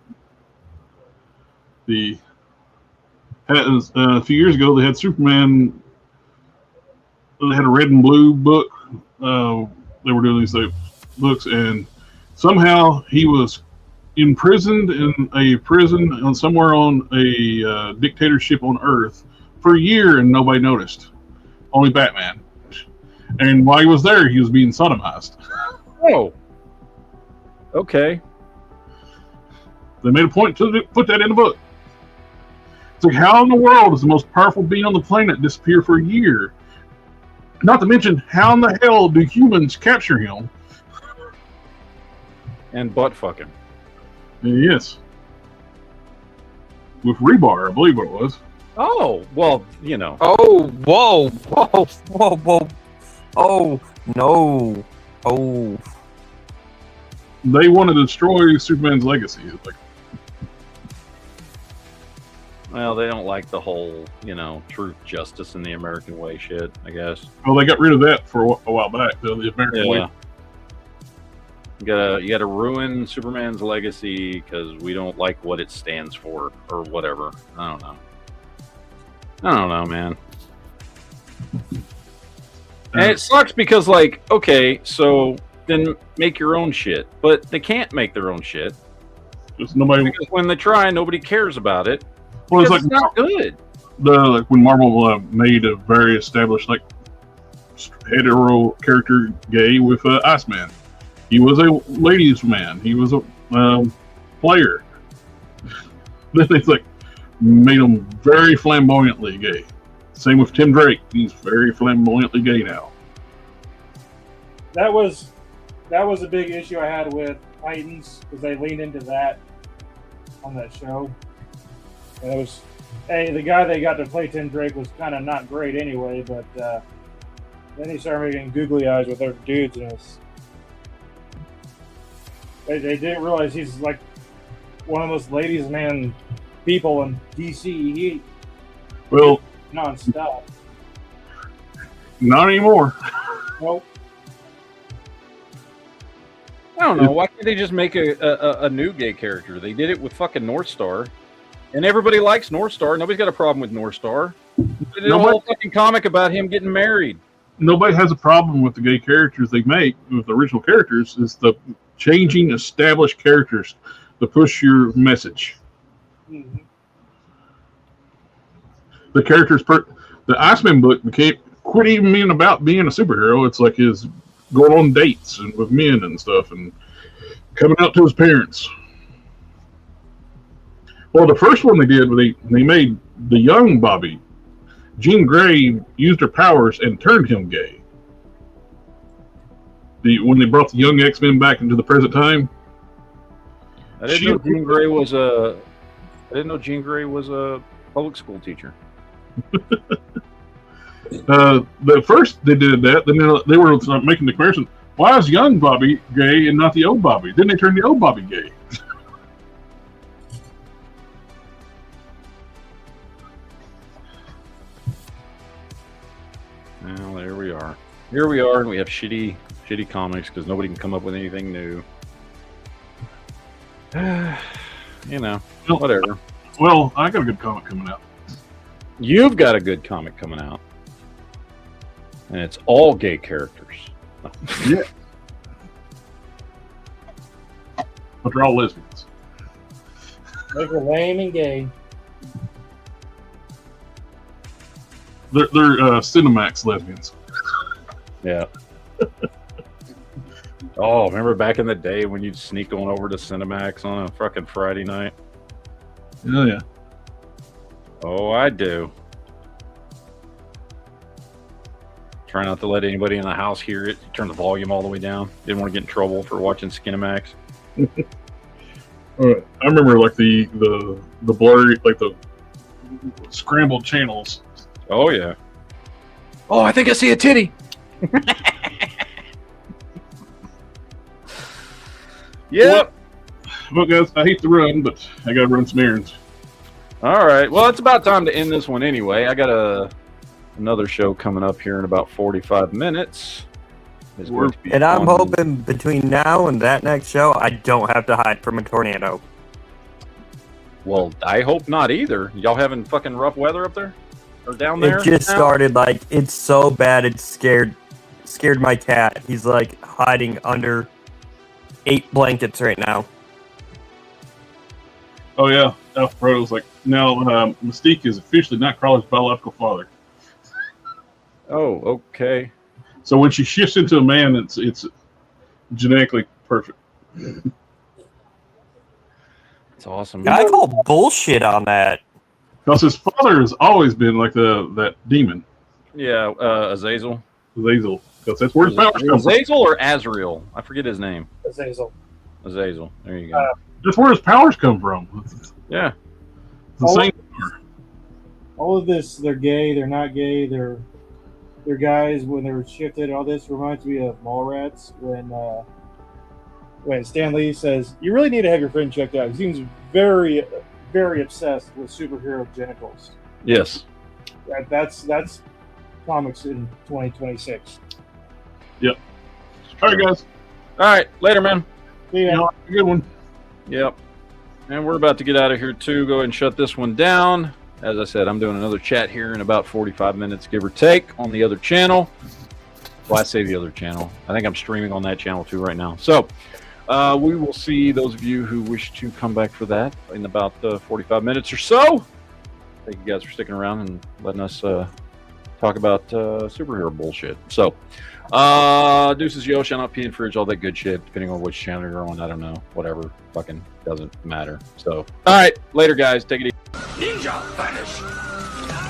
A few years ago, they had Superman. They had a red and blue book. They were doing these books, and somehow he was imprisoned in a prison somewhere on a dictatorship on Earth for a year, and nobody noticed. Only Batman. And while he was there, he was being sodomized. Oh. Okay. They made a point to put that in the book. It's like, how in the world does the most powerful being on the planet disappear for a year? Not to mention, how in the hell do humans capture him? And butt fucking. Yes. With rebar, I believe it was. Oh, well, you know. Oh, whoa, whoa, whoa, whoa. Oh, no. Oh. They want to destroy Superman's legacy. It's like, Well, they don't like the whole, you know, truth, justice, and the American way shit, I guess. well, they got rid of that for a while back. The American way. You gotta ruin Superman's legacy because we don't like what it stands for or whatever. I don't know, man. And it sucks because, like, okay, so then make your own shit, but they can't make their own shit Just nobody. because when they try, nobody cares about it. Well, it's Because like it's not good. like when Marvel made a very established like hetero character gay with Iceman. He was a ladies' man. He was a player. Then they like made him very flamboyantly gay. Same with Tim Drake. He's very flamboyantly gay now. That was a big issue I had with Titans because they leaned into that on that show. And it was, hey, the guy they got to play Tim Drake was kind of not great anyway, but then he started making googly eyes with other dudes, and they didn't realize he's like one of those ladies' man people in DC. He nonstop. Not anymore. Nope. I don't know. Why can't they just make a new gay character? They did it with fucking North Star, and everybody likes North Star. Nobody's got a problem with North Star. They did a whole fucking comic about him getting married. Nobody has a problem with the gay characters they make with the original characters. It's the changing established characters to push your message. Mm-hmm. The characters, the Iceman book quit even being about being a superhero. It's like his going on dates and with men and stuff and coming out to his parents. Well, the first one they did, they made the young Bobby. Jean Grey used her powers and turned him gay. When they brought the young X-Men back into the present time. I didn't know Jean Grey was a public school teacher. The first they did that, then they were making the comparison. Why is young Bobby gay and not the old Bobby? Then they turned the old Bobby gay. Well, there we are. Here we are, and we have shitty comics because nobody can come up with anything new. Whatever. Well, I got a good comic coming out. You've got a good comic coming out, and it's all gay characters. Yeah. But they're all lesbians. Like we're lame and gay. They're Cinemax lesbians. Yeah. Oh, remember back in the day when you'd sneak on over to Cinemax on a fucking Friday night? Oh, yeah. Oh, I do. Try not to let anybody in the house hear it. Turn the volume all the way down. Didn't want to get in trouble for watching Skinemax. I remember like the blurry, like the scrambled channels. Oh yeah. Oh, I think I see a titty. Yep. Well, guys, I hate to run, but I gotta run some errands. All right. Well, it's about time to end this one anyway. I got another show coming up here in about 45 minutes. And I'm hoping between now and that next show, I don't have to hide from a tornado. Well, I hope not either. Y'all having fucking rough weather up there? Or down there? It just started, like, it's so bad it scared my cat. He's, like, hiding under 8 blankets right now. Oh, yeah. Alfredo's like, now Mystique is officially not Crawler's biological father. Oh, okay. So when she shifts into a man, it's genetically perfect. It's awesome. I call bullshit on that. Because his father has always been like that demon. Yeah, Azazel. Azazel. Because that's where his powers come from. Azazel or Azrael? I forget his name. Azazel. Azazel. There you go. That's where his powers come from. Yeah. It's the same. All of this, they're gay, they're not gay, they're guys when they were shifted. All this reminds me of Mallrats when Stan Lee says, "You really need to have your friend checked out." He seems very, very obsessed with superhero genitals. Yes. That's comics in 2026. Yep. All right, guys. All right. Later, man. See ya. Good one. Yep. And we're about to get out of here, too. Go ahead and shut this one down. As I said, I'm doing another chat here in about 45 minutes, give or take, on the other channel. Well, I say the other channel. I think I'm streaming on that channel, too, right now. So we will see those of you who wish to come back for that in about 45 minutes or so. Thank you guys for sticking around and letting us talk about superhero bullshit. So, deuces, yo, shout out P and Fridge, all that good shit. Depending on which channel you're on, I don't know. Whatever, fucking doesn't matter. So, all right, later, guys. Take it easy. Ninja vanish.